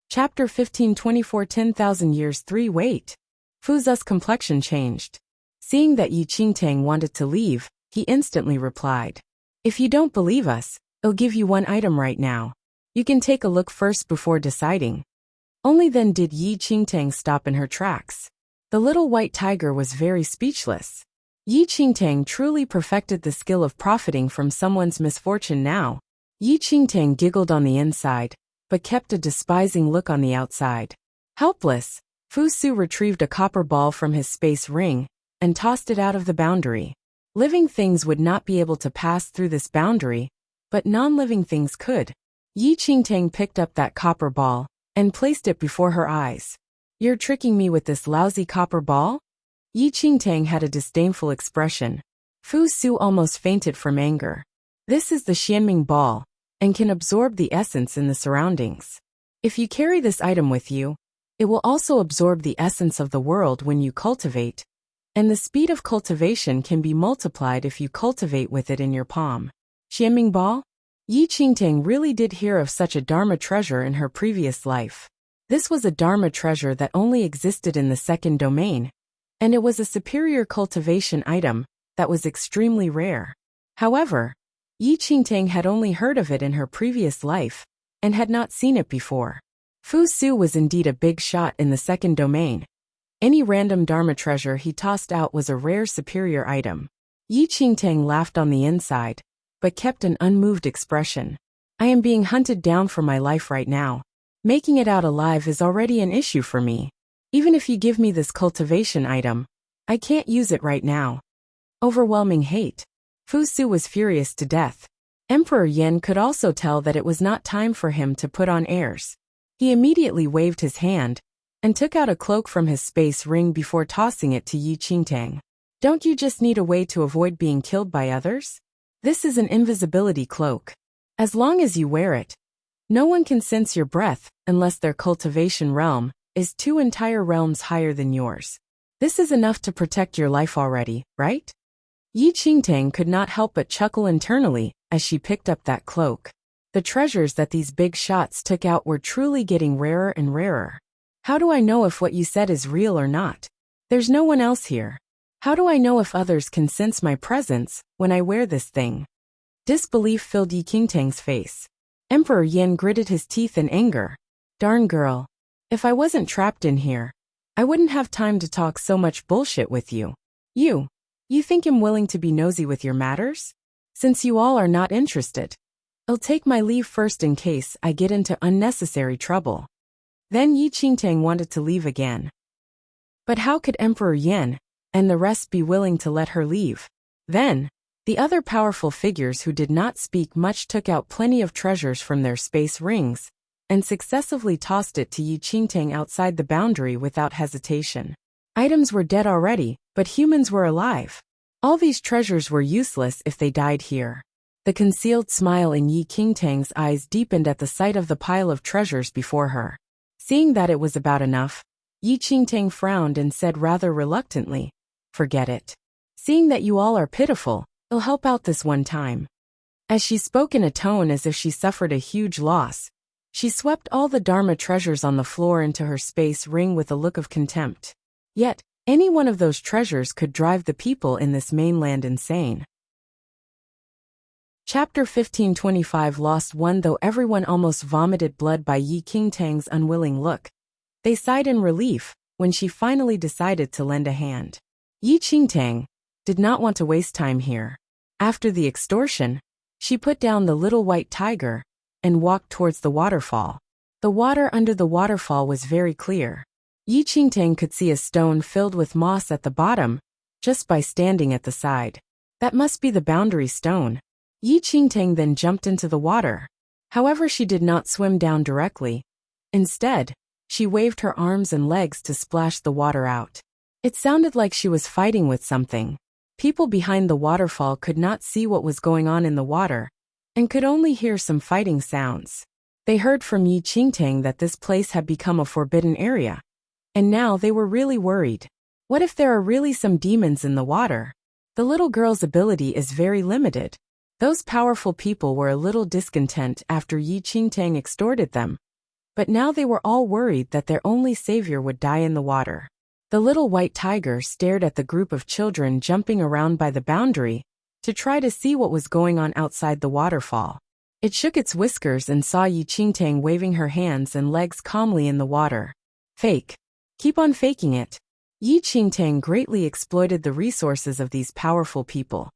Chapter 15 24 10,000 years 3 Wait. Fu's complexion changed. Seeing that Yi Qingtang wanted to leave, he instantly replied. If you don't believe us, I'll give you one item right now. You can take a look first before deciding. Only then did Yi Qingtang stop in her tracks. The little white tiger was very speechless. Yi Qingtang truly perfected the skill of profiting from someone's misfortune now. Yi Qingtang giggled on the inside, but kept a despising look on the outside. Helpless, Fu Su retrieved a copper ball from his space ring and tossed it out of the boundary. Living things would not be able to pass through this boundary, but non-living things could. Yi Qingtang picked up that copper ball and placed it before her eyes. You're tricking me with this lousy copper ball? Yi Qingtang had a disdainful expression. Fu Su almost fainted from anger. This is the Xianming ball, and can absorb the essence in the surroundings. If you carry this item with you, it will also absorb the essence of the world when you cultivate, and the speed of cultivation can be multiplied if you cultivate with it in your palm. Xianming ball? Yi Qingtang really did hear of such a Dharma treasure in her previous life. This was a Dharma treasure that only existed in the second domain, and it was a superior cultivation item that was extremely rare. However, Yi Qingtang had only heard of it in her previous life, and had not seen it before. Fu Su was indeed a big shot in the second domain. Any random Dharma treasure he tossed out was a rare superior item. Yi Qingtang laughed on the inside, but kept an unmoved expression. I am being hunted down for my life right now. Making it out alive is already an issue for me. Even if you give me this cultivation item, I can't use it right now. Overwhelming hate. Fu Su was furious to death. Emperor Yen could also tell that it was not time for him to put on airs. He immediately waved his hand and took out a cloak from his space ring before tossing it to Yi Qingtang. Don't you just need a way to avoid being killed by others? This is an invisibility cloak. As long as you wear it, no one can sense your breath unless their cultivation realm is 2 entire realms higher than yours. This is enough to protect your life already, right? Yi Qingtang could not help but chuckle internally as she picked up that cloak. The treasures that these big shots took out were truly getting rarer and rarer. How do I know if what you said is real or not? There's no one else here. How do I know if others can sense my presence when I wear this thing? Disbelief filled Yi Qingtang's face. Emperor Yen gritted his teeth in anger. Darn girl. If I wasn't trapped in here, I wouldn't have time to talk so much bullshit with you. You think I'm willing to be nosy with your matters? Since you all are not interested, I'll take my leave first in case I get into unnecessary trouble. Then Yi Qingtang wanted to leave again. But how could Emperor Yen and the rest be willing to let her leave? Then, the other powerful figures who did not speak much took out plenty of treasures from their space rings and successively tossed it to Yi Qingtang outside the boundary without hesitation. Items were dead already, but humans were alive. All these treasures were useless if they died here. The concealed smile in Yi Qingtang's eyes deepened at the sight of the pile of treasures before her. Seeing that it was about enough, Yi Qingtang frowned and said rather reluctantly, Forget it. Seeing that you all are pitiful, I'll help out this one time. As she spoke in a tone as if she suffered a huge loss, she swept all the Dharma treasures on the floor into her space ring with a look of contempt. Yet, any one of those treasures could drive the people in this mainland insane. Chapter 1525 Lost One. Though everyone almost vomited blood by Yi Qingtang's unwilling look, they sighed in relief when she finally decided to lend a hand. Yi Qingtang did not want to waste time here. After the extortion, she put down the little white tiger and walked towards the waterfall. The water under the waterfall was very clear. Yi Qingtang could see a stone filled with moss at the bottom, just by standing at the side. That must be the boundary stone. Yi Qingtang then jumped into the water. However, she did not swim down directly. Instead, she waved her arms and legs to splash the water out. It sounded like she was fighting with something. People behind the waterfall could not see what was going on in the water, and could only hear some fighting sounds. They heard from Yi Qingtang that this place had become a forbidden area. And now they were really worried. What if there are really some demons in the water? The little girl's ability is very limited. Those powerful people were a little discontent after Yi Qingtang extorted them, But now they were all worried that their only savior would die in the water. The little white tiger stared at the group of children jumping around by the boundary to try to see what was going on outside the waterfall. It shook its whiskers and saw Yi Qingtang waving her hands and legs calmly in the water. Fake. Keep on faking it. Yi Qingtang greatly exploited the resources of these powerful people.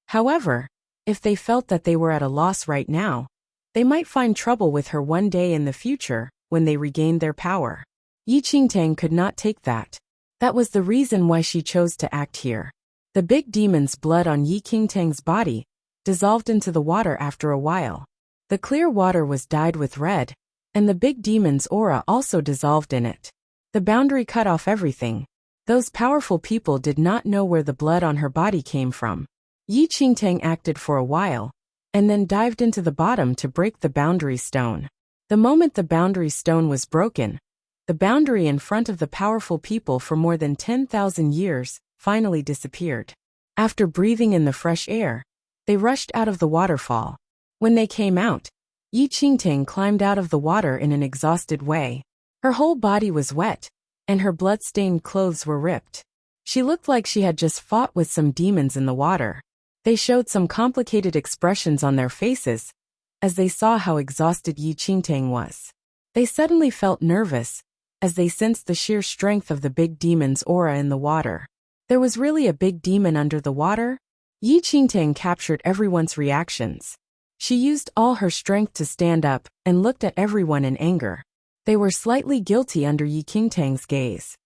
However, if they felt that they were at a loss right now, they might find trouble with her one day in the future when they regained their power. Yi Qingtang could not take that. That was the reason why she chose to act here. The big demon's blood on Yi Qingtang's body dissolved into the water after a while. The clear water was dyed with red, and the big demon's aura also dissolved in it. The boundary cut off everything. Those powerful people did not know where the blood on her body came from. Yi Qingtang acted for a while, and then dived into the bottom to break the boundary stone. The moment the boundary stone was broken, the boundary in front of the powerful people for more than 10,000 years finally disappeared. After breathing in the fresh air, they rushed out of the waterfall. When they came out, Yi Qingtang climbed out of the water in an exhausted way. Her whole body was wet, and her blood-stained clothes were ripped. She looked like she had just fought with some demons in the water. They showed some complicated expressions on their faces as they saw how exhausted Yi Qingtang was. They suddenly felt nervous as they sensed the sheer strength of the big demon's aura in the water. There was really a big demon under the water? Yi Qingtang captured everyone's reactions. She used all her strength to stand up and looked at everyone in anger. They were slightly guilty under Yi Qingtang's gaze.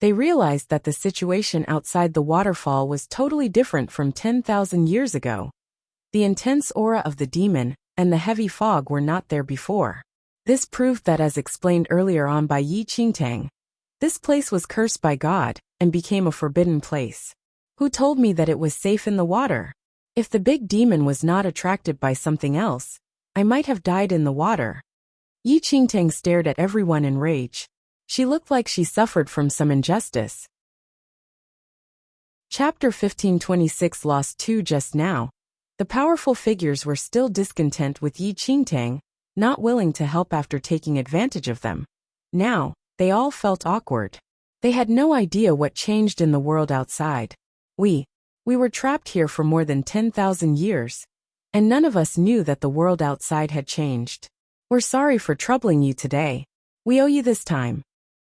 They realized that the situation outside the waterfall was totally different from 10,000 years ago. The intense aura of the demon and the heavy fog were not there before. This proved that, as explained earlier on by Yi Qingtang, this place was cursed by God and became a forbidden place. Who told me that it was safe in the water? If the big demon was not attracted by something else, I might have died in the water. Yi Qingtang stared at everyone in rage. She looked like she suffered from some injustice. Chapter 1526 Lost 2. Just now, the powerful figures were still discontent with Yi Qingtang, not willing to help after taking advantage of them. Now, they all felt awkward. They had no idea what changed in the world outside. We were trapped here for more than 10,000 years, and none of us knew that the world outside had changed. We're sorry for troubling you today. We owe you this time.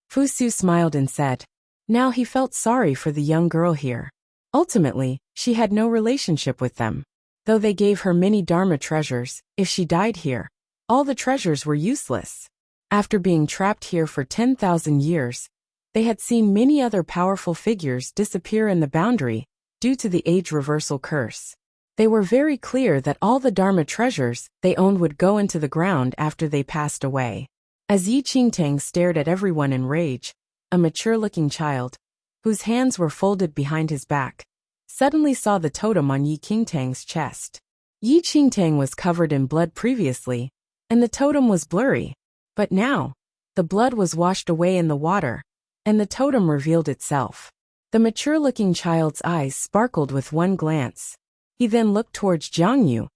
Fu Su smiled and said. Now he felt sorry for the young girl here. Ultimately, she had no relationship with them. Though they gave her many Dharma treasures, if she died here, all the treasures were useless. After being trapped here for 10,000 years, they had seen many other powerful figures disappear in the boundary due to the age reversal curse. They were very clear that all the Dharma treasures they owned would go into the ground after they passed away. As Yi Qingtang stared at everyone in rage, a mature-looking child, whose hands were folded behind his back, suddenly saw the totem on Yi Qingtang's chest. Yi Qingtang was covered in blood previously, and the totem was blurry. But now, the blood was washed away in the water, and the totem revealed itself. The mature-looking child's eyes sparkled with one glance. He then looked towards Jiang Yu,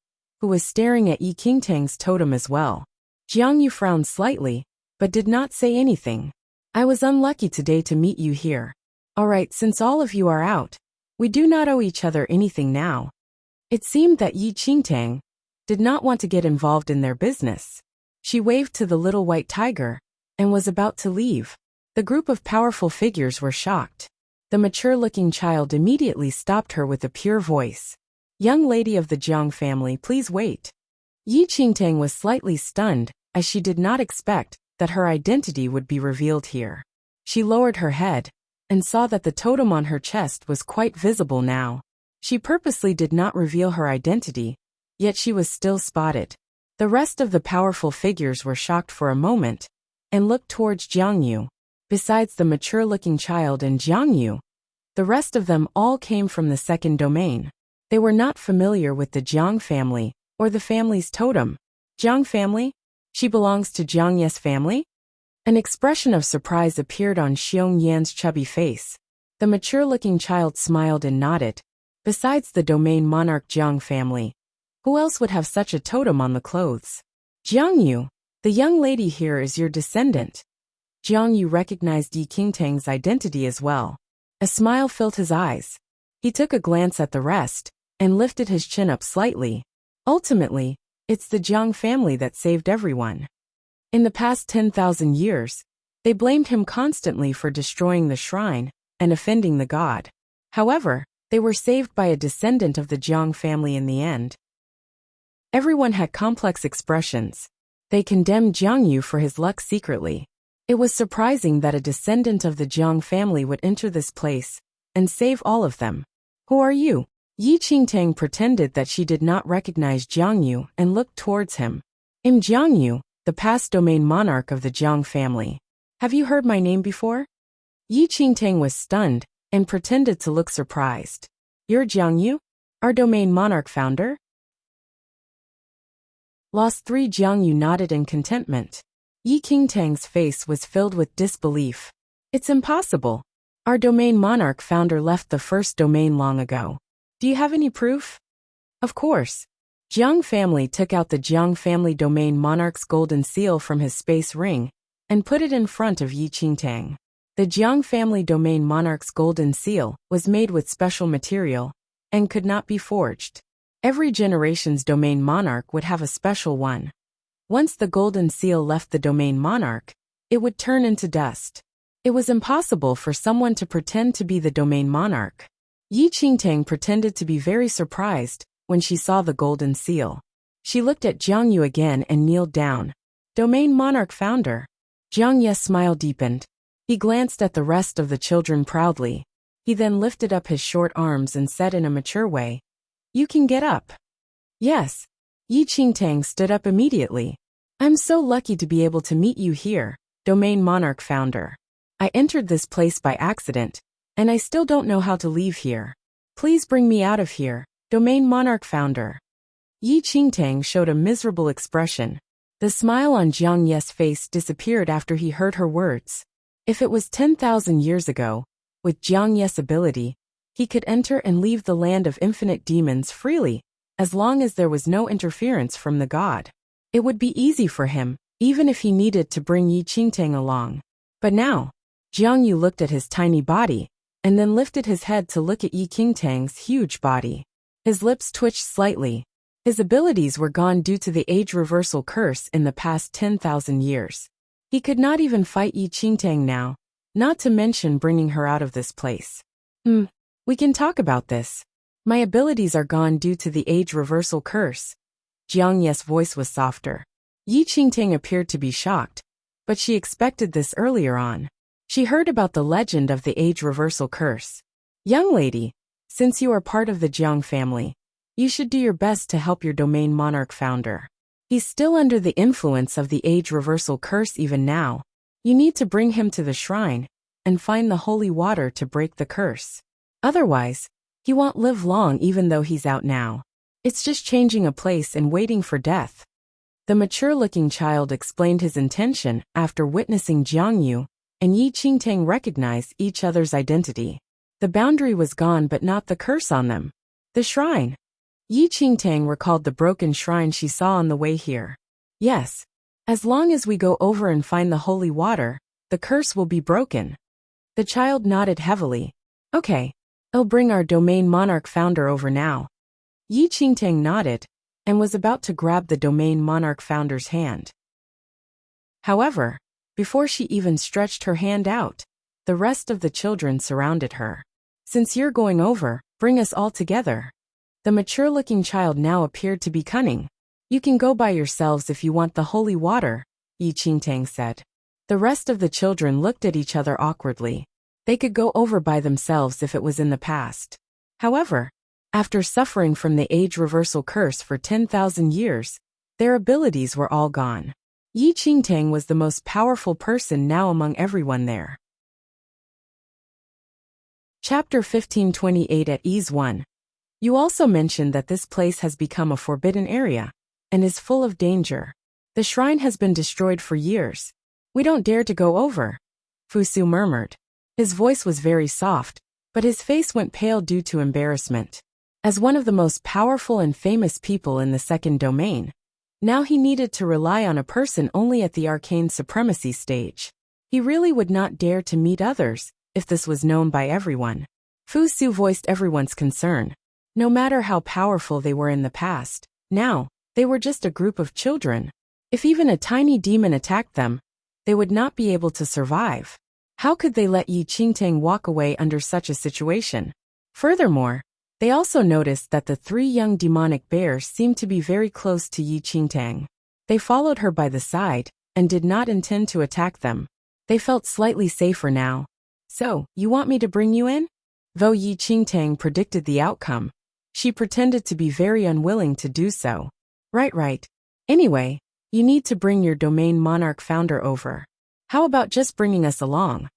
who was staring at Yi Qingtang's totem as well. Jiang Yu frowned slightly, but did not say anything. I was unlucky today to meet you here. Alright, since all of you are out, we do not owe each other anything now. It seemed that Yi Qingtang did not want to get involved in their business. She waved to the little white tiger and was about to leave. The group of powerful figures were shocked. The mature-looking child immediately stopped her with a pure voice. Young lady of the Jiang family, please wait. Yi Qingtang was slightly stunned, as she did not expect that her identity would be revealed here. She lowered her head and saw that the totem on her chest was quite visible now. She purposely did not reveal her identity, yet she was still spotted. The rest of the powerful figures were shocked for a moment and looked towards Jiang Yu. Besides the mature-looking child and Jiang Yu, the rest of them all came from the second domain. They were not familiar with the Jiang family or the family's totem. Jiang family? She belongs to Jiang Ye's family? An expression of surprise appeared on Xiong Yan's chubby face. The mature-looking child smiled and nodded. Besides the domain monarch Jiang family, who else would have such a totem on the clothes? Jiang Yu, The young lady here is your descendant. Jiang Yu recognized Yi Qingtang's identity as well. A smile filled his eyes. He took a glance at the rest and lifted his chin up slightly. Ultimately, it's the Jiang family that saved everyone. In the past 10,000 years, they blamed him constantly for destroying the shrine and offending the god. However, they were saved by a descendant of the Jiang family in the end. Everyone had complex expressions. They condemned Jiang Yu for his luck secretly. It was surprising that a descendant of the Jiang family would enter this place and save all of them. Who are you? Yi Qingtang pretended that she did not recognize Jiang Yu and looked towards him. I'm Jiang Yu, the past domain monarch of the Jiang family. Have you heard my name before? Yi Qingtang was stunned and pretended to look surprised. You're Jiang Yu? Our domain monarch founder? Lost 3. Jiang Yu nodded in contentment. Yi Qingtang's face was filled with disbelief. It's impossible. Our domain monarch founder left the first domain long ago. Do you have any proof? Of course. Jiang family took out the Jiang family domain monarch's golden seal from his space ring and put it in front of Yi Qingtang. The Jiang family domain monarch's golden seal was made with special material and could not be forged. Every generation's domain monarch would have a special one. Once the golden seal left the domain monarch, it would turn into dust. It was impossible for someone to pretend to be the domain monarch. Yi Qingtang pretended to be very surprised when she saw the golden seal. She looked at Jiang Yu again and kneeled down. Domain monarch founder. Jiang Yu's smile deepened. He glanced at the rest of the children proudly. He then lifted up his short arms and said in a mature way, "You can get up." Yes. Yi Qingtang stood up immediately. I'm so lucky to be able to meet you here, domain monarch founder. I entered this place by accident, and I still don't know how to leave here. Please bring me out of here, domain monarch founder. Yi Qingtang showed a miserable expression. The smile on Jiang Yu's face disappeared after he heard her words. If it was 10,000 years ago, with Jiang Yu's ability, he could enter and leave the land of infinite demons freely, as long as there was no interference from the god. It would be easy for him, even if he needed to bring Yi Qingtang along. But now, Jiang Yu looked at his tiny body, and then lifted his head to look at Yi Qingtang's huge body. His lips twitched slightly. His abilities were gone due to the age reversal curse in the past 10,000 years. He could not even fight Yi Qingtang now, not to mention bringing her out of this place. We can talk about this. My abilities are gone due to the age reversal curse. Jiang Yu's voice was softer. Yi Qingtang appeared to be shocked, but she expected this earlier on. She heard about the legend of the age reversal curse. Young lady, since you are part of the Jiang family, you should do your best to help your domain monarch founder. He's still under the influence of the age reversal curse even now. You need to bring him to the shrine and find the holy water to break the curse. Otherwise, he won't live long even though he's out now. It's just changing a place and waiting for death. The mature-looking child explained his intention after witnessing Jiang Yu and Yi Qingtang recognize each other's identity. The boundary was gone but not the curse on them. The shrine. Yi Qingtang recalled the broken shrine she saw on the way here. Yes. As long as we go over and find the holy water, the curse will be broken. The child nodded heavily. Okay. I'll bring our domain monarch founder over now. Yi Qingtang nodded and was about to grab the domain monarch founder's hand. However, before she even stretched her hand out, the rest of the children surrounded her. Since you're going over, bring us all together. The mature-looking child now appeared to be cunning. You can go by yourselves if you want the holy water, Yi Qingtang said. The rest of the children looked at each other awkwardly. They could go over by themselves if it was in the past. However, after suffering from the age reversal curse for 10,000 years, their abilities were all gone. Yi Qingtang was the most powerful person now among everyone there. Chapter 1528 At Ease 1. You also mentioned that this place has become a forbidden area and is full of danger. The shrine has been destroyed for years. We don't dare to go over, Fusu murmured. His voice was very soft, but his face went pale due to embarrassment. As one of the most powerful and famous people in the second domain, Now he needed to rely on a person only at the arcane supremacy stage. He really would not dare to meet others if this was known by everyone. Fu Su voiced everyone's concern. No matter how powerful they were in the past, now, they were just a group of children. If even a tiny demon attacked them, they would not be able to survive. How could they let Yi Qingtang walk away under such a situation? Furthermore, they also noticed that the 3 young demonic bears seemed to be very close to Yi Qingtang. They followed her by the side and did not intend to attack them. They felt slightly safer now. So, you want me to bring you in? Though Yi Qingtang predicted the outcome, she pretended to be very unwilling to do so. Right. Anyway, you need to bring your domain monarch founder over. How about just bringing us along?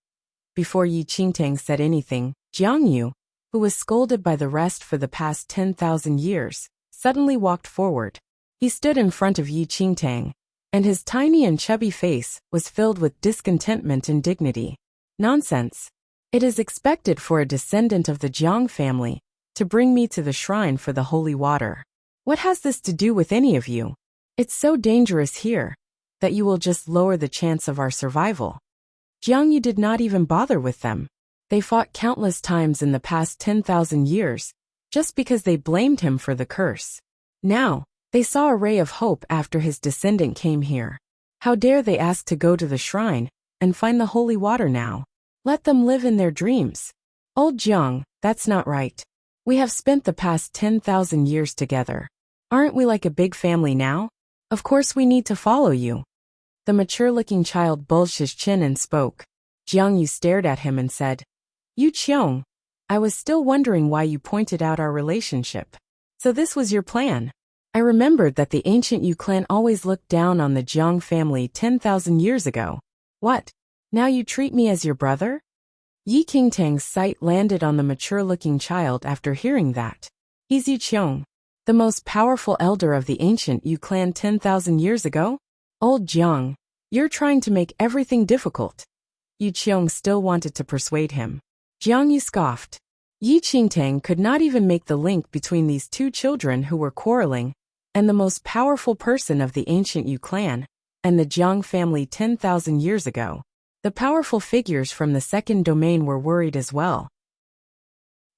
Before Yi Qingtang said anything, Jiang Yu, who was scolded by the rest for the past 10,000 years, suddenly walked forward. He stood in front of Yi Qingtang, and his tiny and chubby face was filled with discontentment and dignity. Nonsense. It is expected for a descendant of the Jiang family to bring me to the shrine for the holy water. What has this to do with any of you? It's so dangerous here that you will just lower the chance of our survival. Jiang Yu did not even bother with them. They fought countless times in the past 10,000 years, just because they blamed him for the curse. Now, they saw a ray of hope after his descendant came here. How dare they ask to go to the shrine and find the holy water now? Let them live in their dreams. Old Jiang, that's not right. We have spent the past 10,000 years together. Aren't we like a big family now? Of course we need to follow you. The mature-looking child bulged his chin and spoke. Jiang Yu stared at him and said, Yu Qiong, I was still wondering why you pointed out our relationship. So this was your plan. I remembered that the ancient Yu clan always looked down on the Jiang family 10,000 years ago. What? Now you treat me as your brother? Yi Qingtang's sight landed on the mature-looking child after hearing that. He's Yu Qiong, the most powerful elder of the ancient Yu clan 10,000 years ago? Old Jiang, you're trying to make everything difficult. Yu Qiong still wanted to persuade him. Jiang Yu scoffed. Yi Qingtang could not even make the link between these 2 children who were quarreling and the most powerful person of the ancient Yu clan and the Jiang family 10,000 years ago. The powerful figures from the second domain were worried as well.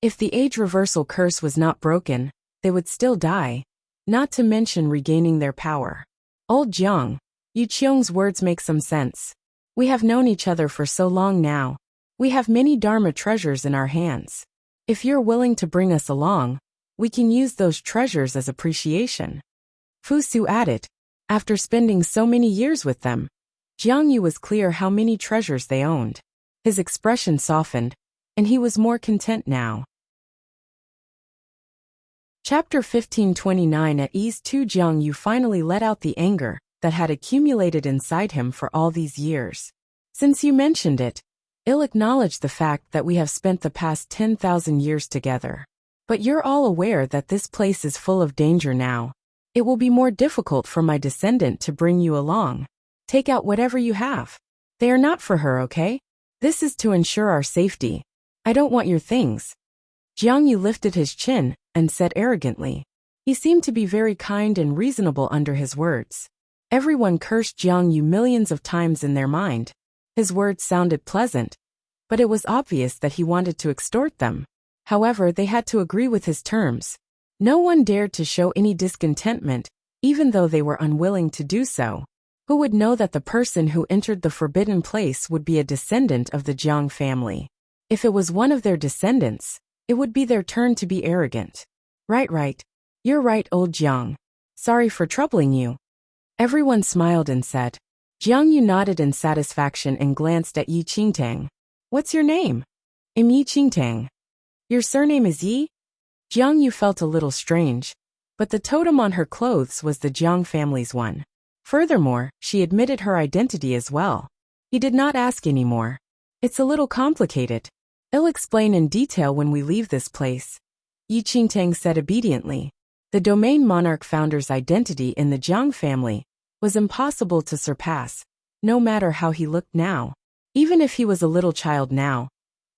If the age reversal curse was not broken, they would still die, not to mention regaining their power. Old Jiang, Yu Qiong's words make some sense. We have known each other for so long now. We have many Dharma treasures in our hands. If you're willing to bring us along, we can use those treasures as appreciation. Fu Su added. After spending so many years with them, Jiang Yu was clear how many treasures they owned. His expression softened, and he was more content now. Chapter 1529. At ease. Jiang Yu finally let out the anger that had accumulated inside him for all these years. Since you mentioned it, I'll acknowledge the fact that we have spent the past 10,000 years together. But you're all aware that this place is full of danger now. It will be more difficult for my descendant to bring you along. Take out whatever you have. They are not for her, okay? This is to ensure our safety. I don't want your things. Jiang Yu lifted his chin and said arrogantly. He seemed to be very kind and reasonable under his words. Everyone cursed Jiang Yu millions of times in their mind. His words sounded pleasant, but it was obvious that he wanted to extort them. However, they had to agree with his terms. No one dared to show any discontentment, even though they were unwilling to do so. Who would know that the person who entered the forbidden place would be a descendant of the Jiang family? If it was one of their descendants, it would be their turn to be arrogant. Right. You're right, old Jiang. Sorry for troubling you. Everyone smiled and said. Jiang Yu nodded in satisfaction and glanced at Yi Qingtang. What's your name? I'm Yi Qingtang. Your surname is Yi? Jiang Yu felt a little strange, but the totem on her clothes was the Jiang family's one. Furthermore, she admitted her identity as well. He did not ask anymore. It's a little complicated. I'll explain in detail when we leave this place. Yi Qingtang said obediently. The domain monarch founder's identity in the Jiang family was impossible to surpass, no matter how he looked now. Even if he was a little child now,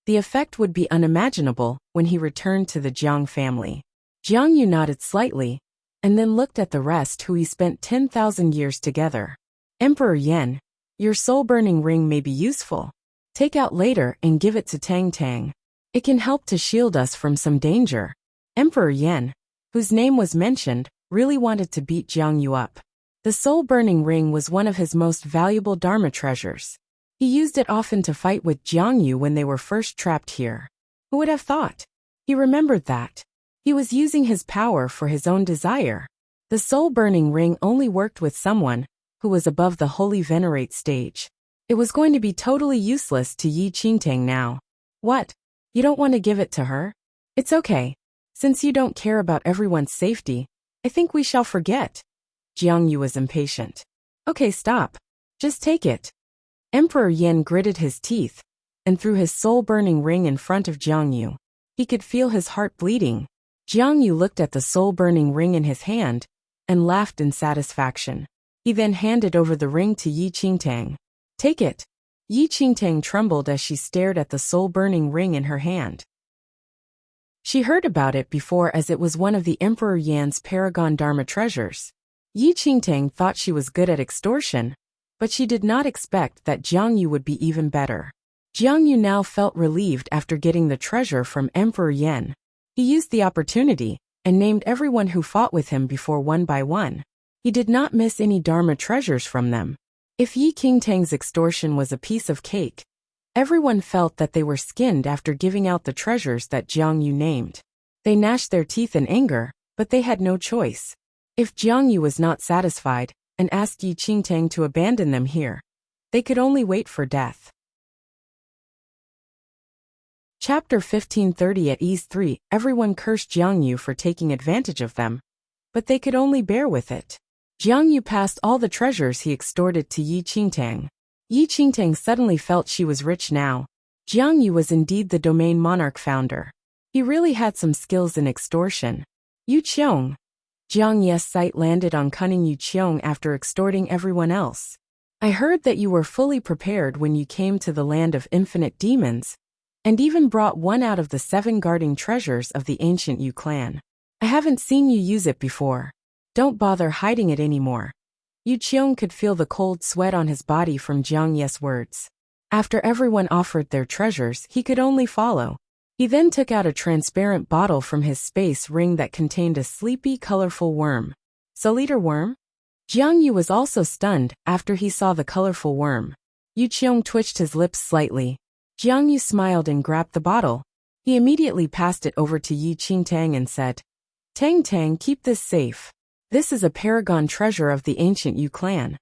the effect would be unimaginable when he returned to the Jiang family. Jiang Yu nodded slightly, and then looked at the rest who he spent 10,000 years together. Emperor Yan, your soul-burning ring may be useful. Take out later and give it to Tang Tang. It can help to shield us from some danger. Emperor Yan, whose name was mentioned, really wanted to beat Jiang Yu up. The soul-burning ring was one of his most valuable Dharma treasures. He used it often to fight with Jiang Yu when they were first trapped here. Who would have thought? He remembered that. He was using his power for his own desire. The soul-burning ring only worked with someone who was above the holy venerate stage. It was going to be totally useless to Yi Qingtang now. What? You don't want to give it to her? It's okay. Since you don't care about everyone's safety, I think we shall forget. Jiang Yu was impatient. Okay, stop. Just take it. Emperor Yan gritted his teeth and threw his soul-burning ring in front of Jiang Yu. He could feel his heart bleeding. Jiang Yu looked at the soul-burning ring in his hand and laughed in satisfaction. He then handed over the ring to Yi Qingtang. Take it. Yi Qingtang trembled as she stared at the soul-burning ring in her hand. She heard about it before as it was one of the Emperor Yan's paragon Dharma treasures. Yi Qingtang thought she was good at extortion, but she did not expect that Jiang Yu would be even better. Jiang Yu now felt relieved after getting the treasure from Emperor Yan. He used the opportunity and named everyone who fought with him before one by one. He did not miss any Dharma treasures from them. If Yi Qingtang's extortion was a piece of cake, everyone felt that they were skinned after giving out the treasures that Jiang Yu named. They gnashed their teeth in anger, but they had no choice. If Jiang Yu was not satisfied and asked Yi Qingtang to abandon them here, they could only wait for death. Chapter 1530. At ease 3, everyone cursed Jiang Yu for taking advantage of them, but they could only bear with it. Jiang Yu passed all the treasures he extorted to Yi Qingtang. Yi Qingtang suddenly felt she was rich now. Jiang Yu was indeed the domain monarch founder. He really had some skills in extortion. Yu Qiong. Jiang Ye's sight landed on cunning Yu Qiong after extorting everyone else. I heard that you were fully prepared when you came to the land of infinite demons, and even brought one out of the 7 guarding treasures of the ancient Yu clan. I haven't seen you use it before. Don't bother hiding it anymore. Yu Qiong could feel the cold sweat on his body from Jiang Ye's words. After everyone offered their treasures, he could only follow. He then took out a transparent bottle from his space ring that contained a sleepy, colorful worm. Soul-eater worm? Jiang Yu was also stunned after he saw the colorful worm. Yu Qiong twitched his lips slightly. Jiang Yu smiled and grabbed the bottle. He immediately passed it over to Yi Qingtang and said, Tang Tang, keep this safe. This is a paragon treasure of the ancient Yu clan.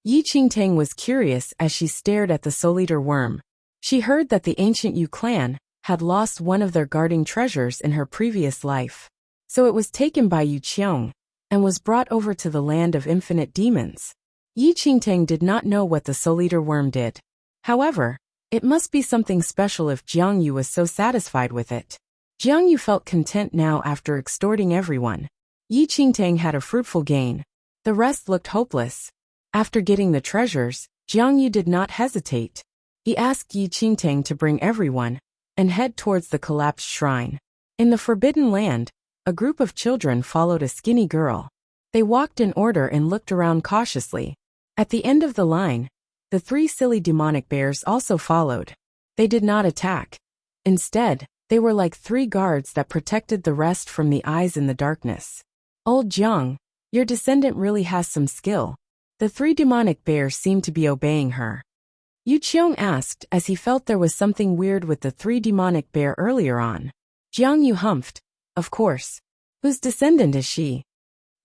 Yi Qingtang was curious as she stared at the soul-eater worm. She heard that the ancient Yu clan had lost one of their guarding treasures in her previous life. So it was taken by Yu Qiong and was brought over to the land of infinite demons. Yi Qingtang did not know what the soul-eater worm did. However, it must be something special if Jiang Yu was so satisfied with it. Jiang Yu felt content now after extorting everyone. Yi Qingtang had a fruitful gain. The rest looked hopeless. After getting the treasures, Jiang Yu did not hesitate. He asked Yi Qingtang to bring everyone and head towards the collapsed shrine. In the Forbidden Land, a group of children followed a skinny girl. They walked in order and looked around cautiously. At the end of the line, the 3 silly demonic bears also followed. They did not attack. Instead, they were like 3 guards that protected the rest from the eyes in the darkness. Old Jiang, your descendant really has some skill. The 3 demonic bears seemed to be obeying her. Yu Qiong asked as he felt there was something weird with the 3 demonic bear earlier on. Jiang Yu humphed. Of course. Whose descendant is she?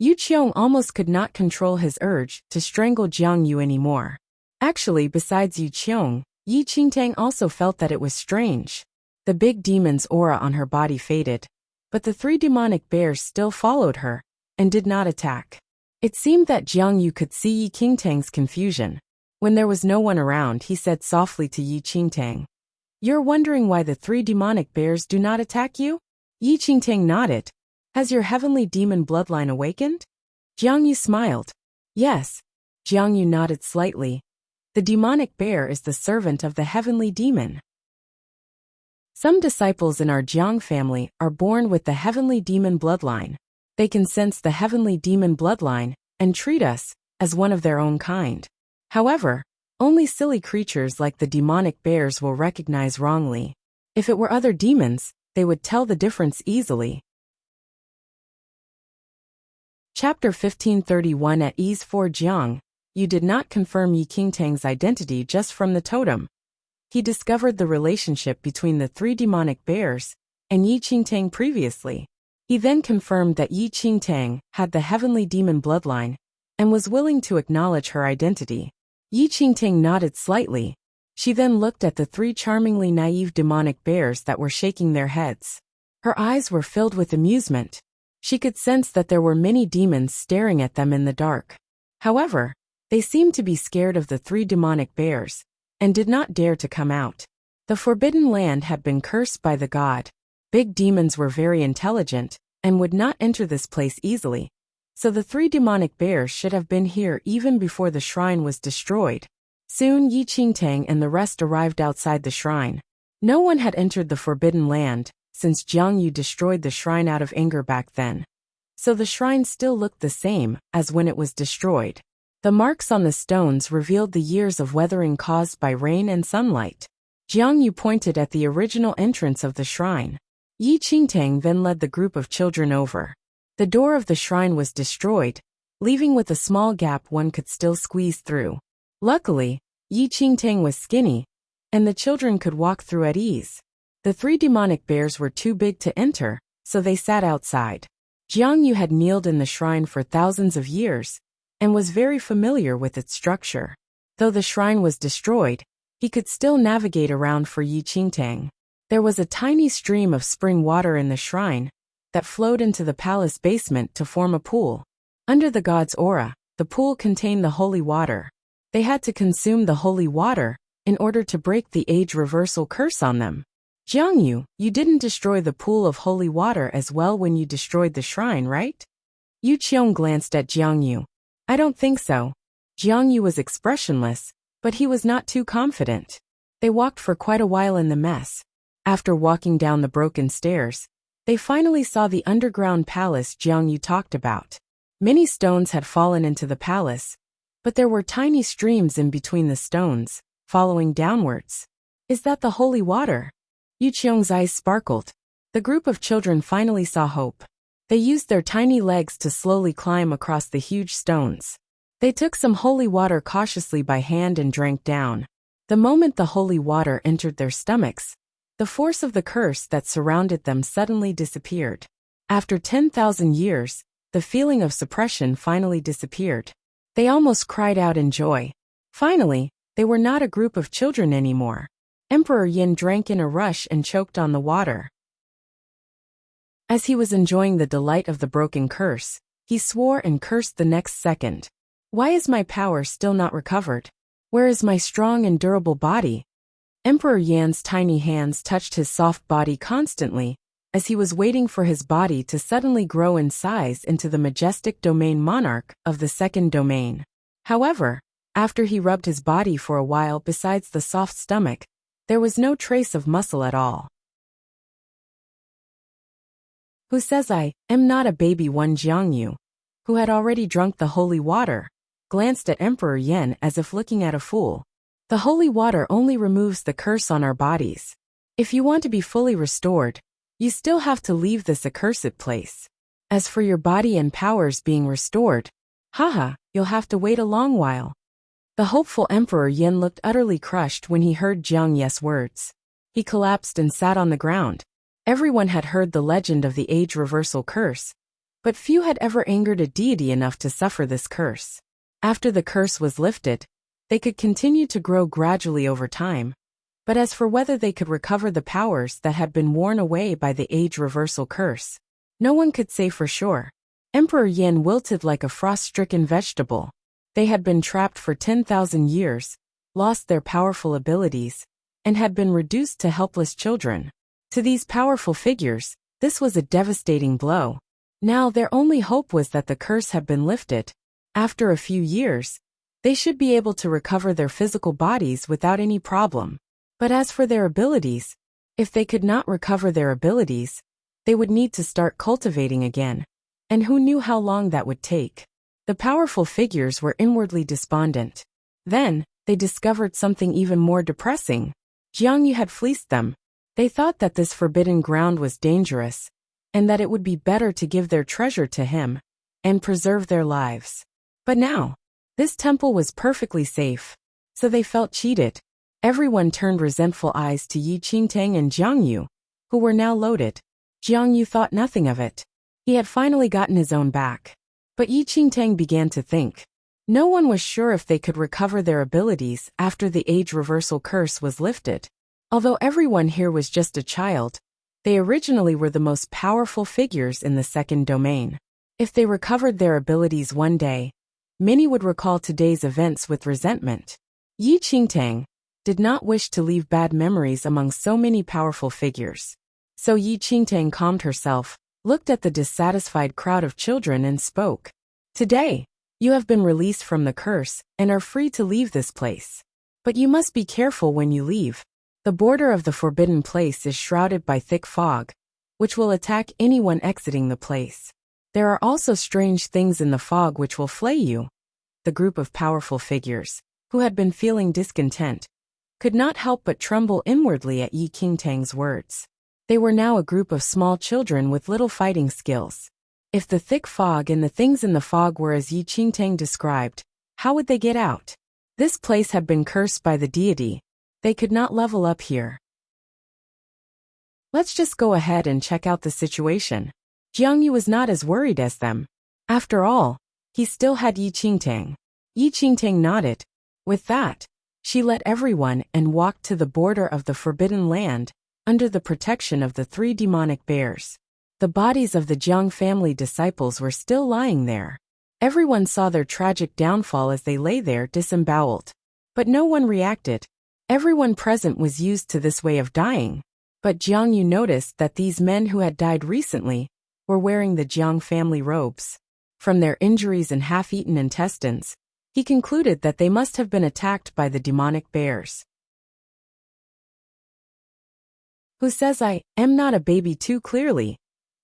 Yu Qiong almost could not control his urge to strangle Jiang Yu anymore. Actually, besides Yu Qiong, Yi Qingtang also felt that it was strange. The big demon's aura on her body faded, but the 3 demonic bears still followed her and did not attack. It seemed that Jiang Yu could see Yi Qingtang's confusion. When there was no one around, he said softly to Yi Qingtang, You're wondering why the 3 demonic bears do not attack you? Yi Qingtang nodded. Has your heavenly demon bloodline awakened? Jiang Yu smiled. Yes. Jiang Yu nodded slightly. The demonic bear is the servant of the heavenly demon. Some disciples in our Jiang family are born with the heavenly demon bloodline. They can sense the heavenly demon bloodline and treat us as one of their own kind. However, only silly creatures like the demonic bears will recognize wrongly. If it were other demons, they would tell the difference easily. Chapter 1531 At ease for Jiang. You did not confirm Yi Qingtang's identity just from the totem. He discovered the relationship between the 3 demonic bears and Yi Qingtang previously. He then confirmed that Yi Qingtang had the heavenly demon bloodline and was willing to acknowledge her identity. Yi Qingtang nodded slightly. She then looked at the 3 charmingly naive demonic bears that were shaking their heads. Her eyes were filled with amusement. She could sense that there were many demons staring at them in the dark. However, they seemed to be scared of the 3 demonic bears and did not dare to come out. The Forbidden Land had been cursed by the god. Big demons were very intelligent and would not enter this place easily. So the 3 demonic bears should have been here even before the shrine was destroyed. Soon Yi Qingtang and the rest arrived outside the shrine. No one had entered the Forbidden Land since Jiang Yu destroyed the shrine out of anger back then. So the shrine still looked the same as when it was destroyed. The marks on the stones revealed the years of weathering caused by rain and sunlight. Jiang Yu pointed at the original entrance of the shrine. Yi Qingtang then led the group of children over. The door of the shrine was destroyed, leaving with a small gap one could still squeeze through. Luckily, Yi Qingtang was skinny, and the children could walk through at ease. The 3 demonic bears were too big to enter, so they sat outside. Jiang Yu had kneeled in the shrine for thousands of years, and was very familiar with its structure. Though the shrine was destroyed, he could still navigate around for Yi Qingtang. There was a tiny stream of spring water in the shrine that flowed into the palace basement to form a pool. Under the god's aura, the pool contained the holy water. They had to consume the holy water in order to break the age reversal curse on them. Jiang Yu, you didn't destroy the pool of holy water as well when you destroyed the shrine, right? Yu Qiong glanced at Jiang Yu. I don't think so. Jiang Yu was expressionless, but he was not too confident. They walked for quite a while in the mess. After walking down the broken stairs, they finally saw the underground palace Jiang Yu talked about. Many stones had fallen into the palace, but there were tiny streams in between the stones, following downwards. Is that the holy water? Yu Qiong's eyes sparkled. The group of children finally saw hope. They used their tiny legs to slowly climb across the huge stones. They took some holy water cautiously by hand and drank down. The moment the holy water entered their stomachs, the force of the curse that surrounded them suddenly disappeared. After 10,000 years, the feeling of suppression finally disappeared. They almost cried out in joy. Finally, they were not a group of children anymore. Emperor Yin drank in a rush and choked on the water. As he was enjoying the delight of the broken curse, he swore and cursed the next second. Why is my power still not recovered? Where is my strong and durable body? Emperor Yan's tiny hands touched his soft body constantly, as he was waiting for his body to suddenly grow in size into the majestic domain monarch of the second domain. However, after he rubbed his body for a while besides the soft stomach, there was no trace of muscle at all. Who says I am not a baby? One Jiang Yu, who had already drunk the holy water, glanced at Emperor Yan as if looking at a fool. The holy water only removes the curse on our bodies. If you want to be fully restored, you still have to leave this accursed place. As for your body and powers being restored, haha, you'll have to wait a long while. The hopeful Emperor Yin looked utterly crushed when he heard Jiang Ye's words. He collapsed and sat on the ground. Everyone had heard the legend of the age reversal curse, but few had ever angered a deity enough to suffer this curse. After the curse was lifted, they could continue to grow gradually over time. But as for whether they could recover the powers that had been worn away by the age reversal curse, no one could say for sure. Emperor Yin wilted like a frost-stricken vegetable. They had been trapped for 10,000 years, lost their powerful abilities, and had been reduced to helpless children. To these powerful figures, this was a devastating blow. Now their only hope was that the curse had been lifted. After a few years, they should be able to recover their physical bodies without any problem. But as for their abilities, if they could not recover their abilities, they would need to start cultivating again. And who knew how long that would take? The powerful figures were inwardly despondent. Then, they discovered something even more depressing. Jiang Yu had fleeced them. They thought that this forbidden ground was dangerous, and that it would be better to give their treasure to him and preserve their lives. But now, this temple was perfectly safe, so they felt cheated. Everyone turned resentful eyes to Yi Qingtang and Jiang Yu, who were now loaded. Jiang Yu thought nothing of it. He had finally gotten his own back. But Yi Qingtang began to think. No one was sure if they could recover their abilities after the age reversal curse was lifted. Although everyone here was just a child, they originally were the most powerful figures in the second domain. If they recovered their abilities one day, many would recall today's events with resentment. Yi Qingtang did not wish to leave bad memories among so many powerful figures. So Yi Qingtang calmed herself, looked at the dissatisfied crowd of children and spoke. Today, you have been released from the curse and are free to leave this place. But you must be careful when you leave. The border of the forbidden place is shrouded by thick fog, which will attack anyone exiting the place. There are also strange things in the fog which will flay you. The group of powerful figures, who had been feeling discontent, could not help but tremble inwardly at Yi Qingtang's words. They were now a group of small children with little fighting skills. If the thick fog and the things in the fog were as Yi Qingtang described, how would they get out? This place had been cursed by the deity. They could not level up here. Let's just go ahead and check out the situation. Jiang Yu was not as worried as them. After all, he still had Yi Qingtang. Yi Qingtang nodded. With that, she led everyone and walked to the border of the forbidden land, under the protection of the 3 demonic bears. The bodies of the Jiang family disciples were still lying there. Everyone saw their tragic downfall as they lay there disemboweled. But no one reacted. Everyone present was used to this way of dying. But Jiang Yu noticed that these men who had died recently were wearing the Jiang family robes. From their injuries and half-eaten intestines, he concluded that they must have been attacked by the demonic bears. Who says I am not a baby too clearly?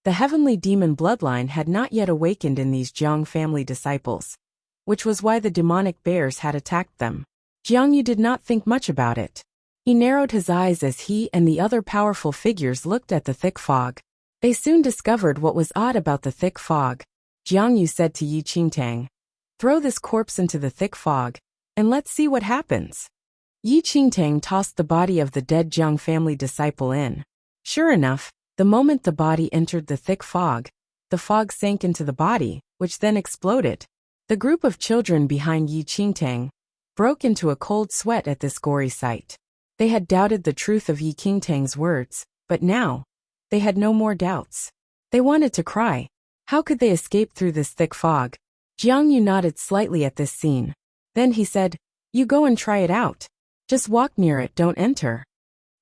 The heavenly demon bloodline had not yet awakened in these Jiang family disciples, which was why the demonic bears had attacked them. Jiang Yu did not think much about it. He narrowed his eyes as he and the other powerful figures looked at the thick fog. They soon discovered what was odd about the thick fog. Jiang Yu said to Yi Qingtang, "Throw this corpse into the thick fog, and let's see what happens." Yi Qingtang tossed the body of the dead Jiang family disciple in. Sure enough, the moment the body entered the thick fog, the fog sank into the body, which then exploded. The group of children behind Yi Qingtang broke into a cold sweat at this gory sight. They had doubted the truth of Yi Qingtang's words, but now, they had no more doubts. They wanted to cry. How could they escape through this thick fog? Jiang Yu nodded slightly at this scene. Then he said, "You go and try it out. Just walk near it, don't enter."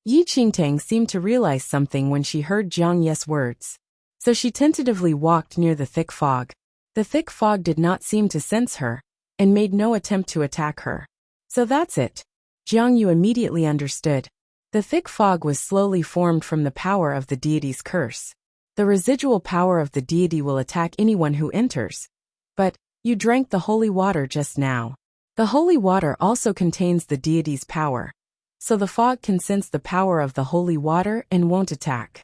Yi Qingtang seemed to realize something when she heard Jiang Yu's words. So she tentatively walked near the thick fog. The thick fog did not seem to sense her, and made no attempt to attack her. So that's it. Jiang Yu immediately understood. The thick fog was slowly formed from the power of the deity's curse. The residual power of the deity will attack anyone who enters. But, you drank the holy water just now. The holy water also contains the deity's power. So the fog can sense the power of the holy water and won't attack.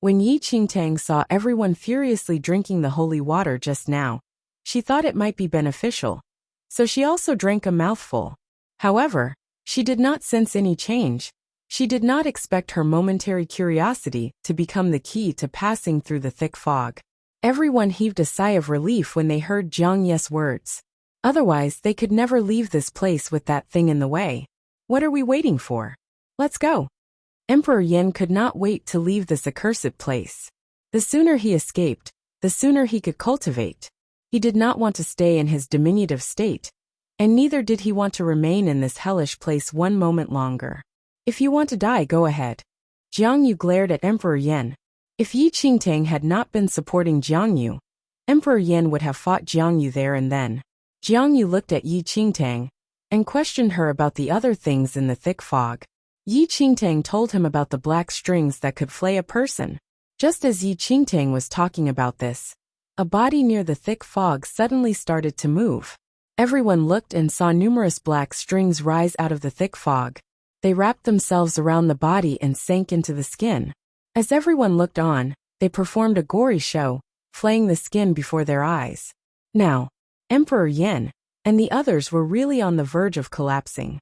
When Yi Qingtang saw everyone furiously drinking the holy water just now, she thought it might be beneficial. So she also drank a mouthful. However, she did not sense any change. She did not expect her momentary curiosity to become the key to passing through the thick fog. Everyone heaved a sigh of relief when they heard Jiang Yu's words. Otherwise, they could never leave this place with that thing in the way. What are we waiting for? Let's go. Emperor Yin could not wait to leave this accursed place. The sooner he escaped, the sooner he could cultivate. He did not want to stay in his diminutive state, and neither did he want to remain in this hellish place one moment longer. If you want to die, go ahead. Jiang Yu glared at Emperor Yin. If Yi Qingtang had not been supporting Jiang Yu, Emperor Yin would have fought Jiang Yu there and then. Jiang Yu looked at Yi Qingtang and questioned her about the other things in the thick fog. Yi Qingtang told him about the black strings that could flay a person. Just as Yi Qingtang was talking about this, a body near the thick fog suddenly started to move. Everyone looked and saw numerous black strings rise out of the thick fog. They wrapped themselves around the body and sank into the skin. As everyone looked on, they performed a gory show, flaying the skin before their eyes. Now, Emperor Yen and the others were really on the verge of collapsing.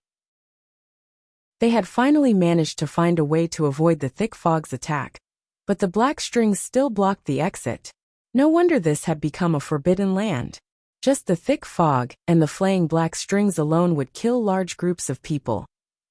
They had finally managed to find a way to avoid the thick fog's attack, but the black strings still blocked the exit. No wonder this had become a forbidden land. Just the thick fog and the flaying black strings alone would kill large groups of people.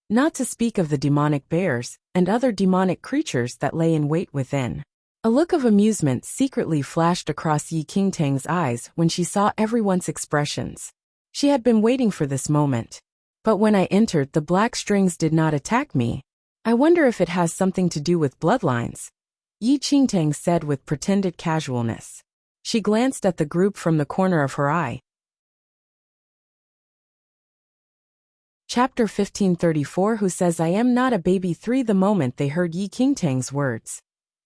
Not to speak of the demonic bears and other demonic creatures that lay in wait within. A look of amusement secretly flashed across Yi Qingtang's eyes when she saw everyone's expressions. She had been waiting for this moment. But when I entered, the black strings did not attack me. I wonder if it has something to do with bloodlines, Yi Qingtang said with pretended casualness. She glanced at the group from the corner of her eye. Chapter 1534. Who says I am not a baby? 3. The moment they heard Yi Qingtang's words,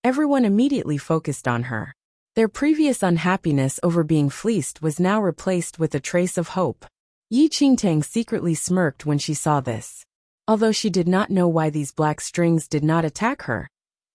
everyone immediately focused on her. Their previous unhappiness over being fleeced was now replaced with a trace of hope. Yi Qingtang secretly smirked when she saw this. Although she did not know why these black strings did not attack her,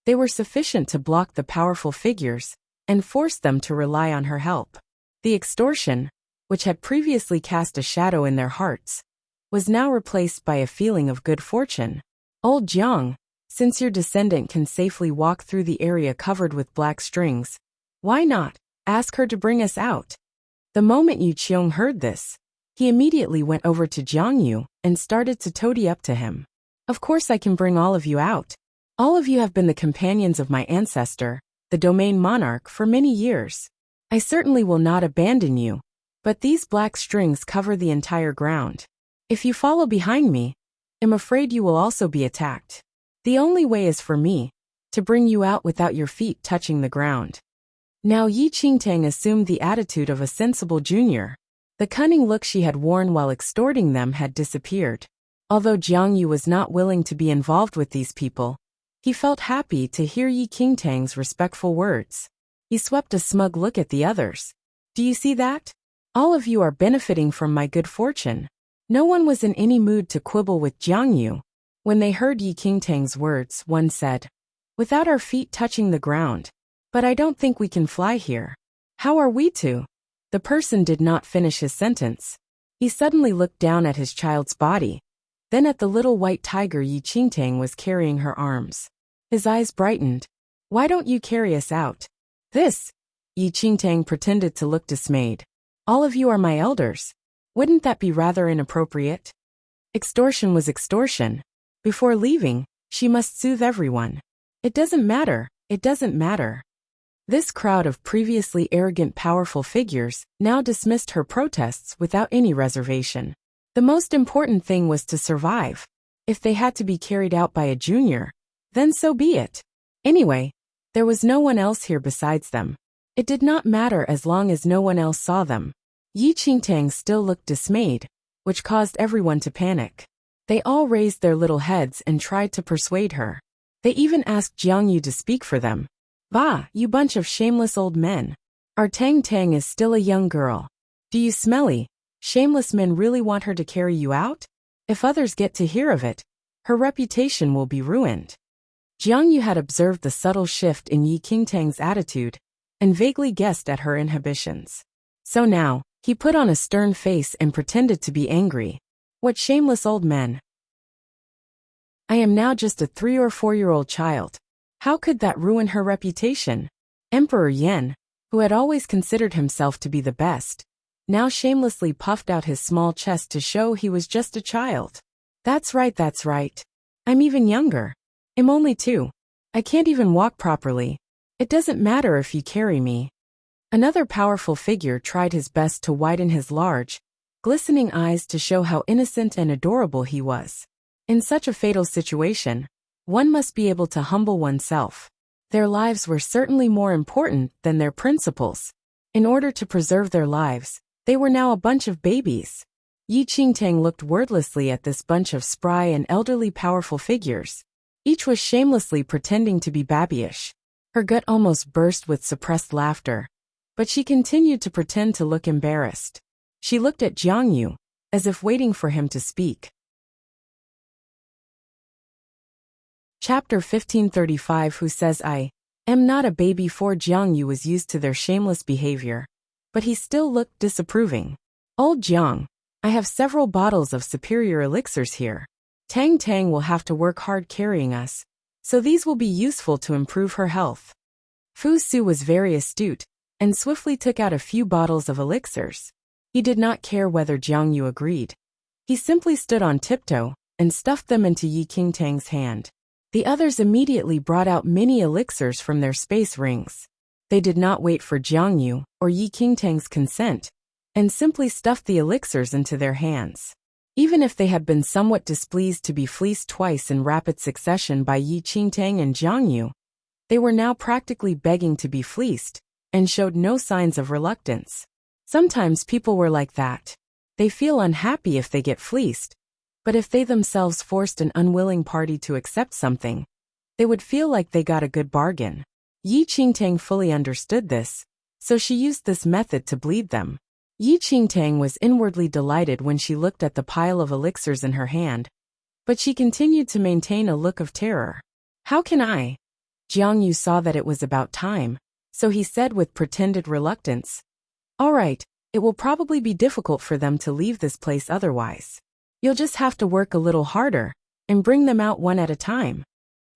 they were sufficient to block the powerful figures and force them to rely on her help. The extortion, which had previously cast a shadow in their hearts, was now replaced by a feeling of good fortune. Old Jiang, since your descendant can safely walk through the area covered with black strings, why not ask her to bring us out? The moment Yu Qiong heard this, he immediately went over to Jiang Yu and started to toady up to him. Of course I can bring all of you out. All of you have been the companions of my ancestor, the domain monarch, for many years. I certainly will not abandon you, but these black strings cover the entire ground. If you follow behind me, I'm afraid you will also be attacked. The only way is for me to bring you out without your feet touching the ground. Now Yi Qingtang assumed the attitude of a sensible junior. The cunning look she had worn while extorting them had disappeared. Although Jiang Yu was not willing to be involved with these people, he felt happy to hear Yi Qingtang's respectful words. He swept a smug look at the others. Do you see that? All of you are benefiting from my good fortune. No one was in any mood to quibble with Jiang Yu. When they heard Yi Qingtang's words, one said, without our feet touching the ground. But I don't think we can fly here. How are we to? The person did not finish his sentence. He suddenly looked down at his child's body, then at the little white tiger Yi Qingtang was carrying her arms. His eyes brightened. Why don't you carry us out? This? Yi Qingtang pretended to look dismayed. All of you are my elders. Wouldn't that be rather inappropriate? Extortion was extortion. Before leaving, she must soothe everyone. It doesn't matter, it doesn't matter. This crowd of previously arrogant powerful figures now dismissed her protests without any reservation. The most important thing was to survive. If they had to be carried out by a junior, then so be it. Anyway, there was no one else here besides them. It did not matter as long as no one else saw them. Yi Qingtang still looked dismayed, which caused everyone to panic. They all raised their little heads and tried to persuade her. They even asked Jiang Yu to speak for them. Bah, you bunch of shameless old men. Our Tang Tang is still a young girl. Do you smelly, shameless men really want her to carry you out? If others get to hear of it, her reputation will be ruined. Jiang Yu had observed the subtle shift in Yi Qingtang's attitude and vaguely guessed at her inhibitions. So now, he put on a stern face and pretended to be angry. What shameless old men! I am now just a 3 or 4-year-old child. How could that ruin her reputation? Emperor Yen, who had always considered himself to be the best, now shamelessly puffed out his small chest to show he was just a child. That's right, that's right. I'm even younger. I'm only 2. I can't even walk properly. It doesn't matter if you carry me. Another powerful figure tried his best to widen his large, glistening eyes to show how innocent and adorable he was. In such a fatal situation, one must be able to humble oneself. Their lives were certainly more important than their principles. In order to preserve their lives, they were now a bunch of babies. Yi Qingtang looked wordlessly at this bunch of spry and elderly powerful figures. Each was shamelessly pretending to be babyish. Her gut almost burst with suppressed laughter. But she continued to pretend to look embarrassed. She looked at Jiang Yu, as if waiting for him to speak. Chapter 1535. Who says I am not a baby? For Jiang Yu was used to their shameless behavior, but he still looked disapproving. Old Jiang, I have several bottles of superior elixirs here. Tang Tang will have to work hard carrying us, so these will be useful to improve her health. Fu Su was very astute, and swiftly took out a few bottles of elixirs. He did not care whether Jiang Yu agreed. He simply stood on tiptoe, and stuffed them into Yi Qingtang's hand. The others immediately brought out mini elixirs from their space rings. They did not wait for Jiang Yu or Yi Qingtang's consent, and simply stuffed the elixirs into their hands. Even if they had been somewhat displeased to be fleeced twice in rapid succession by Yi Qingtang and Jiang Yu, they were now practically begging to be fleeced, and showed no signs of reluctance. Sometimes people were like that. They feel unhappy if they get fleeced, but if they themselves forced an unwilling party to accept something, they would feel like they got a good bargain. Yi Qingtang fully understood this, so she used this method to bleed them. Yi Qingtang was inwardly delighted when she looked at the pile of elixirs in her hand, but she continued to maintain a look of terror. How can I? Jiang Yu saw that it was about time, so he said with pretended reluctance, all right, it will probably be difficult for them to leave this place otherwise. You'll just have to work a little harder, and bring them out one at a time.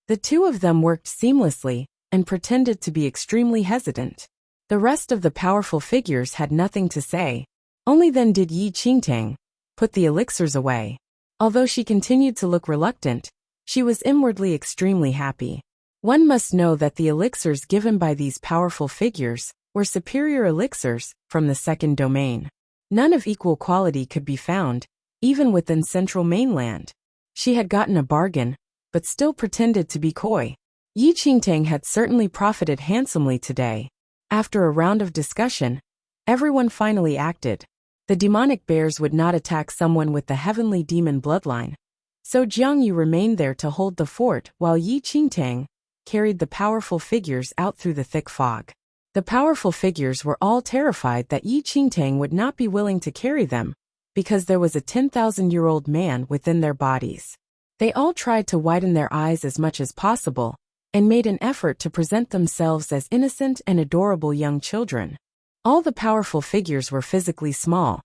The two of them worked seamlessly, and pretended to be extremely hesitant. The rest of the powerful figures had nothing to say. Only then did Yi Qingtang put the elixirs away. Although she continued to look reluctant, she was inwardly extremely happy. One must know that the elixirs given by these powerful figures were superior elixirs from the second domain. None of equal quality could be found, even within central mainland. She had gotten a bargain, but still pretended to be coy. Yi Qingtang had certainly profited handsomely today. After a round of discussion, everyone finally acted. The demonic bears would not attack someone with the heavenly demon bloodline, so Jiang Yu remained there to hold the fort while Yi Qingtang carried the powerful figures out through the thick fog. The powerful figures were all terrified that Yi Qingtang would not be willing to carry them, because there was a 10,000-year-old man within their bodies. They all tried to widen their eyes as much as possible, and made an effort to present themselves as innocent and adorable young children. All the powerful figures were physically small,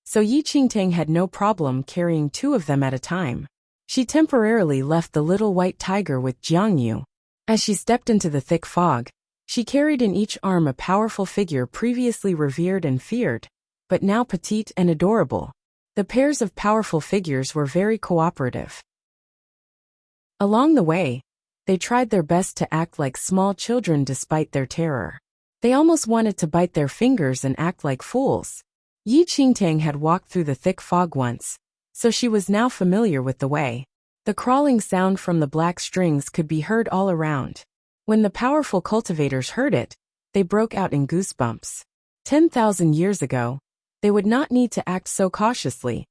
so Yi Qingtang had no problem carrying two of them at a time. She temporarily left the little white tiger with Jiang Yu. As she stepped into the thick fog, she carried in each arm a powerful figure previously revered and feared, but now petite and adorable. The pairs of powerful figures were very cooperative. Along the way, they tried their best to act like small children despite their terror. They almost wanted to bite their fingers and act like fools. Yi Qingtang had walked through the thick fog once, so she was now familiar with the way. The crawling sound from the black strings could be heard all around. When the powerful cultivators heard it, they broke out in goosebumps. 10,000 years ago, they would not need to act so cautiously.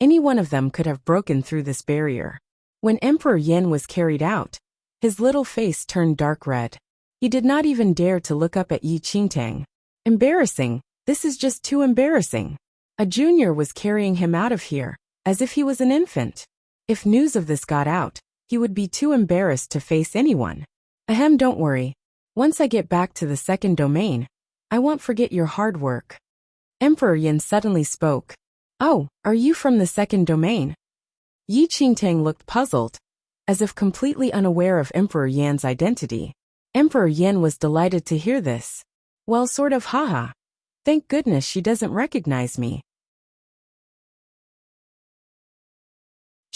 Any one of them could have broken through this barrier. When Emperor Yin was carried out, his little face turned dark red. He did not even dare to look up at Yi Qingtang. Embarrassing, this is just too embarrassing. A junior was carrying him out of here, as if he was an infant. If news of this got out, he would be too embarrassed to face anyone. Ahem, don't worry. Once I get back to the second domain, I won't forget your hard work. Emperor Yin suddenly spoke. Oh, are you from the second domain? Yi Qingtang looked puzzled, as if completely unaware of Emperor Yan's identity. Emperor Yan was delighted to hear this. Well, sort of, haha. Thank goodness she doesn't recognize me.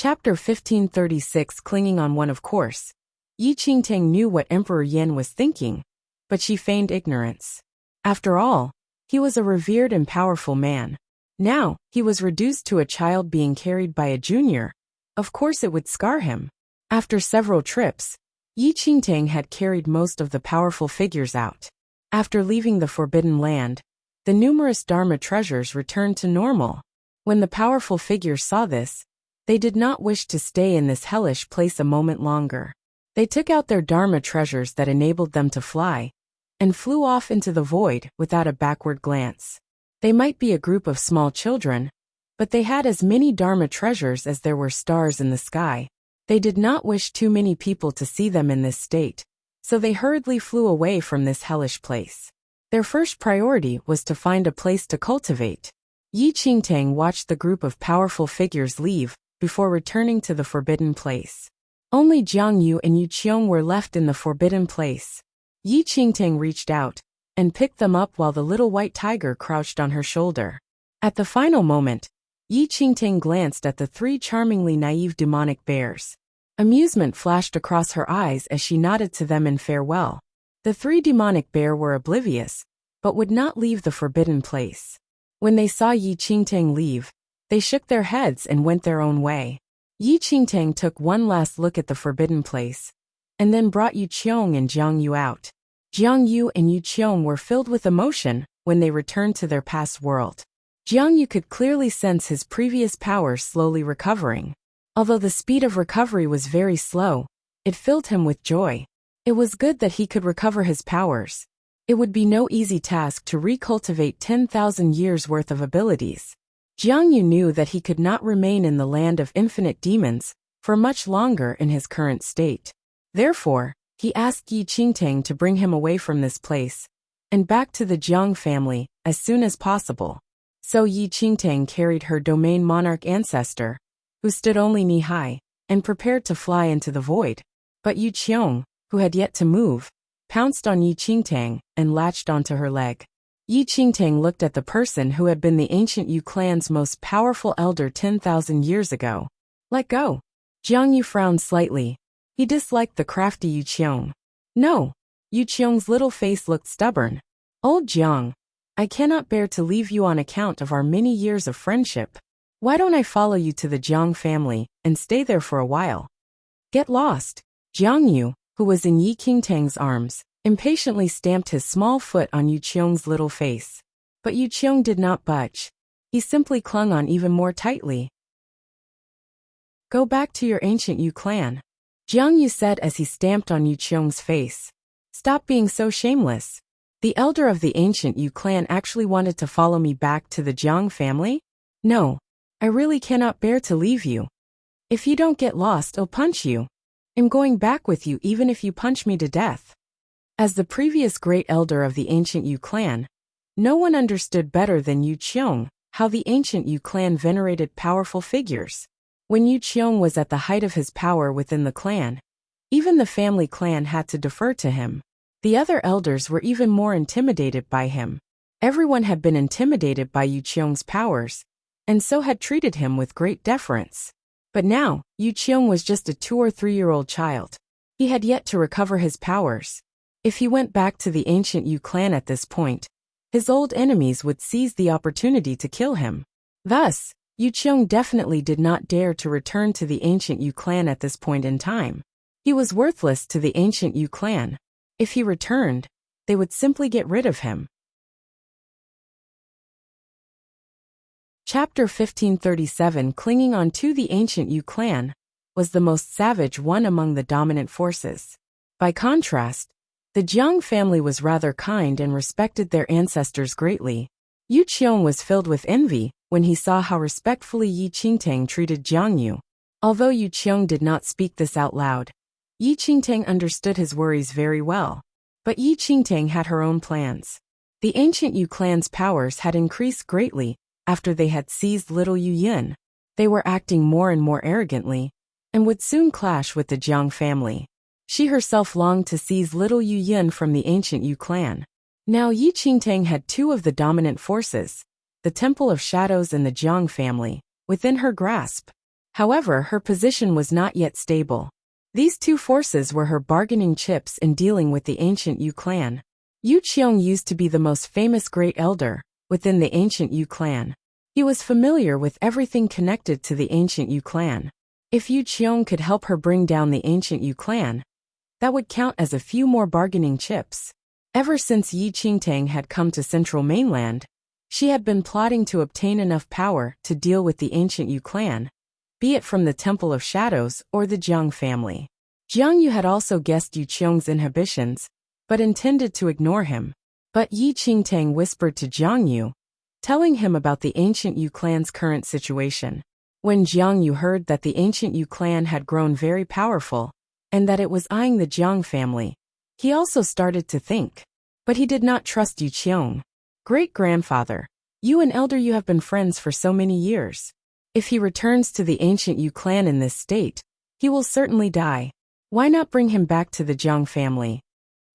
Chapter 1536. Clinging on one. Of course, Yi Qingtang knew what Emperor Yan was thinking, but she feigned ignorance. After all, he was a revered and powerful man. Now, he was reduced to a child being carried by a junior. Of course it would scar him. After several trips, Yi Qingtang had carried most of the powerful figures out. After leaving the Forbidden Land, the numerous Dharma treasures returned to normal. When the powerful figures saw this, they did not wish to stay in this hellish place a moment longer. They took out their Dharma treasures that enabled them to fly, and flew off into the void without a backward glance. They might be a group of small children, but they had as many Dharma treasures as there were stars in the sky. They did not wish too many people to see them in this state, so they hurriedly flew away from this hellish place. Their first priority was to find a place to cultivate. Yi Qingtang watched the group of powerful figures leave before returning to the forbidden place. Only Jiang Yu and Yu Qiong were left in the forbidden place. Yi Qingtang reached out and picked them up while the little white tiger crouched on her shoulder. At the final moment, Yi Qingtang glanced at the three charmingly naive demonic bears. Amusement flashed across her eyes as she nodded to them in farewell. The three demonic bears were oblivious, but would not leave the forbidden place. When they saw Yi Qingtang leave, they shook their heads and went their own way. Yi Qingtang took one last look at the forbidden place, and then brought Yu Qiong and Jiang Yu out. Jiang Yu and Yu Qiong were filled with emotion when they returned to their past world. Jiang Yu could clearly sense his previous powers slowly recovering. Although the speed of recovery was very slow, it filled him with joy. It was good that he could recover his powers. It would be no easy task to recultivate 10,000 years' worth of abilities. Jiang Yu knew that he could not remain in the land of infinite demons for much longer in his current state. Therefore, he asked Yi Qingtang to bring him away from this place and back to the Jiang family as soon as possible. So Yi Qingtang carried her domain monarch ancestor, who stood only knee-high, and prepared to fly into the void. But Yu Qiong, who had yet to move, pounced on Yi Qingtang and latched onto her leg. Yi Qingtang looked at the person who had been the ancient Yu clan's most powerful elder 10,000 years ago. Let go. Jiang Yu frowned slightly. He disliked the crafty Yu Qiong. No. Yu Qiong's little face looked stubborn. Old Jiang, I cannot bear to leave you on account of our many years of friendship. Why don't I follow you to the Jiang family and stay there for a while? Get lost. Jiang Yu, who was in Yi Qingtang's arms, impatiently stamped his small foot on Yu Qiong's little face. But Yu Qiong did not budge. He simply clung on even more tightly. Go back to your ancient Yu clan, Jiang Yu said as he stamped on Yu Qiong's face. Stop being so shameless. The elder of the ancient Yu clan actually wanted to follow me back to the Jiang family? No. I really cannot bear to leave you. If you don't get lost, I'll punch you. I'm going back with you even if you punch me to death. As the previous great elder of the ancient Yu clan, no one understood better than Yu Qiong how the ancient Yu clan venerated powerful figures. When Yu Qiong was at the height of his power within the clan, even the family clan had to defer to him. The other elders were even more intimidated by him. Everyone had been intimidated by Yu Qiong's powers, and so had treated him with great deference. But now, Yu Qiong was just a 2 or 3-year-old child. He had yet to recover his powers. If he went back to the ancient Yu clan at this point, his old enemies would seize the opportunity to kill him. Thus, Yu Qiong definitely did not dare to return to the ancient Yu clan at this point in time. He was worthless to the ancient Yu clan. If he returned, they would simply get rid of him. Chapter 1537 Clinging on to the ancient Yu clan was the most savage one among the dominant forces. By contrast, the Jiang family was rather kind and respected their ancestors greatly. Yu Qiong was filled with envy when he saw how respectfully Yi Qingtang treated Jiang Yu. Although Yu Qiong did not speak this out loud, Yi Qingtang understood his worries very well. But Yi Qingtang had her own plans. The ancient Yu clan's powers had increased greatly after they had seized little Yu Yin. They were acting more and more arrogantly, and would soon clash with the Jiang family. She herself longed to seize little Yu Yin from the ancient Yu clan. Now Yi Qingtang had 2 of the dominant forces, the Temple of Shadows and the Jiang family, within her grasp. However, her position was not yet stable. These 2 forces were her bargaining chips in dealing with the ancient Yu clan. Yu Qiong used to be the most famous great elder within the ancient Yu clan. He was familiar with everything connected to the ancient Yu clan. If Yu Qiong could help her bring down the ancient Yu clan, that would count as a few more bargaining chips. Ever since Yi Qingtang had come to Central Mainland, she had been plotting to obtain enough power to deal with the ancient Yu clan, be it from the Temple of Shadows or the Jiang family. Jiang Yu had also guessed Yu Qiong's inhibitions, but intended to ignore him. But Yi Qingtang whispered to Jiang Yu, telling him about the ancient Yu clan's current situation. When Jiang Yu heard that the ancient Yu clan had grown very powerful, and that it was eyeing the Jiang family, he also started to think. But he did not trust Yu Qiong. Great-grandfather, you and elder Yu have been friends for so many years. If he returns to the ancient Yu clan in this state, he will certainly die. Why not bring him back to the Jiang family?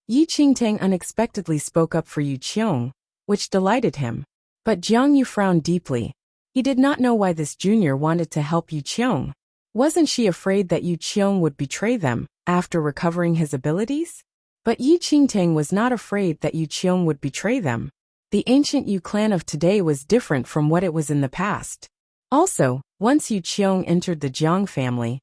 Yi Qingtang unexpectedly spoke up for Yu Qiong, which delighted him. But Jiang Yu frowned deeply. He did not know why this junior wanted to help Yu Qiong. Wasn't she afraid that Yu Qiong would betray them after recovering his abilities? But Yi Qingtang was not afraid that Yu Qiong would betray them. The ancient Yu clan of today was different from what it was in the past. Also, once Yu Qiong entered the Jiang family,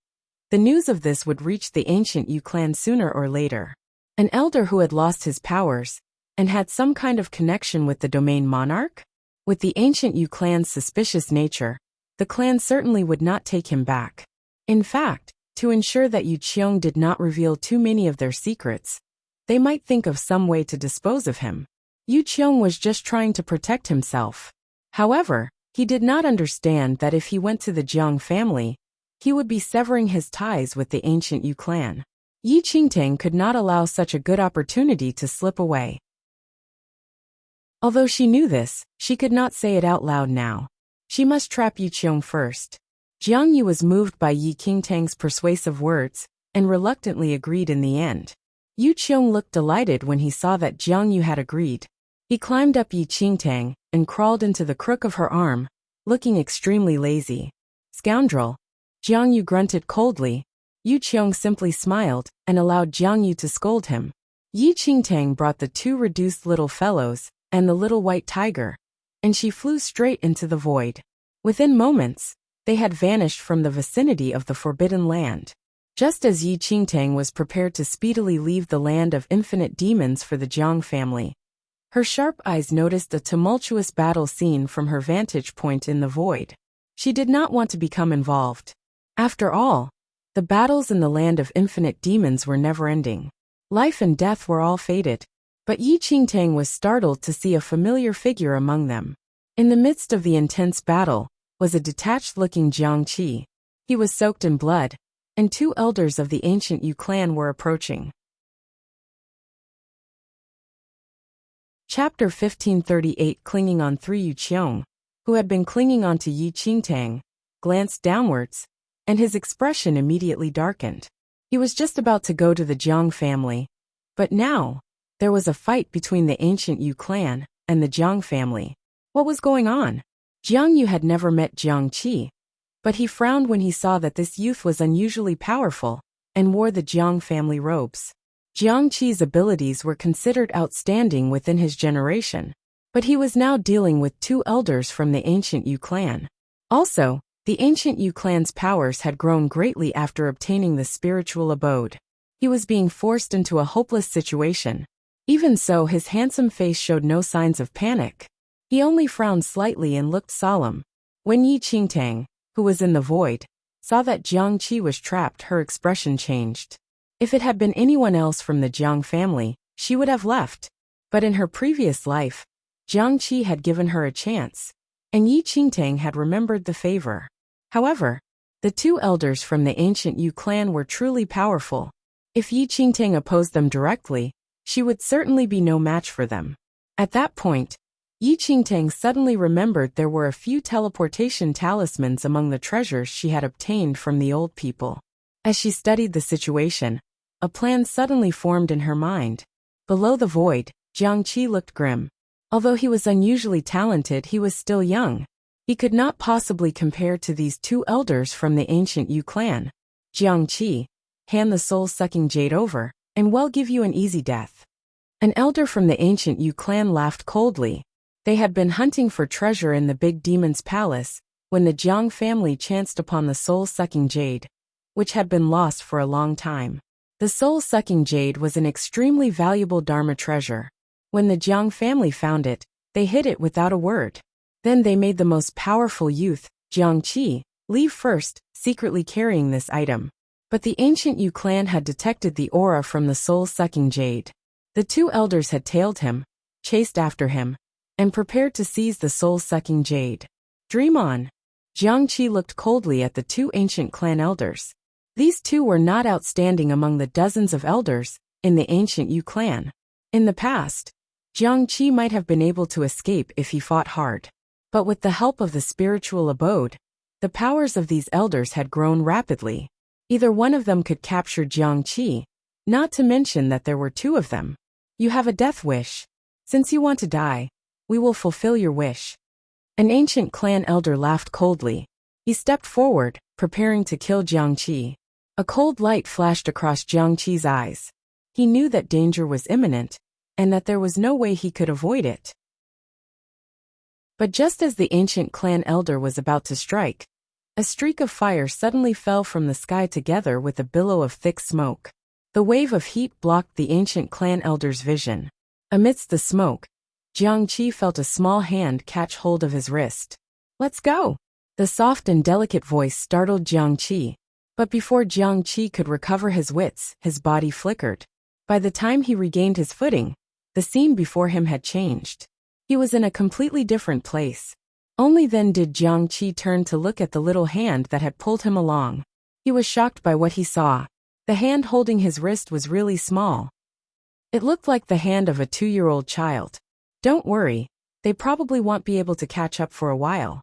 the news of this would reach the ancient Yu clan sooner or later. An elder who had lost his powers and had some kind of connection with the domain monarch? With the ancient Yu clan's suspicious nature, the clan certainly would not take him back. In fact, to ensure that Yu Qiong did not reveal too many of their secrets, they might think of some way to dispose of him. Yu Qiong was just trying to protect himself. However, he did not understand that if he went to the Jiang family, he would be severing his ties with the ancient Yu clan. Yi Qingtang could not allow such a good opportunity to slip away. Although she knew this, she could not say it out loud now. She must trap Yu Qiong first. Jiang Yu was moved by Yi Qingtang's persuasive words, and reluctantly agreed in the end. Yu Qiong looked delighted when he saw that Jiang Yu had agreed. He climbed up Yi Qingtang and crawled into the crook of her arm, looking extremely lazy. Scoundrel! Jiang Yu grunted coldly. Yu Qiong simply smiled and allowed Jiang Yu to scold him. Yi Qingtang brought the two reduced little fellows and the little white tiger, and she flew straight into the void. Within moments, they had vanished from the vicinity of the Forbidden Land. Just as Yi Qingtang was prepared to speedily leave the land of infinite demons for the Jiang family, her sharp eyes noticed a tumultuous battle scene from her vantage point in the void. She did not want to become involved. After all, the battles in the land of infinite demons were never-ending. Life and death were all fated. But Yi Qingtang was startled to see a familiar figure among them. In the midst of the intense battle was a detached-looking Jiang Qi. He was soaked in blood, and two elders of the ancient Yu clan were approaching. Chapter 1538. Clinging on. 3. Yu Qiong, who had been clinging on to Yi Qingtang, glanced downwards, and his expression immediately darkened. He was just about to go to the Jiang family, but now, there was a fight between the ancient Yu clan and the Jiang family. What was going on? Jiang Yu had never met Jiang Qi, but he frowned when he saw that this youth was unusually powerful and wore the Jiang family robes. Jiang Qi's abilities were considered outstanding within his generation, but he was now dealing with two elders from the ancient Yu clan. Also, the ancient Yu clan's powers had grown greatly after obtaining the spiritual abode. He was being forced into a hopeless situation. Even so, his handsome face showed no signs of panic. He only frowned slightly and looked solemn. When Yi Qingtang, who was in the void, saw that Jiang Qi was trapped, her expression changed. If it had been anyone else from the Jiang family, she would have left. But in her previous life, Jiang Qi had given her a chance, and Yi Qingtang had remembered the favor. However, the two elders from the ancient Yu clan were truly powerful. If Yi Qingtang opposed them directly, she would certainly be no match for them. At that point, Yi Qingtang suddenly remembered there were a few teleportation talismans among the treasures she had obtained from the old people. As she studied the situation, a plan suddenly formed in her mind. Below the void, Jiang Qi looked grim. Although he was unusually talented, he was still young. He could not possibly compare to these two elders from the ancient Yu clan. Jiang Qi, hand the soul-sucking jade over, and we'll give you an easy death. An elder from the ancient Yu clan laughed coldly. They had been hunting for treasure in the big demon's palace when the Jiang family chanced upon the soul-sucking jade, which had been lost for a long time. The soul-sucking jade was an extremely valuable Dharma treasure. When the Jiang family found it, they hid it without a word. Then they made the most powerful youth, Jiang Qi, leave first, secretly carrying this item. But the ancient Yu clan had detected the aura from the soul-sucking jade. The two elders had tailed him, chased after him, and prepared to seize the soul-sucking jade. Dream on. Jiang Qi looked coldly at the two ancient clan elders. These two were not outstanding among the dozens of elders in the ancient Yu clan. In the past, Jiang Qi might have been able to escape if he fought hard. But with the help of the spiritual abode, the powers of these elders had grown rapidly. Either one of them could capture Jiang Qi, not to mention that there were two of them. You have a death wish. Since you want to die, we will fulfill your wish. An ancient clan elder laughed coldly. He stepped forward, preparing to kill Jiang Qi. A cold light flashed across Jiang Qi's eyes. He knew that danger was imminent, and that there was no way he could avoid it. But just as the ancient clan elder was about to strike, a streak of fire suddenly fell from the sky together with a billow of thick smoke. The wave of heat blocked the ancient clan elder's vision. Amidst the smoke, Jiang Qi felt a small hand catch hold of his wrist. Let's go! The soft and delicate voice startled Jiang Qi. But before Jiang Qi could recover his wits, his body flickered. By the time he regained his footing, the scene before him had changed. He was in a completely different place. Only then did Jiang Qi turn to look at the little hand that had pulled him along. He was shocked by what he saw. The hand holding his wrist was really small. It looked like the hand of a 2-year-old child. Don't worry, they probably won't be able to catch up for a while.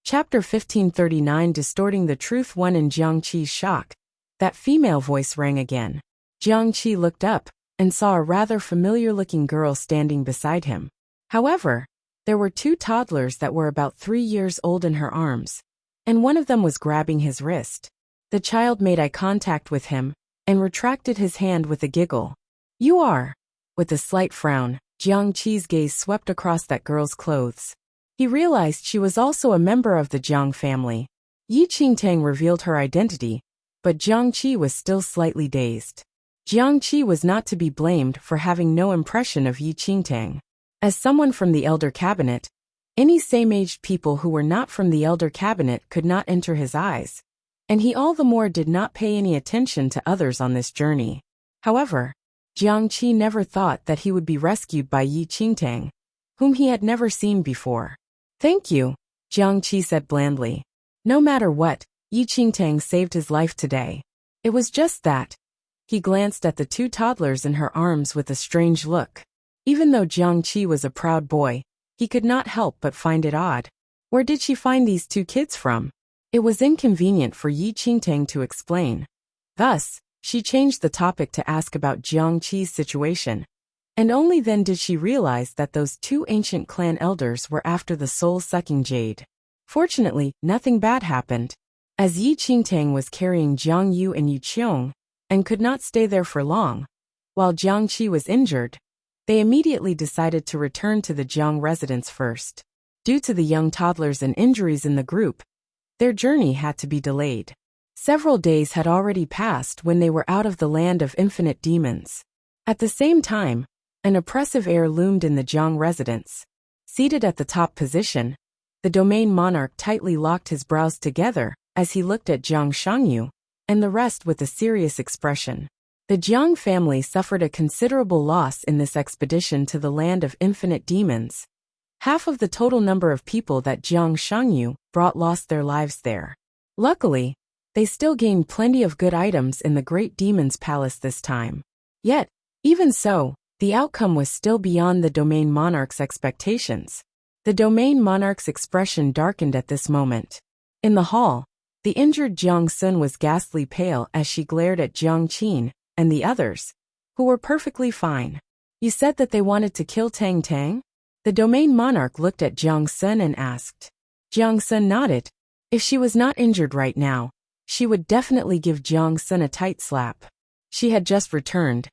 Chapter 1539 Distorting the Truth. One. In Jiang Qi's shock, that female voice rang again. Jiang Qi looked up and saw a rather familiar-looking girl standing beside him. However, there were two toddlers that were about 3 years old in her arms, and one of them was grabbing his wrist. The child made eye contact with him and retracted his hand with a giggle. You are. With a slight frown, Jiang Qi's gaze swept across that girl's clothes. He realized she was also a member of the Jiang family. Yi Qingtang revealed her identity, but Jiang Qi was still slightly dazed. Jiang Qi was not to be blamed for having no impression of Yi Qingtang. As someone from the Elder Cabinet, any same-aged people who were not from the Elder Cabinet could not enter his eyes, and he all the more did not pay any attention to others on this journey. However, Jiang Qi never thought that he would be rescued by Yi Qingtang, whom he had never seen before. Thank you, Jiang Qi said blandly. No matter what, Yi Qingtang saved his life today. It was just that. He glanced at the two toddlers in her arms with a strange look. Even though Jiang Qi was a proud boy, he could not help but find it odd. Where did she find these two kids from? It was inconvenient for Yi Qingtang to explain. Thus, she changed the topic to ask about Jiang Qi's situation. And only then did she realize that those two ancient clan elders were after the soul-sucking jade. Fortunately, nothing bad happened. As Yi Qingtang was carrying Jiang Yu and Yu Qiong, and could not stay there for long, while Jiang Qi was injured, they immediately decided to return to the Jiang residence first. Due to the young toddlers and injuries in the group, their journey had to be delayed. Several days had already passed when they were out of the land of infinite demons. At the same time, an oppressive air loomed in the Jiang residence. Seated at the top position, the domain monarch tightly locked his brows together as he looked at Jiang Shangyu and the rest with a serious expression. The Jiang family suffered a considerable loss in this expedition to the land of infinite demons. Half of the total number of people that Jiang Shangyu brought lost their lives there. Luckily, they still gained plenty of good items in the Great Demon's Palace this time. Yet, even so, the outcome was still beyond the domain monarch's expectations. The domain monarch's expression darkened at this moment. In the hall, the injured Jiang Sun was ghastly pale as she glared at Jiang Qin and the others, who were perfectly fine. You said that they wanted to kill Tang Tang? The domain monarch looked at Jiang Sun and asked. Jiang Sun nodded. If she was not injured right now, she would definitely give Jiang Sun a tight slap. She had just returned,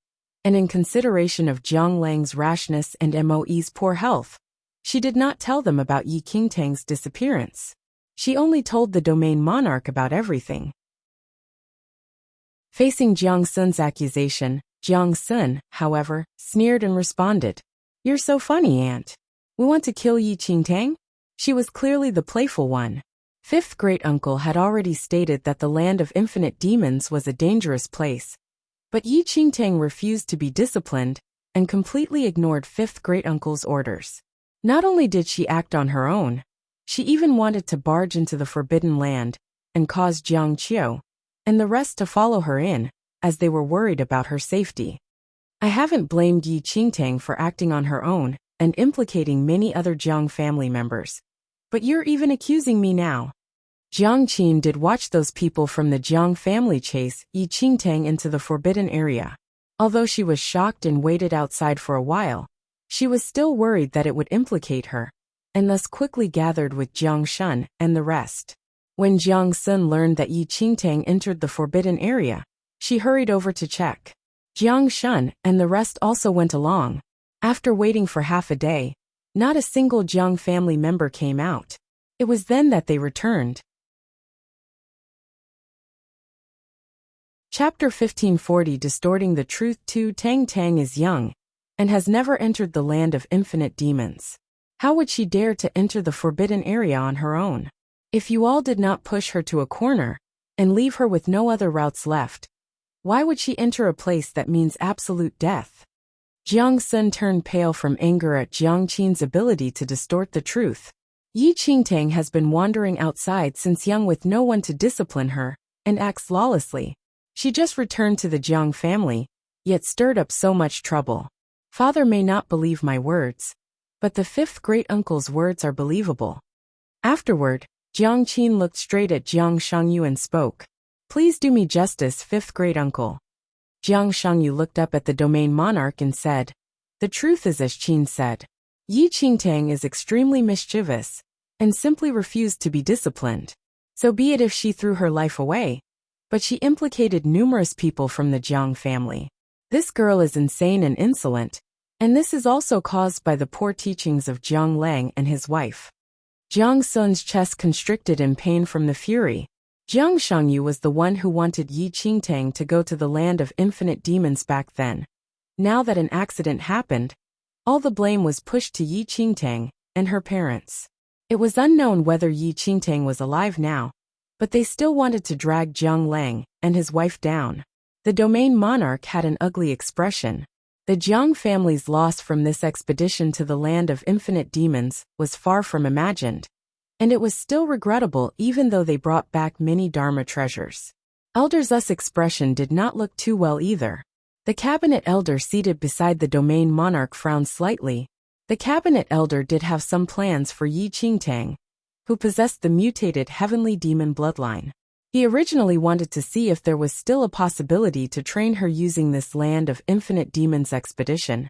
and in consideration of Jiang Lang's rashness and Moe's poor health, she did not tell them about Yi Qingtang's disappearance. She only told the domain monarch about everything. Facing Jiang Sun's accusation, Jiang Sun, however, sneered and responded. You're so funny, Aunt. We want to kill Yi Qingtang? She was clearly the playful one. Fifth great-uncle had already stated that the land of infinite demons was a dangerous place, But Yi Qingtang refused to be disciplined and completely ignored fifth great-uncle's orders. Not only did she act on her own, she even wanted to barge into the Forbidden Land and cause Jiang Qiu and the rest to follow her in, as they were worried about her safety. I haven't blamed Yi Qingtang for acting on her own and implicating many other Jiang family members. But you're even accusing me now. Jiang Qin did watch those people from the Jiang family chase Yi Qingtang into the forbidden area. Although she was shocked and waited outside for a while, she was still worried that it would implicate her, and thus quickly gathered with Jiang Shun and the rest. When Jiang Sun learned that Yi Qingtang entered the forbidden area, she hurried over to check. Jiang Shun and the rest also went along. After waiting for half a day, not a single Jiang family member came out. It was then that they returned. Chapter 1540 Distorting the Truth 2 Tang Tang is young and has never entered the land of infinite demons. How would she dare to enter the forbidden area on her own? If you all did not push her to a corner and leave her with no other routes left, why would she enter a place that means absolute death? Jiang Sun turned pale from anger at Jiang Qin's ability to distort the truth. Yi Qingtang has been wandering outside since young with no one to discipline her and acts lawlessly. She just returned to the Jiang family, yet stirred up so much trouble. Father may not believe my words, but the fifth great-uncle's words are believable. Afterward, Jiang Qin looked straight at Jiang Shangyu and spoke. Please do me justice, fifth great-uncle. Jiang Shangyu looked up at the domain monarch and said, the truth is as Qin said. Yi Qingtang is extremely mischievous and simply refused to be disciplined. So be it if she threw her life away, but she implicated numerous people from the Jiang family. This girl is insane and insolent, and this is also caused by the poor teachings of Jiang Lang and his wife. Jiang Sun's chest constricted in pain from the fury. Jiang Shangyu was the one who wanted Yi Qingtang to go to the land of infinite demons back then. Now that an accident happened, all the blame was pushed to Yi Qingtang and her parents. It was unknown whether Yi Qingtang was alive now, but they still wanted to drag Jiang Lang and his wife down. The domain monarch had an ugly expression. The Jiang family's loss from this expedition to the land of infinite demons was far from imagined, and it was still regrettable even though they brought back many Dharma treasures. Elder Zu's expression did not look too well either. The cabinet elder seated beside the domain monarch frowned slightly. The cabinet elder did have some plans for Yi Qingtang, who possessed the mutated heavenly demon bloodline. He originally wanted to see if there was still a possibility to train her using this land of infinite demons expedition.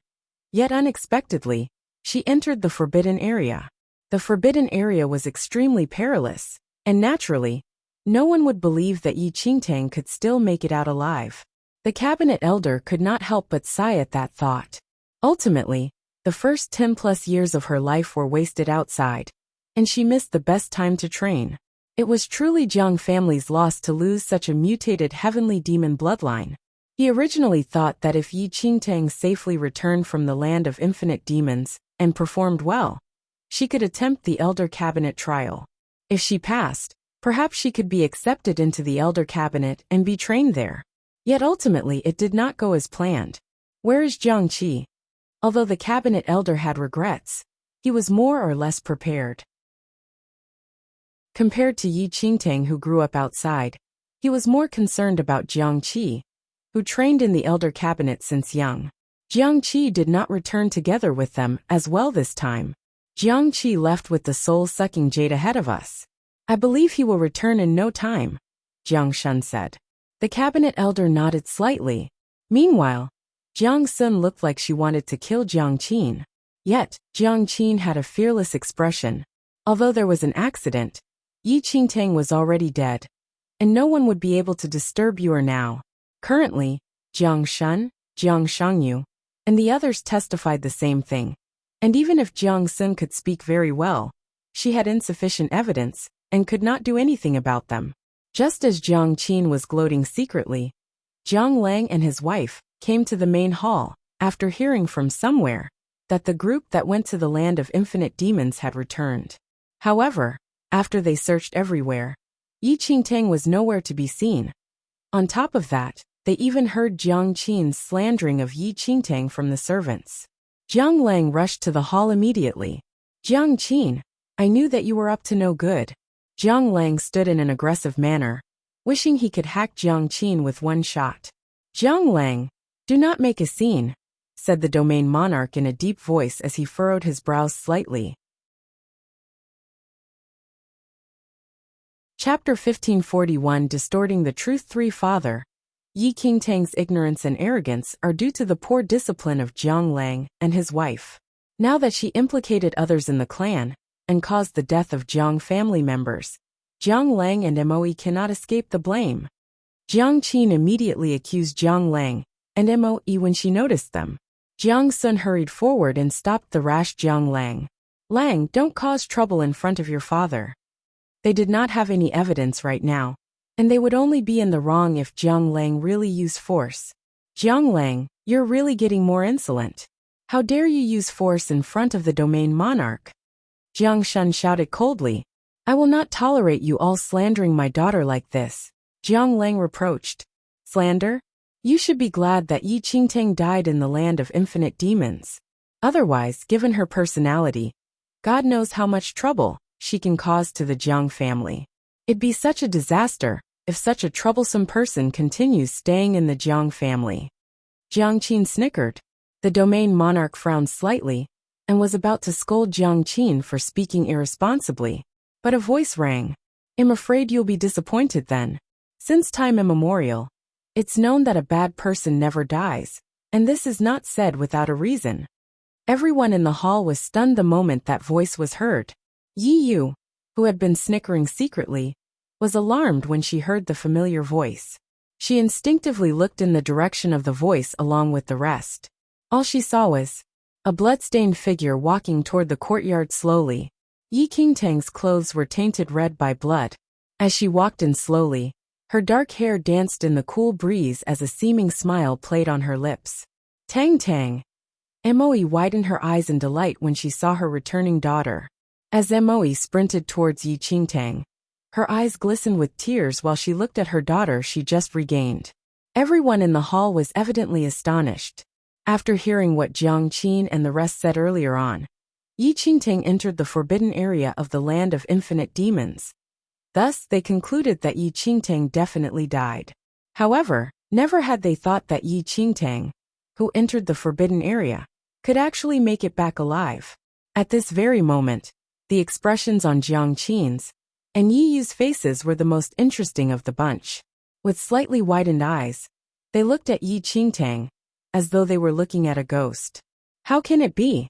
Yet unexpectedly, she entered the forbidden area. The forbidden area was extremely perilous, and naturally, no one would believe that Yi Qingtang could still make it out alive. The cabinet elder could not help but sigh at that thought. Ultimately, the first 10+ years of her life were wasted outside, and she missed the best time to train. It was truly Jiang family's loss to lose such a mutated heavenly demon bloodline. He originally thought that if Yi Qingtang safely returned from the land of infinite demons and performed well, she could attempt the elder cabinet trial. If she passed, perhaps she could be accepted into the elder cabinet and be trained there. Yet ultimately it did not go as planned. Where is Jiang Qi? Although the cabinet elder had regrets, he was more or less prepared. Compared to Yi Qingtang, who grew up outside, he was more concerned about Jiang Qi, who trained in the elder cabinet since young. Jiang Qi did not return together with them as well this time. Jiang Qi left with the soul-sucking jade ahead of us. I believe he will return in no time, Jiang Shun said. The cabinet elder nodded slightly. Meanwhile, Jiang Sun looked like she wanted to kill Jiang Qin. Yet, Jiang Qin had a fearless expression. Although there was an accident, Yi Qingtang was already dead, and no one would be able to disturb you now. Currently, Jiang Shun, Jiang Shangyu, and the others testified the same thing. And even if Jiang Sun could speak very well, she had insufficient evidence and could not do anything about them. Just as Jiang Qin was gloating secretly, Jiang Lang and his wife came to the main hall after hearing from somewhere that the group that went to the land of infinite demons had returned. However, after they searched everywhere, Yi Qingtang was nowhere to be seen. On top of that, They even heard Jiang Qin's slandering of Yi Qingtang from the servants. Jiang Lang rushed to the hall immediately. Jiang Qin, I knew that you were up to no good. Jiang Lang stood in an aggressive manner, wishing he could hack Jiang Qin with one shot. Jiang Lang, do not make a scene, said the domain monarch in a deep voice as he furrowed his brows slightly. Chapter 1541 Distorting the Truth 3 Father, Yi Qingtang's ignorance and arrogance are due to the poor discipline of Jiang Lang and his wife. Now that she implicated others in the clan and caused the death of Jiang family members, Jiang Lang and Moe cannot escape the blame. Jiang Qin immediately accused Jiang Lang and Moe when she noticed them. Jiang Sun hurried forward and stopped the rash Jiang Lang. Lang, don't cause trouble in front of your father. They did not have any evidence right now, and they would only be in the wrong if Jiang Lang really used force. Jiang Lang, you're really getting more insolent. How dare you use force in front of the domain monarch? Jiang Shun shouted coldly. I will not tolerate you all slandering my daughter like this. Jiang Lang reproached. Slander? You should be glad that Yi Qingtang died in the land of infinite demons. Otherwise, given her personality, God knows how much trouble she can cause to the Jiang family. It'd be such a disaster if such a troublesome person continues staying in the Jiang family. Jiang Qin snickered. The domain monarch frowned slightly and was about to scold Jiang Qin for speaking irresponsibly, but a voice rang. I'm afraid you'll be disappointed then. Since time immemorial, it's known that a bad person never dies, and this is not said without a reason. Everyone in the hall was stunned the moment that voice was heard. Yi Yu, who had been snickering secretly, was alarmed when she heard the familiar voice. She instinctively looked in the direction of the voice along with the rest. All she saw was a blood-stained figure walking toward the courtyard slowly. Yi Qingtang's clothes were tainted red by blood. As she walked in slowly, her dark hair danced in the cool breeze as a seeming smile played on her lips. Tang Tang! Moe widened her eyes in delight when she saw her returning daughter. As Moe sprinted towards Yi Qingtang, her eyes glistened with tears while she looked at her daughter she just regained. Everyone in the hall was evidently astonished. After hearing what Jiang Qin and the rest said earlier on, Yi Qingtang entered the forbidden area of the land of infinite demons. Thus, they concluded that Yi Qingtang definitely died. However, never had they thought that Yi Qingtang, who entered the forbidden area, could actually make it back alive. At this very moment, the expressions on Jiang Qin's and Yi Yu's faces were the most interesting of the bunch. With slightly widened eyes, they looked at Yi Qingtang, as though they were looking at a ghost. How can it be?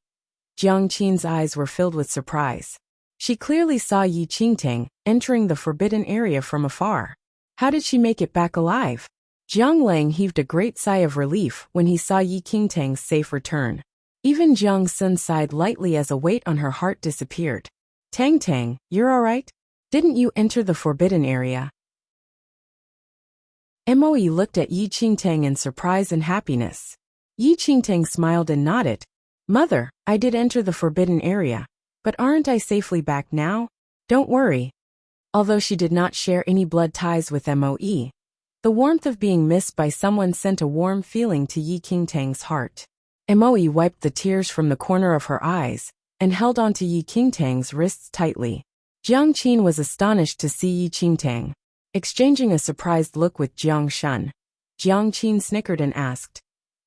Jiang Qin's eyes were filled with surprise. She clearly saw Yi Qingtang entering the forbidden area from afar. How did she make it back alive? Jiang Lang heaved a great sigh of relief when he saw Yi Qingtang's safe return. Even Jiang Sun sighed lightly as a weight on her heart disappeared. Tang Tang, you're alright? Didn't you enter the forbidden area? Moe looked at Yi Qingtang in surprise and happiness. Yi Qingtang smiled and nodded. Mother, I did enter the forbidden area, but aren't I safely back now? Don't worry. Although she did not share any blood ties with Moe, the warmth of being missed by someone sent a warm feeling to Yi Qingtang's heart. Moe wiped the tears from the corner of her eyes and held onto Yi Qingtang's wrists tightly. Jiang Qin was astonished to see Yi Qingtang, exchanging a surprised look with Jiang Shun. Jiang Qin snickered and asked,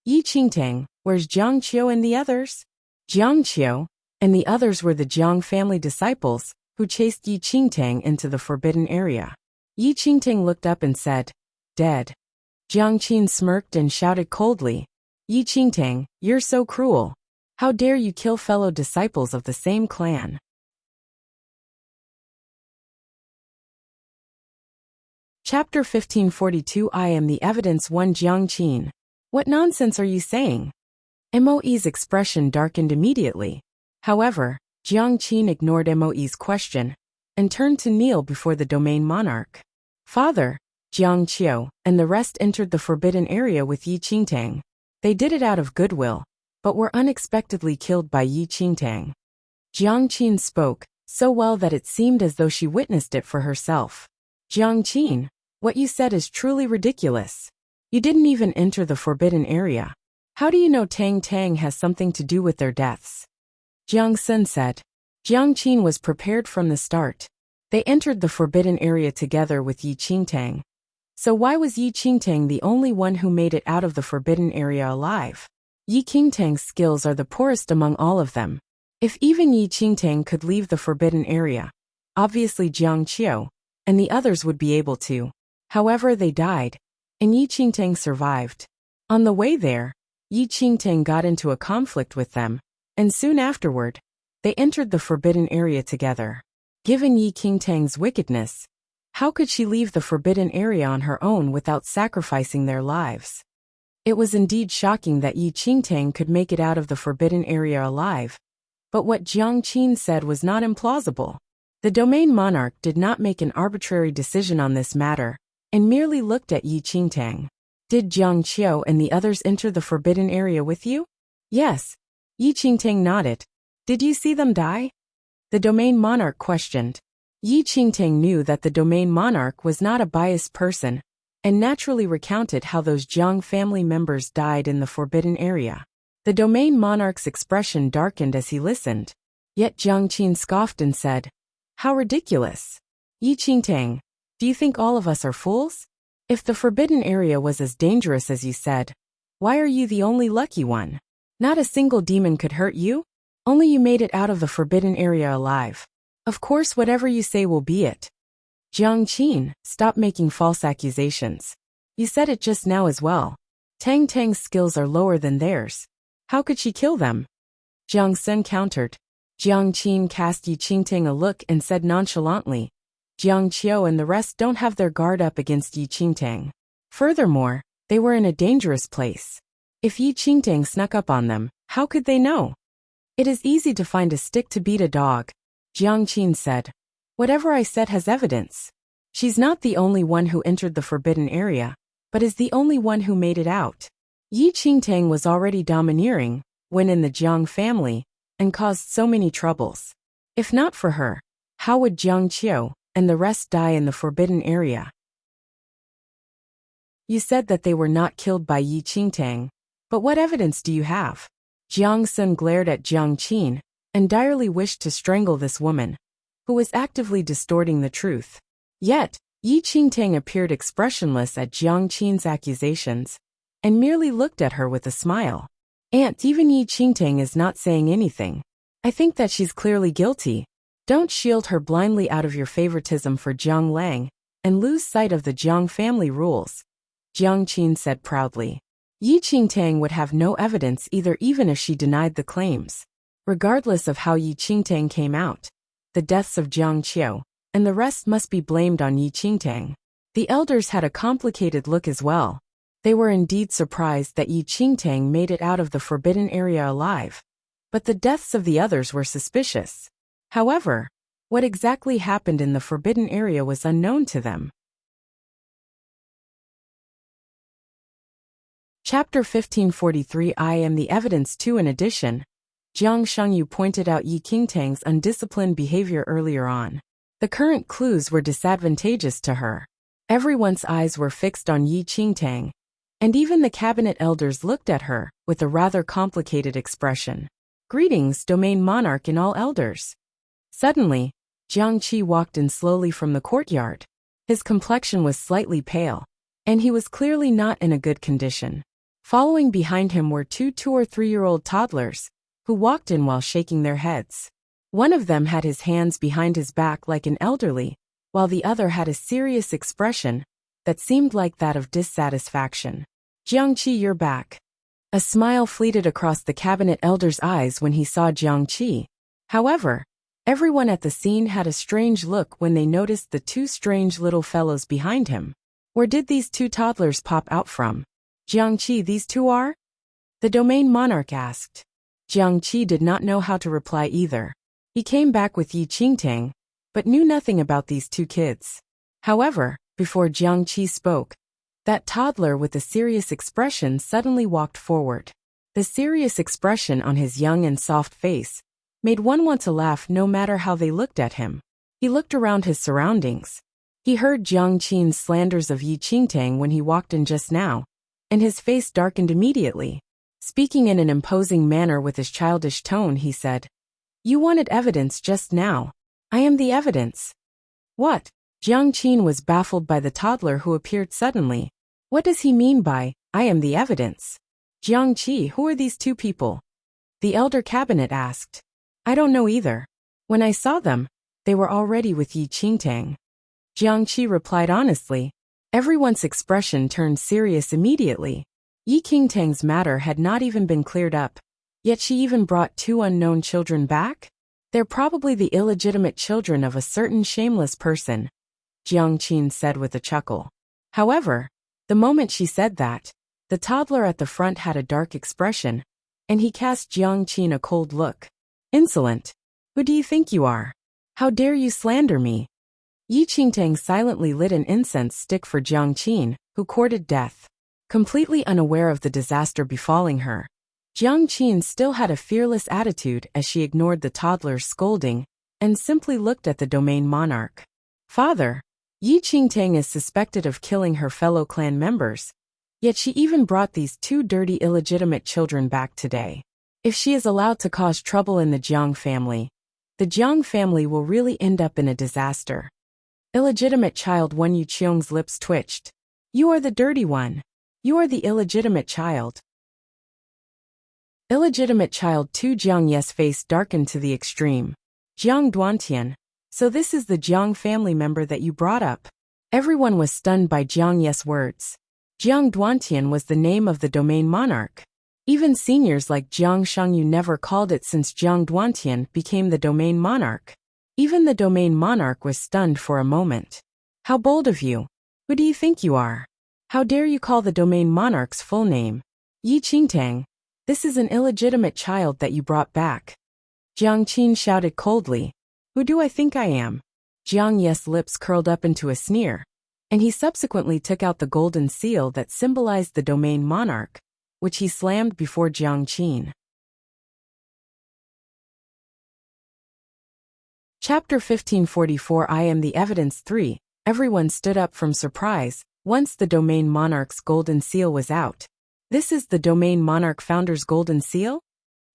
Yi Qingtang, where's Jiang Qiu and the others? Jiang Qiu and the others were the Jiang family disciples who chased Yi Qingtang into the forbidden area. Yi Qingtang looked up and said, Dead. Jiang Qin smirked and shouted coldly, Yi Qingtang, you're so cruel. How dare you kill fellow disciples of the same clan? Chapter 1542 I am the evidence. 1 Jiang Qin. What nonsense are you saying? Moe's expression darkened immediately. However, Jiang Qin ignored Moe's question and turned to kneel before the domain monarch. Father, Jiang Qiu and the rest entered the forbidden area with Yi Qingtang. They did it out of goodwill, but were unexpectedly killed by Yi Qingtang. Jiang Qin spoke so well that it seemed as though she witnessed it for herself. Jiang Qin, what you said is truly ridiculous. You didn't even enter the forbidden area. How do you know Tang Tang has something to do with their deaths? Jiang Sun said. Jiang Qin was prepared from the start. They entered the forbidden area together with Yi Qingtang. So why was Yi Qingtang the only one who made it out of the forbidden area alive? Yi Qingtang's skills are the poorest among all of them. If even Yi Qingtang could leave the forbidden area, obviously Jiang Qiu and the others would be able to. However, they died, and Yi Qingtang survived. On the way there, Yi Qingtang got into a conflict with them, and soon afterward, they entered the forbidden area together. Given Yi Qingtang's wickedness, how could she leave the forbidden area on her own without sacrificing their lives? It was indeed shocking that Yi Qingtang could make it out of the forbidden area alive, but what Jiang Qin said was not implausible. The domain monarch did not make an arbitrary decision on this matter, and merely looked at Yi Qingtang. Did Jiang Qiu and the others enter the forbidden area with you? Yes. Yi Qingtang nodded. Did you see them die? The domain monarch questioned. Yi Qingtang knew that the domain monarch was not a biased person, and naturally recounted how those Jiang family members died in the forbidden area. The domain monarch's expression darkened as he listened. Yet Jiang Qin scoffed and said, "How ridiculous! Yi Qingtang, do you think all of us are fools? If the forbidden area was as dangerous as you said, why are you the only lucky one? Not a single demon could hurt you? Only you made it out of the forbidden area alive. Of course, whatever you say will be it." Jiang Qin, stop making false accusations. You said it just now as well. Tang Tang's skills are lower than theirs. How could she kill them? Jiang Sun countered. Jiang Qin cast Yi Qingtang a look and said nonchalantly, Jiang Qiu and the rest don't have their guard up against Yi Qingtang. Furthermore, they were in a dangerous place. If Yi Qingtang snuck up on them, how could they know? It is easy to find a stick to beat a dog, Jiang Qin said. Whatever I said has evidence. She's not the only one who entered the forbidden area, but is the only one who made it out. Yi Qingtang was already domineering when in the Jiang family and caused so many troubles. If not for her, how would Jiang Qiu and the rest die in the forbidden area? You said that they were not killed by Yi Qingtang, but what evidence do you have? Jiang Sun glared at Jiang Qin and direly wished to strangle this woman, who was actively distorting the truth. Yet, Yi Qingtang appeared expressionless at Jiang Qin's accusations and merely looked at her with a smile. Aunt, even Yi Qingtang is not saying anything. I think that she's clearly guilty. Don't shield her blindly out of your favoritism for Jiang Lang and lose sight of the Jiang family rules, Jiang Qin said proudly. Yi Qingtang would have no evidence either, even if she denied the claims. Regardless of how Yi Qingtang came out, the deaths of Jiang Qiu and the rest must be blamed on Yi Qingtang. The elders had a complicated look as well. They were indeed surprised that Yi Qingtang made it out of the forbidden area alive, but the deaths of the others were suspicious. However, what exactly happened in the forbidden area was unknown to them. Chapter 1543. I am the evidence too. In addition, Jiang Shengyu pointed out Yi Qingtang's undisciplined behavior earlier on. The current clues were disadvantageous to her. Everyone's eyes were fixed on Yi Qingtang, and even the cabinet elders looked at her with a rather complicated expression. Greetings, domain monarch and all elders. Suddenly, Jiang Qi walked in slowly from the courtyard. His complexion was slightly pale, and he was clearly not in a good condition. Following behind him were two 2- or 3-year-old toddlers, who walked in while shaking their heads. One of them had his hands behind his back like an elderly, while the other had a serious expression that seemed like that of dissatisfaction. Jiang Qi, you're back. A smile fleeted across the cabinet elder's eyes when he saw Jiang Qi. However, everyone at the scene had a strange look when they noticed the two strange little fellows behind him. Where did these two toddlers pop out from? Jiang Qi, these two are? The domain monarch asked. Jiang Qi did not know how to reply either. He came back with Yi Qingtang, but knew nothing about these two kids. However, before Jiang Qi spoke, that toddler with a serious expression suddenly walked forward. The serious expression on his young and soft face made one want to laugh no matter how they looked at him. He looked around his surroundings. He heard Jiang Qin's slanders of Yi Qingtang when he walked in just now, and his face darkened immediately. Speaking in an imposing manner with his childish tone, he said, "You wanted evidence just now. I am the evidence." "What?" Jiang Qin was baffled by the toddler who appeared suddenly. What does he mean by, "I am the evidence"? "Jiang Qi, who are these two people?" the elder cabinet asked. "I don't know either. When I saw them, they were already with Yi Qingtang." Jiang Qi replied honestly. Everyone's expression turned serious immediately. Yi Qingtang's matter had not even been cleared up, yet she even brought two unknown children back? They're probably the illegitimate children of a certain shameless person, Jiang Qin said with a chuckle. However, the moment she said that, the toddler at the front had a dark expression, and he cast Jiang Qin a cold look. "Insolent! Who do you think you are? How dare you slander me?" Yi Qingtang silently lit an incense stick for Jiang Qin, who courted death. Completely unaware of the disaster befalling her, Jiang Qin still had a fearless attitude as she ignored the toddler's scolding and simply looked at the domain monarch. "Father, Yi Qingtang is suspected of killing her fellow clan members, yet she even brought these two dirty illegitimate children back today. If she is allowed to cause trouble in the Jiang family, the Jiang family will really end up in a disaster." Illegitimate child Wen Yuqiong's lips twitched. "You are the dirty one. You are the illegitimate child." Illegitimate child 2 Jiang Ye's face darkened to the extreme. "Jiang Duantian, so this is the Jiang family member that you brought up?" Everyone was stunned by Jiang Ye's words. Jiang Duantian was the name of the domain monarch. Even seniors like Jiang Shangyu never called it since Jiang Duantian became the domain monarch. Even the domain monarch was stunned for a moment. "How bold of you! Who do you think you are? How dare you call the domain monarch's full name? Yi Qingtang, this is an illegitimate child that you brought back." Jiang Qin shouted coldly. "Who do I think I am?" Jiang Ye's lips curled up into a sneer, and he subsequently took out the golden seal that symbolized the domain monarch, which he slammed before Jiang Qin. Chapter 1544 I Am the Evidence 3. Everyone stood up from surprise once the domain monarch's golden seal was out. "This is the domain monarch founder's golden seal?"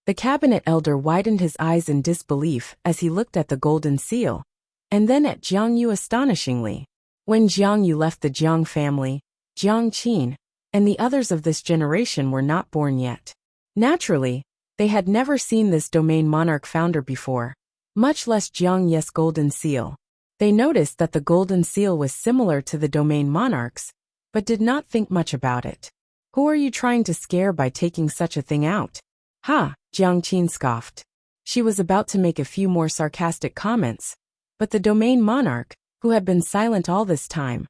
The cabinet elder widened his eyes in disbelief as he looked at the golden seal, and then at Jiang Yu astonishingly. When Jiang Yu left the Jiang family, Jiang Qin and the others of this generation were not born yet. Naturally, they had never seen this domain monarch founder before, much less Jiang Ye's golden seal. They noticed that the golden seal was similar to the domain monarch's, but did not think much about it. "Who are you trying to scare by taking such a thing out?" "Ha!" Jiang Qin scoffed. She was about to make a few more sarcastic comments, but the domain monarch, who had been silent all this time,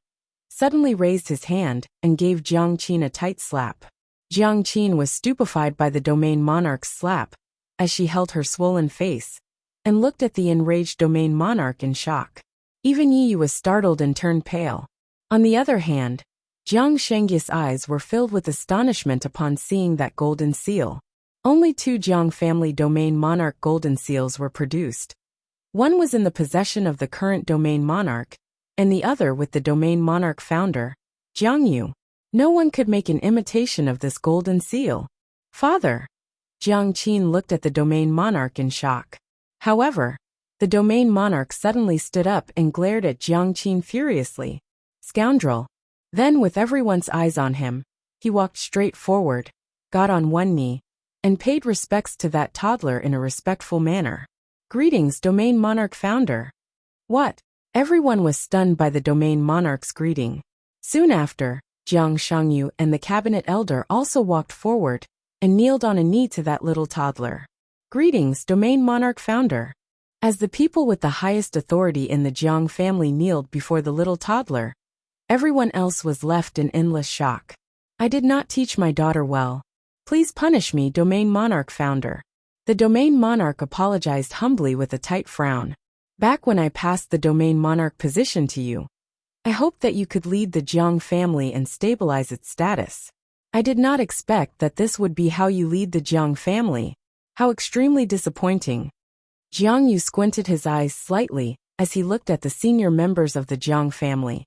suddenly raised his hand and gave Jiang Qin a tight slap. Jiang Qin was stupefied by the domain monarch's slap, as she held her swollen face and looked at the enraged domain monarch in shock. Even Yi was startled and turned pale. On the other hand, Jiang Shengy's eyes were filled with astonishment upon seeing that golden seal. Only 2 Jiang family domain monarch golden seals were produced. One was in the possession of the current domain monarch, and the other with the domain monarch founder, Jiang Yu. No one could make an imitation of this golden seal. "Father!" Jiang Qin looked at the domain monarch in shock. However, the domain monarch suddenly stood up and glared at Jiang Qin furiously. "Scoundrel!" Then, with everyone's eyes on him, he walked straight forward, got on one knee, and paid respects to that toddler in a respectful manner. "Greetings, domain monarch founder." "What?" Everyone was stunned by the domain monarch's greeting. Soon after, Jiang Shangyu and the cabinet elder also walked forward and kneeled on a knee to that little toddler. "Greetings, domain monarch founder." As the people with the highest authority in the Jiang family kneeled before the little toddler, everyone else was left in endless shock. "I did not teach my daughter well. Please punish me, domain monarch founder." The domain monarch apologized humbly with a tight frown. "Back when I passed the domain monarch position to you, I hoped that you could lead the Jiang family and stabilize its status. I did not expect that this would be how you lead the Jiang family. How extremely disappointing." Jiang Yu squinted his eyes slightly as he looked at the senior members of the Jiang family,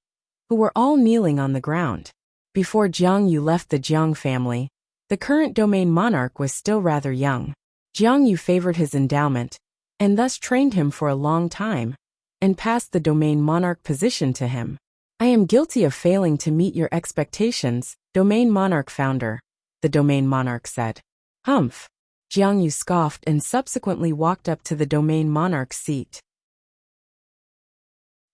who were all kneeling on the ground. Before Jiang Yu left the Jiang family, the current domain monarch was still rather young. Jiang Yu favored his endowment, and thus trained him for a long time, and passed the domain monarch position to him. I am guilty of failing to meet your expectations, domain monarch founder, the domain monarch said. Humph. Jiang Yu scoffed and subsequently walked up to the domain monarch's seat.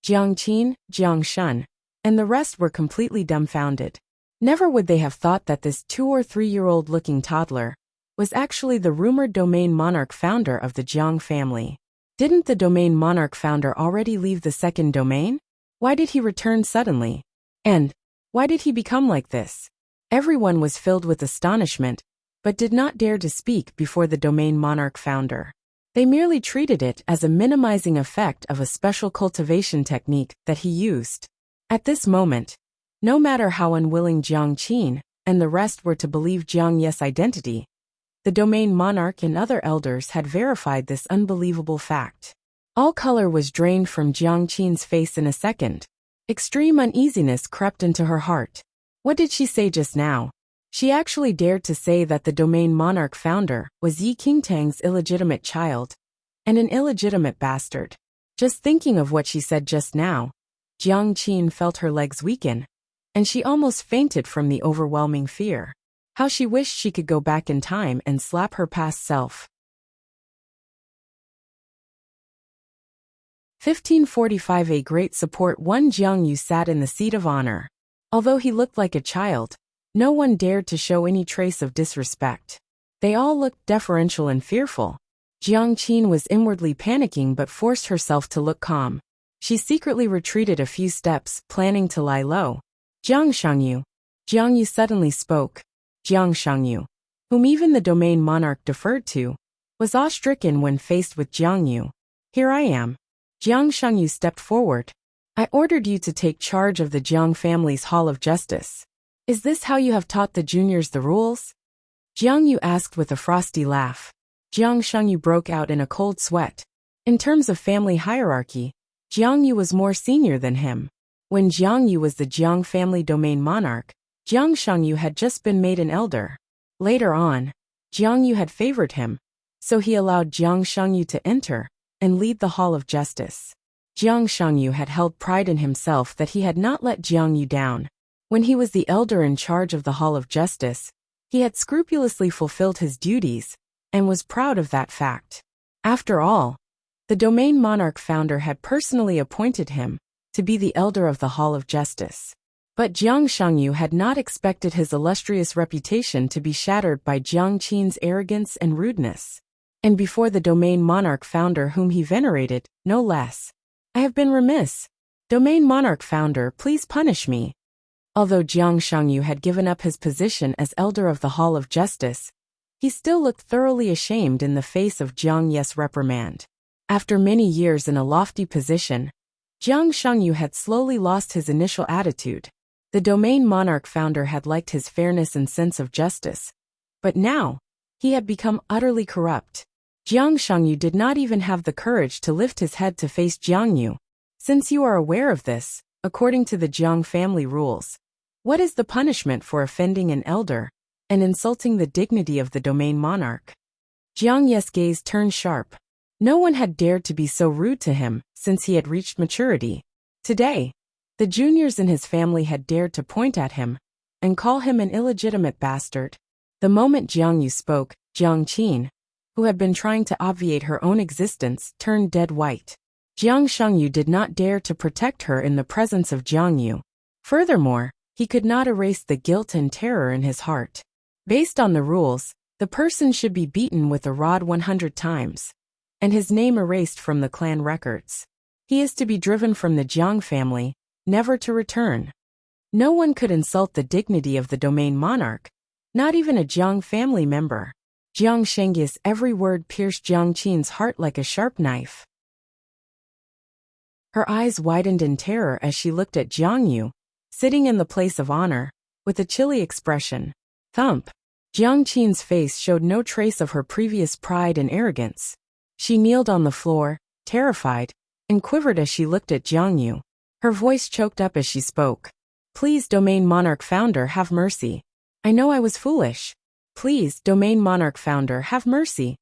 Jiang Qin, Jiang Shun, and the rest were completely dumbfounded. Never would they have thought that this 2- or 3-year-old looking toddler was actually the rumored domain monarch founder of the Jiang family. Didn't the domain monarch founder already leave the second domain? Why did he return suddenly? And why did he become like this? Everyone was filled with astonishment, but did not dare to speak before the domain monarch founder. They merely treated it as a minimizing effect of a special cultivation technique that he used. At this moment, no matter how unwilling Jiang Qin and the rest were to believe Jiang Ye's identity, the domain monarch and other elders had verified this unbelievable fact. All color was drained from Jiang Qin's face in a second. Extreme uneasiness crept into her heart. What did she say just now? She actually dared to say that the domain monarch founder was Yi Qingtang's illegitimate child, and an illegitimate bastard. Just thinking of what she said just now, Jiang Qin felt her legs weaken, and she almost fainted from the overwhelming fear. How she wished she could go back in time and slap her past self. 1545. A great support. Jiang Yu sat in the seat of honor. Although he looked like a child, no one dared to show any trace of disrespect. They all looked deferential and fearful. Jiang Qin was inwardly panicking but forced herself to look calm. She secretly retreated a few steps, planning to lie low. Jiang Shangyu. Jiang Yu suddenly spoke. Jiang Shangyu, whom even the domain monarch deferred to, was awe-stricken when faced with Jiang Yu. Here I am. Jiang Shangyu stepped forward. I ordered you to take charge of the Jiang family's Hall of Justice. Is this how you have taught the juniors the rules? Jiang Yu asked with a frosty laugh. Jiang Shangyu broke out in a cold sweat. In terms of family hierarchy, Jiang Yu was more senior than him. When Jiang Yu was the Jiang family domain monarch, Jiang Shangyu had just been made an elder. Later on, Jiang Yu had favored him, so he allowed Jiang Shangyu to enter and lead the Hall of Justice. Jiang Shangyu had held pride in himself that he had not let Jiang Yu down. When he was the elder in charge of the Hall of Justice, he had scrupulously fulfilled his duties and was proud of that fact. After all, the domain monarch founder had personally appointed him to be the elder of the Hall of Justice. But Jiang Shangyu had not expected his illustrious reputation to be shattered by Jiang Qin's arrogance and rudeness. And before the domain monarch founder whom he venerated, no less. I have been remiss. Domain monarch founder, please punish me. Although Jiang Shangyu had given up his position as elder of the Hall of Justice, he still looked thoroughly ashamed in the face of Jiang Ye's reprimand. After many years in a lofty position, Jiang Shangyu had slowly lost his initial attitude. The domain monarch founder had liked his fairness and sense of justice, but now, he had become utterly corrupt. Jiang Shangyu did not even have the courage to lift his head to face Jiang Yu. Since you are aware of this, according to the Jiang family rules, what is the punishment for offending an elder and insulting the dignity of the domain monarch? Jiang Ye's gaze turned sharp. No one had dared to be so rude to him since he had reached maturity. Today, the juniors in his family had dared to point at him and call him an illegitimate bastard. The moment Jiang Yu spoke, Jiang Qin, who had been trying to obviate her own existence, turned dead white. Jiang Shangyu did not dare to protect her in the presence of Jiang Yu. Furthermore, he could not erase the guilt and terror in his heart. Based on the rules, the person should be beaten with a rod 100 times, and his name erased from the clan records. He is to be driven from the Jiang family, never to return. No one could insult the dignity of the domain monarch, not even a Jiang family member. Jiang Shengyu's every word pierced Jiang Qin's heart like a sharp knife. Her eyes widened in terror as she looked at Jiang Yu, sitting in the place of honor, with a chilly expression. Thump. Jiang Qin's face showed no trace of her previous pride and arrogance. She kneeled on the floor, terrified, and quivered as she looked at Jiang Yu. Her voice choked up as she spoke. Please, Domain Monarch Founder, have mercy. I know I was foolish. Please, Domain Monarch Founder, have mercy.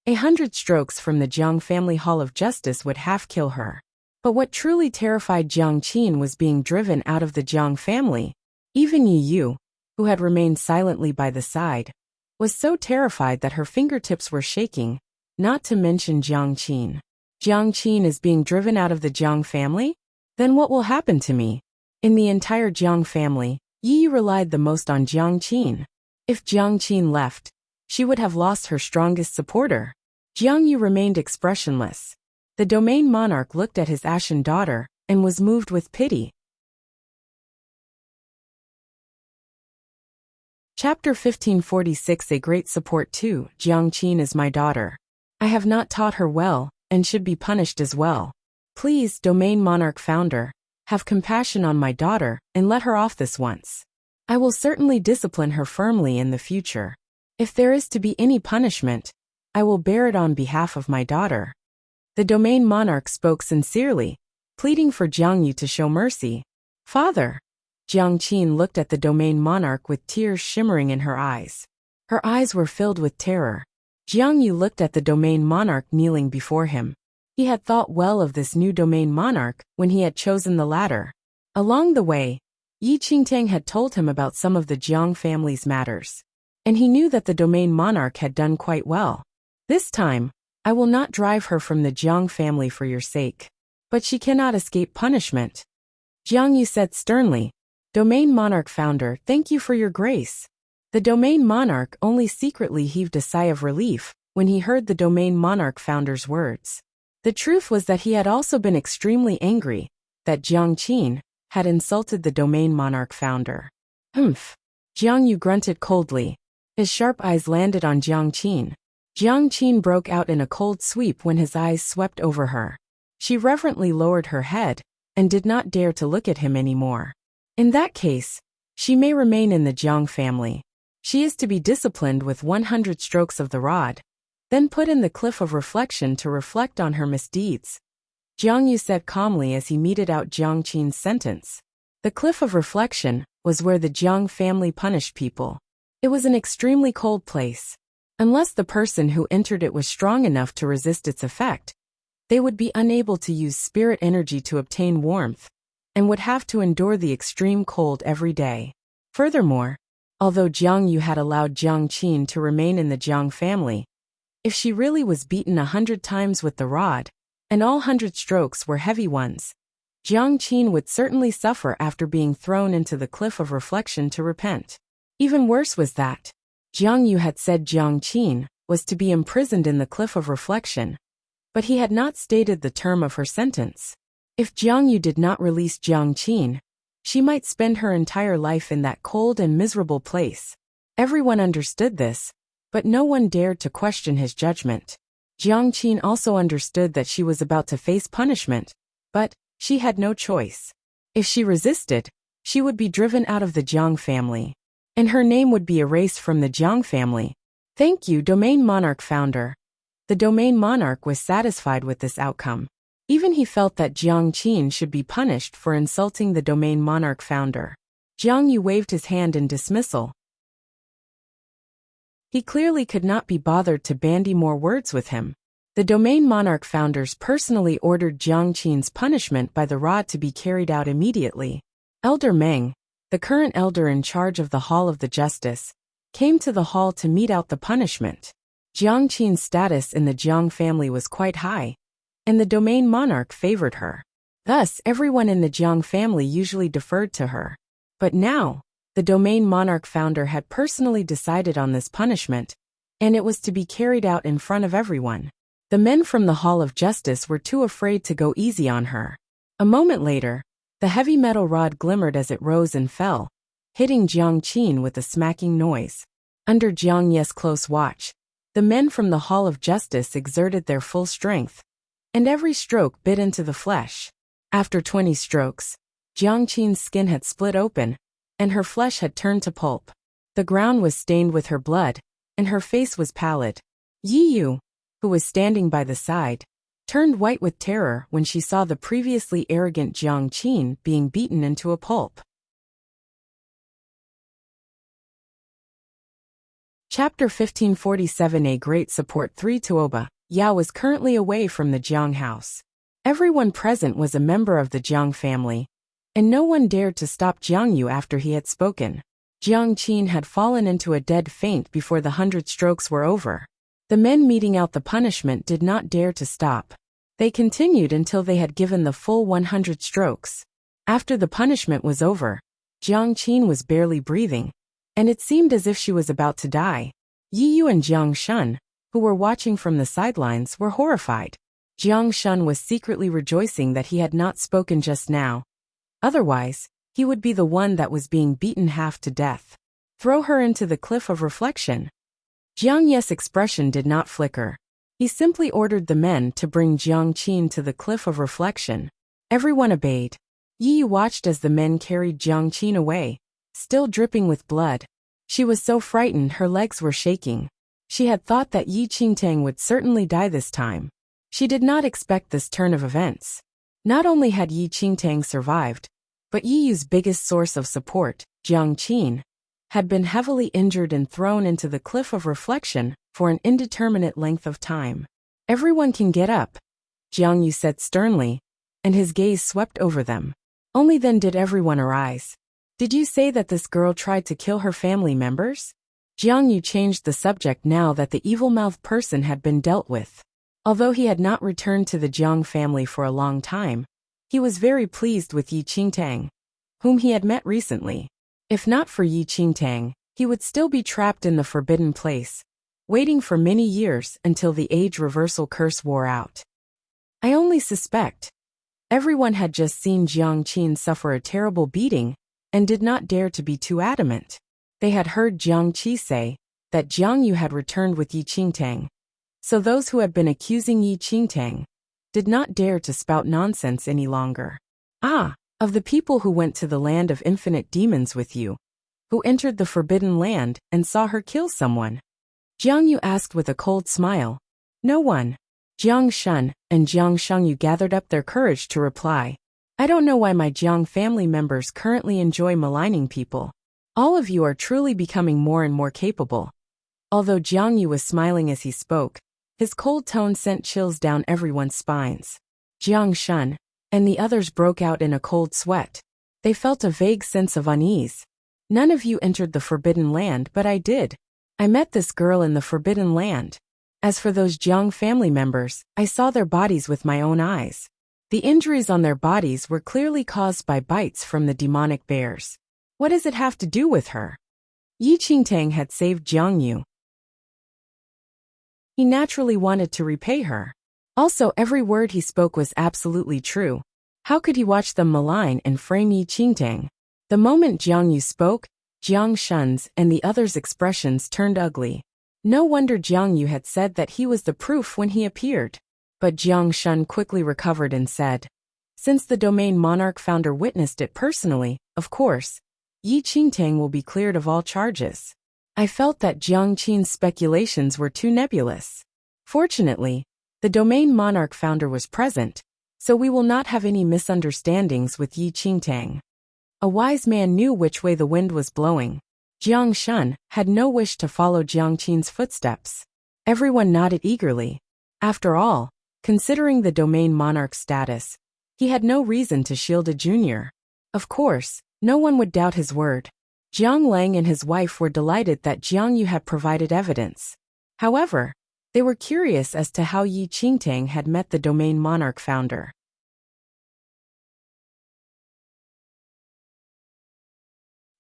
100 strokes from the Jiang family Hall of Justice would half kill her. But what truly terrified Jiang Qin was being driven out of the Jiang family. Even Yu, who had remained silently by the side, was so terrified that her fingertips were shaking, not to mention Jiang Qin. Jiang Qin is being driven out of the Jiang family? Then what will happen to me? In the entire Jiang family, Yi relied the most on Jiang Qin. If Jiang Qin left, she would have lost her strongest supporter. Jiang Yu remained expressionless. The Domain Monarch looked at his ashen daughter and was moved with pity. Chapter 1546. A great support too. Jiang Qin is my daughter. I have not taught her well, and should be punished as well. Please, Domain Monarch Founder, have compassion on my daughter and let her off this once. I will certainly discipline her firmly in the future. If there is to be any punishment, I will bear it on behalf of my daughter. The Domain Monarch spoke sincerely, pleading for Jiang Yu to show mercy. Father! Jiang Qin looked at the Domain Monarch with tears shimmering in her eyes. Her eyes were filled with terror. Jiang Yu looked at the Domain Monarch kneeling before him. He had thought well of this new Domain Monarch when he had chosen the latter. Along the way, Yi Qingtang had told him about some of the Jiang family's matters, and he knew that the Domain Monarch had done quite well. This time, I will not drive her from the Jiang family for your sake. But she cannot escape punishment. Jiang Yu said sternly, Domain Monarch Founder, thank you for your grace. The Domain Monarch only secretly heaved a sigh of relief when he heard the Domain Monarch Founder's words. The truth was that he had also been extremely angry that Jiang Qin had insulted the Domain Monarch Founder. Humph. Jiang Yu grunted coldly. His sharp eyes landed on Jiang Qin. Jiang Qin broke out in a cold sweep when his eyes swept over her. She reverently lowered her head and did not dare to look at him anymore. In that case, she may remain in the Jiang family. She is to be disciplined with 100 strokes of the rod, then put in the cliff of reflection to reflect on her misdeeds. Jiang Yu said calmly as he meted out Jiang Qin's sentence. The cliff of reflection was where the Jiang family punished people. It was an extremely cold place. Unless the person who entered it was strong enough to resist its effect, they would be unable to use spirit energy to obtain warmth, and would have to endure the extreme cold every day. Furthermore, although Jiang Yu had allowed Jiang Qin to remain in the Jiang family, if she really was beaten 100 times with the rod, and all 100 strokes were heavy ones, Jiang Qin would certainly suffer after being thrown into the cliff of reflection to repent. Even worse was that Jiang Yu had said Jiang Qin was to be imprisoned in the cliff of reflection, but he had not stated the term of her sentence. If Jiang Yu did not release Jiang Qin, she might spend her entire life in that cold and miserable place. Everyone understood this, but no one dared to question his judgment. Jiang Qin also understood that she was about to face punishment, but she had no choice. If she resisted, she would be driven out of the Jiang family, and her name would be erased from the Jiang family. Thank you, Domain Monarch Founder. The Domain Monarch was satisfied with this outcome. Even he felt that Jiang Qin should be punished for insulting the Domain Monarch Founder. Jiang Yu waved his hand in dismissal. He clearly could not be bothered to bandy more words with him. The Domain Monarch Founders personally ordered Jiang Qin's punishment by the rod to be carried out immediately. Elder Meng, the current elder in charge of the Hall of the Justice, came to the hall to mete out the punishment. Jiang Qin's status in the Jiang family was quite high, and the Domain Monarch favored her. Thus, everyone in the Jiang family usually deferred to her. But now, the Domain Monarch Founder had personally decided on this punishment, and it was to be carried out in front of everyone. The men from the Hall of Justice were too afraid to go easy on her. A moment later, the heavy metal rod glimmered as it rose and fell, hitting Jiang Qin with a smacking noise. Under Jiang Ye's close watch, the men from the Hall of Justice exerted their full strength, and every stroke bit into the flesh. After 20 strokes, Jiang Qin's skin had split open, and her flesh had turned to pulp. The ground was stained with her blood, and her face was pallid. Yi Yu, who was standing by the side, turned white with terror when she saw the previously arrogant Jiang Qin being beaten into a pulp. Chapter 1547. A Great Support. 3 Tuoba. Yao was currently away from the Jiang house. Everyone present was a member of the Jiang family, and no one dared to stop Jiang Yu after he had spoken. Jiang Qin had fallen into a dead faint before the 100 strokes were over. The men meting out the punishment did not dare to stop. They continued until they had given the full 100 strokes. After the punishment was over, Jiang Qin was barely breathing, and it seemed as if she was about to die. Yi Yu and Jiang Shun, who were watching from the sidelines, were horrified. Jiang Shun was secretly rejoicing that he had not spoken just now. Otherwise, he would be the one that was being beaten half to death. Throw her into the cliff of reflection. Jiang Ye's expression did not flicker. He simply ordered the men to bring Jiang Qin to the cliff of reflection. Everyone obeyed. Yi Yu watched as the men carried Jiang Qin away, still dripping with blood. She was so frightened her legs were shaking. She had thought that Yi Qingtang would certainly die this time. She did not expect this turn of events. Not only had Yi Qingtang survived, but Yi Yu's biggest source of support, Jiang Qin, had been heavily injured and thrown into the cliff of reflection for an indeterminate length of time. Everyone can get up, Jiang Yu said sternly, and his gaze swept over them. Only then did everyone arise. Did you say that this girl tried to kill her family members? Jiang Yu changed the subject now that the evil-mouthed person had been dealt with. Although he had not returned to the Jiang family for a long time, he was very pleased with Yi Qingtang, whom he had met recently. If not for Yi Qingtang, he would still be trapped in the forbidden place, waiting for many years until the age reversal curse wore out. I only suspect. Everyone had just seen Jiang Qin suffer a terrible beating and did not dare to be too adamant. They had heard Jiang Qi say that Jiang Yu had returned with Yi Qingtang, so those who had been accusing Yi Qingtang did not dare to spout nonsense any longer. Ah, of the people who went to the land of infinite demons with you, who entered the forbidden land and saw her kill someone? Jiang Yu asked with a cold smile. No one. Jiang Shun and Jiang Shengyu gathered up their courage to reply. I don't know why my Jiang family members currently enjoy maligning people. All of you are truly becoming more and more capable. Although Jiang Yu was smiling as he spoke, his cold tone sent chills down everyone's spines. Jiang Shun and the others broke out in a cold sweat. They felt a vague sense of unease. None of you entered the forbidden land, but I did. I met this girl in the forbidden land. As for those Jiang family members, I saw their bodies with my own eyes. The injuries on their bodies were clearly caused by bites from the demonic bears. What does it have to do with her? Yi Qingtang had saved Jiang Yu. He naturally wanted to repay her. Also, every word he spoke was absolutely true. How could he watch them malign and frame Yi Qingtang? The moment Jiang Yu spoke, Jiang Shun's and the others' expressions turned ugly. No wonder Jiang Yu had said that he was the proof when he appeared. But Jiang Shun quickly recovered and said, since the domain monarch founder witnessed it personally, of course, Yi Qingtang will be cleared of all charges. I felt that Jiang Qin's speculations were too nebulous. Fortunately, the domain monarch founder was present, so we will not have any misunderstandings with Yi Qingtang. A wise man knew which way the wind was blowing. Jiang Shun had no wish to follow Jiang Qin's footsteps. Everyone nodded eagerly. After all, considering the domain monarch's status, he had no reason to shield a junior. Of course, no one would doubt his word. Jiang Lang and his wife were delighted that Jiang Yu had provided evidence. However, they were curious as to how Yi Qingtang had met the domain monarch founder.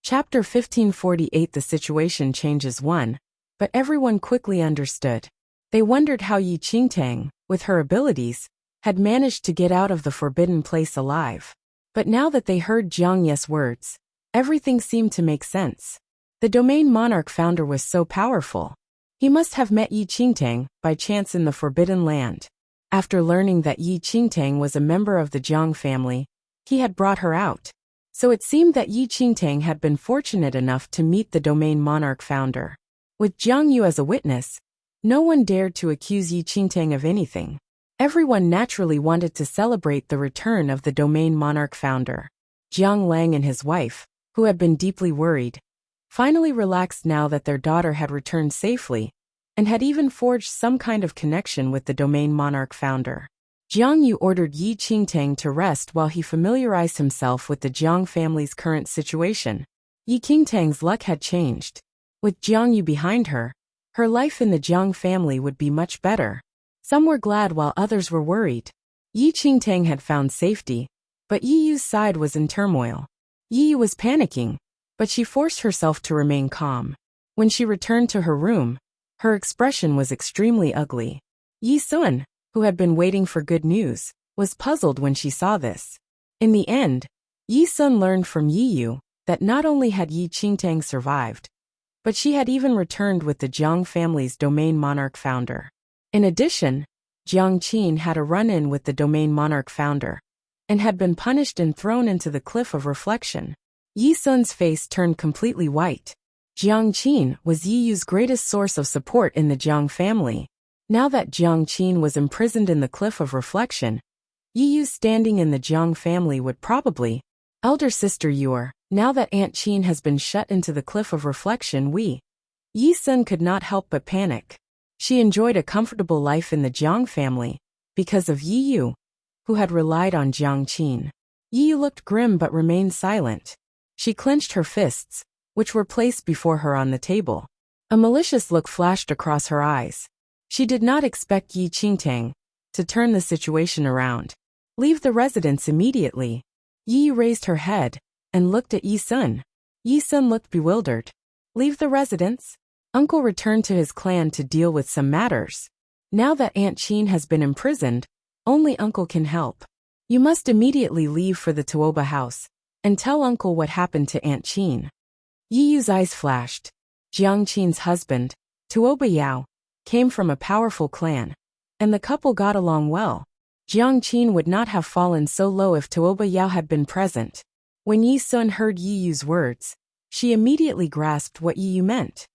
Chapter 1548. The situation changes 1, but everyone quickly understood. They wondered how Yi Qingtang, with her abilities, had managed to get out of the forbidden place alive. But now that they heard Jiang Ye's words, everything seemed to make sense. The domain monarch founder was so powerful. He must have met Yi Qingtang by chance in the forbidden land. After learning that Yi Qingtang was a member of the Jiang family, he had brought her out. So it seemed that Yi Qingtang had been fortunate enough to meet the domain monarch founder. With Jiang Yu as a witness, no one dared to accuse Yi Qingtang of anything. Everyone naturally wanted to celebrate the return of the domain monarch founder. Jiang Lang and his wife, who had been deeply worried, finally relaxed now that their daughter had returned safely, and had even forged some kind of connection with the domain monarch founder. Jiang Yu ordered Yi Qingtang to rest while he familiarized himself with the Jiang family's current situation. Yi Qingtang's luck had changed. With Jiang Yu behind her life in the Jiang family would be much better. Some were glad while others were worried. Yi Qingtang had found safety, but Yi Yu's side was in turmoil. Yi Yu was panicking, but she forced herself to remain calm. When she returned to her room, her expression was extremely ugly. Yi Sun, who had been waiting for good news, was puzzled when she saw this. In the end, Yi Sun learned from Yi Yu that not only had Yi Qingtang survived, but she had even returned with the Jiang family's domain monarch founder. In addition, Jiang Qin had a run-in with the domain monarch founder, and had been punished and thrown into the cliff of reflection. Yi Sun's face turned completely white. Jiang Qin was Yi Yu's greatest source of support in the Jiang family. Now that Jiang Qin was imprisoned in the cliff of reflection, Yi Yu's standing in the Jiang family would probably, elder sister Yuer, now that Aunt Qin has been shut into the cliff of reflection Yi Sun could not help but panic. She enjoyed a comfortable life in the Jiang family, because of Yi Yu, who had relied on Jiang Qin. Yi Yu looked grim but remained silent. She clenched her fists, which were placed before her on the table. A malicious look flashed across her eyes. She did not expect Yi Qingtang to turn the situation around. Leave the residence immediately. Yi Yu raised her head and looked at Yi Sun. Yi Sun looked bewildered. Leave the residence? Uncle returned to his clan to deal with some matters. Now that Aunt Qin has been imprisoned, only Uncle can help. You must immediately leave for the Tuoba house and tell Uncle what happened to Aunt Qin. Yi Yu's eyes flashed. Jiang Qin's husband, Tuoba Yao, came from a powerful clan, and the couple got along well. Jiang Qin would not have fallen so low if Tuoba Yao had been present. When Yi Sun heard Yi Yu's words, she immediately grasped what Yi Yu meant.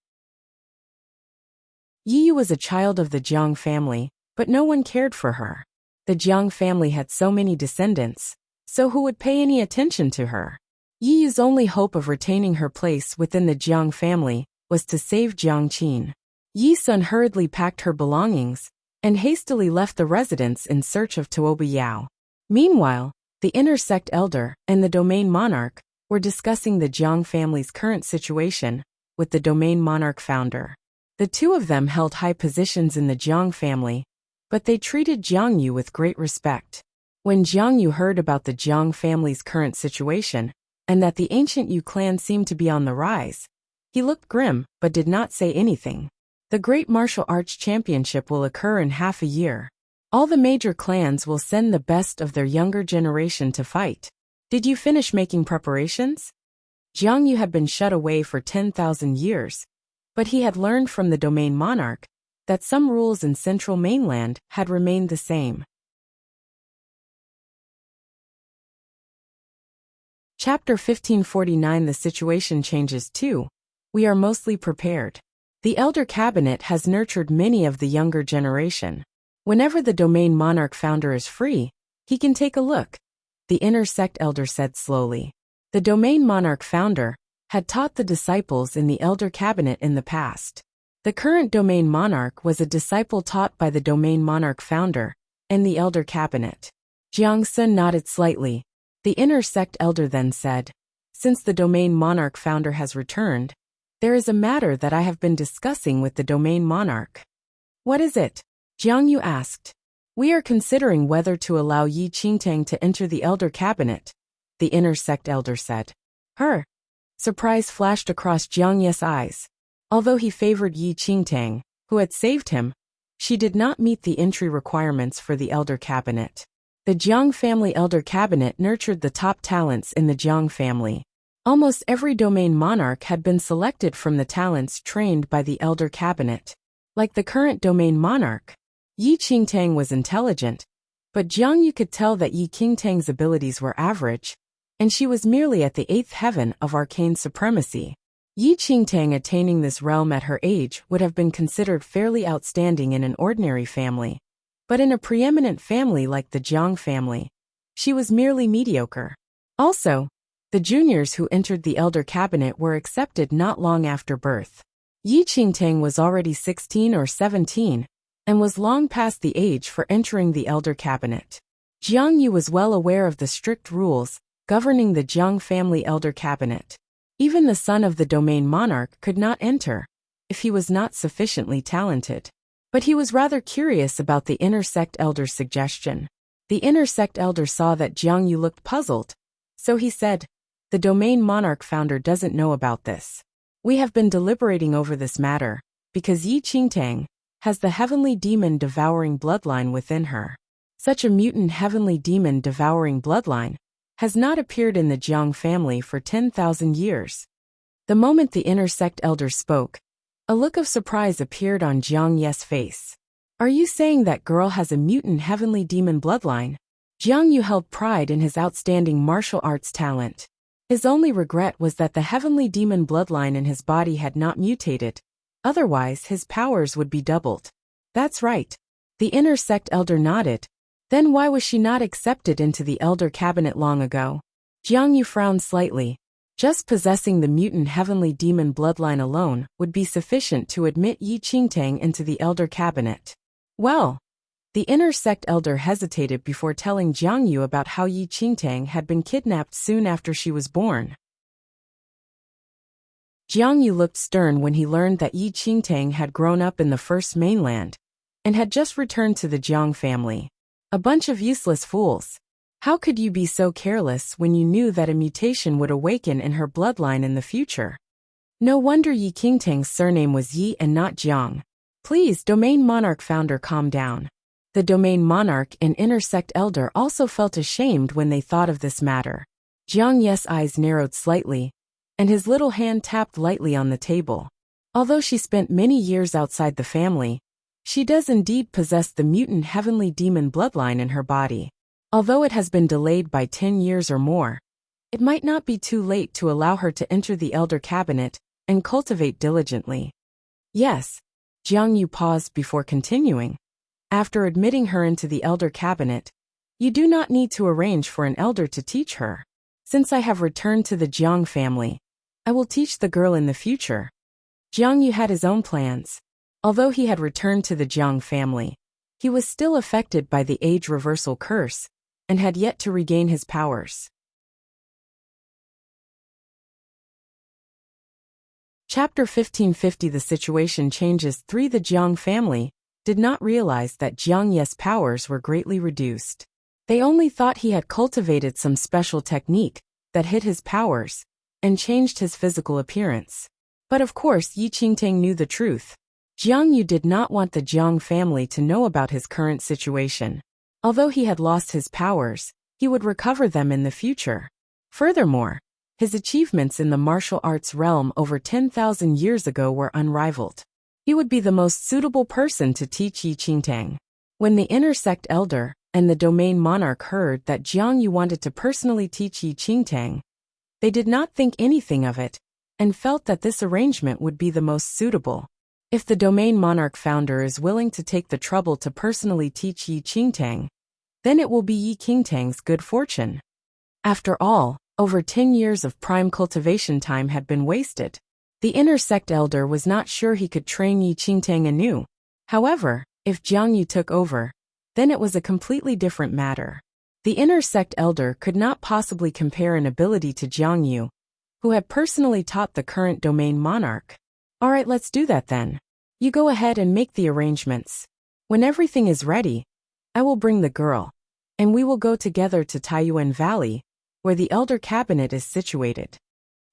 Yi Yu was a child of the Jiang family, but no one cared for her. The Jiang family had so many descendants, so who would pay any attention to her? Yi Yu's only hope of retaining her place within the Jiang family was to save Jiang Qin. Yi Sun hurriedly packed her belongings and hastily left the residence in search of Tuoba Yao. Meanwhile, the inner sect elder and the domain monarch were discussing the Jiang family's current situation with the domain monarch founder. The two of them held high positions in the Jiang family, but they treated Jiang Yu with great respect. When Jiang Yu heard about the Jiang family's current situation, and that the ancient Yu clan seemed to be on the rise, he looked grim but did not say anything. The Great Martial Arts Championship will occur in half a year. All the major clans will send the best of their younger generation to fight. Did you finish making preparations? Jiang Yu had been shut away for 10,000 years, but he had learned from the domain monarch that some rules in central mainland had remained the same. Chapter 1549. The situation changes too. We are mostly prepared. The elder cabinet has nurtured many of the younger generation. Whenever the domain monarch founder is free, he can take a look, the inner sect elder said slowly. The domain monarch founder had taught the disciples in the elder cabinet in the past. The current domain monarch was a disciple taught by the domain monarch founder and the elder cabinet. Jiang Sun nodded slightly. The inner sect elder then said, since the domain monarch founder has returned, there is a matter that I have been discussing with the domain monarch. What is it? Jiang Yu asked. We are considering whether to allow Yi Qingtang to enter the elder cabinet, the inner sect elder said. Her. Surprise flashed across Jiang Ye's eyes. Although he favored Yi Qingtang, who had saved him, she did not meet the entry requirements for the elder cabinet. The Jiang family elder cabinet nurtured the top talents in the Jiang family. Almost every domain monarch had been selected from the talents trained by the elder cabinet. Like the current domain monarch, Yi Qingtang was intelligent, but Jiang Yu could tell that Yi Qingtang's abilities were average, and she was merely at the 8th heaven of arcane supremacy. Yi Qingtang attaining this realm at her age would have been considered fairly outstanding in an ordinary family, but in a preeminent family like the Jiang family, she was merely mediocre. Also, The juniors who entered the Elder Cabinet were accepted not long after birth. Yi Qingtang was already 16 or 17, and was long past the age for entering the Elder Cabinet. Jiang Yu was well aware of the strict rules governing the Jiang family Elder Cabinet. Even the son of the domain monarch could not enter, if he was not sufficiently talented. But he was rather curious about the inner sect elder's suggestion. The inner sect elder saw that Jiang Yu looked puzzled, so he said, "The domain monarch founder doesn't know about this. We have been deliberating over this matter, because Yi Qingtang has the heavenly demon devouring bloodline within her. Such a mutant heavenly demon devouring bloodline has not appeared in the Jiang family for 10,000 years." The moment the inner sect elder spoke, a look of surprise appeared on Jiang Ye's face. "Are you saying that girl has a mutant heavenly demon bloodline?" Jiang Yu held pride in his outstanding martial arts talent. His only regret was that the heavenly demon bloodline in his body had not mutated, otherwise his powers would be doubled. "That's right." The inner sect elder nodded. "Then why was she not accepted into the Elder Cabinet long ago?" Jiang Yu frowned slightly. Just possessing the mutant heavenly demon bloodline alone would be sufficient to admit Yi Qingtang into the Elder Cabinet. Well, the inner sect elder hesitated before telling Jiang Yu about how Yi Qingtang had been kidnapped soon after she was born. Jiang Yu looked stern when he learned that Yi Qingtang had grown up in the First Mainland and had just returned to the Jiang family. A bunch of useless fools. How could you be so careless when you knew that a mutation would awaken in her bloodline in the future? No wonder Yi Qingtang's surname was Yi and not Jiang. Please, Domain Monarch founder, calm down. The Domain Monarch and inner sect elder also felt ashamed when they thought of this matter. Jiang Ye's eyes narrowed slightly, and his little hand tapped lightly on the table. Although she spent many years outside the family, she does indeed possess the mutant heavenly demon bloodline in her body. Although it has been delayed by 10 years or more, it might not be too late to allow her to enter the Elder Cabinet and cultivate diligently. Yes. Jiang Yu paused before continuing. After admitting her into the Elder Cabinet, you do not need to arrange for an elder to teach her. Since I have returned to the Jiang family, I will teach the girl in the future. Jiang Yu had his own plans. Although he had returned to the Jiang family, he was still affected by the age reversal curse and had yet to regain his powers. Chapter 1550. The situation changes. 3. The Jiang family did not realize that Jiang Ye's powers were greatly reduced. They only thought he had cultivated some special technique that hid his powers and changed his physical appearance. But of course Yi Qingtang knew the truth. Jiang Yu did not want the Jiang family to know about his current situation. Although he had lost his powers, he would recover them in the future. Furthermore, his achievements in the martial arts realm over 10,000 years ago were unrivaled. He would be the most suitable person to teach Yi Qingtang. When the inner sect elder and the domain monarch heard that Jiang Yu wanted to personally teach Yi Qingtang, they did not think anything of it, and felt that this arrangement would be the most suitable. If the domain monarch founder is willing to take the trouble to personally teach Yi Qingtang, then it will be Yi Qingtang's good fortune. After all, over 10 years of prime cultivation time had been wasted. The inner sect elder was not sure he could train Yi Qingtang anew. However, if Jiang Yu took over, then it was a completely different matter. The inner sect elder could not possibly compare in ability to Jiang Yu, who had personally taught the current domain monarch. All right, let's do that then. You go ahead and make the arrangements. When everything is ready, I will bring the girl, and we will go together to Taiyuan Valley, where the Elder Cabinet is situated.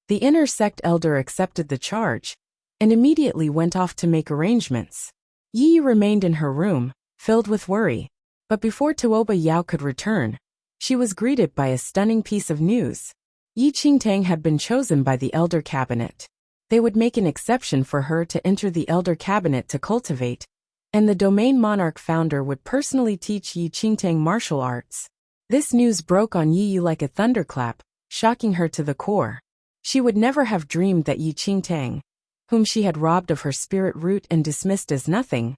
The inner sect elder accepted the charge, and immediately went off to make arrangements. Yi remained in her room, filled with worry. But before Tuoba Yao could return, she was greeted by a stunning piece of news. Yi Qingtang had been chosen by the Elder Cabinet. They would make an exception for her to enter the Elder Cabinet to cultivate, and the domain monarch founder would personally teach Yi Qingtang martial arts. This news broke on Yi Yu like a thunderclap, shocking her to the core. She would never have dreamed that Yi Qingtang, whom she had robbed of her spirit root and dismissed as nothing,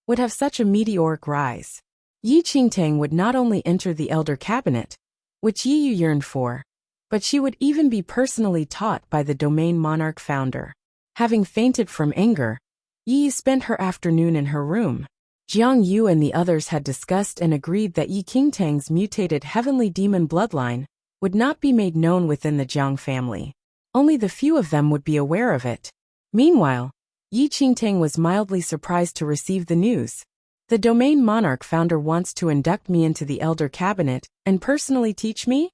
would have such a meteoric rise. Yi Qingtang would not only enter the Elder Cabinet, which Yi Yu yearned for, but she would even be personally taught by the domain monarch founder. Having fainted from anger, Yi spent her afternoon in her room. Jiang Yu and the others had discussed and agreed that Yi Qingtang's mutated heavenly demon bloodline would not be made known within the Jiang family. Only the few of them would be aware of it. Meanwhile, Yi Qingtang was mildly surprised to receive the news. The domain monarch founder wants to induct me into the elder cabinet and personally teach me?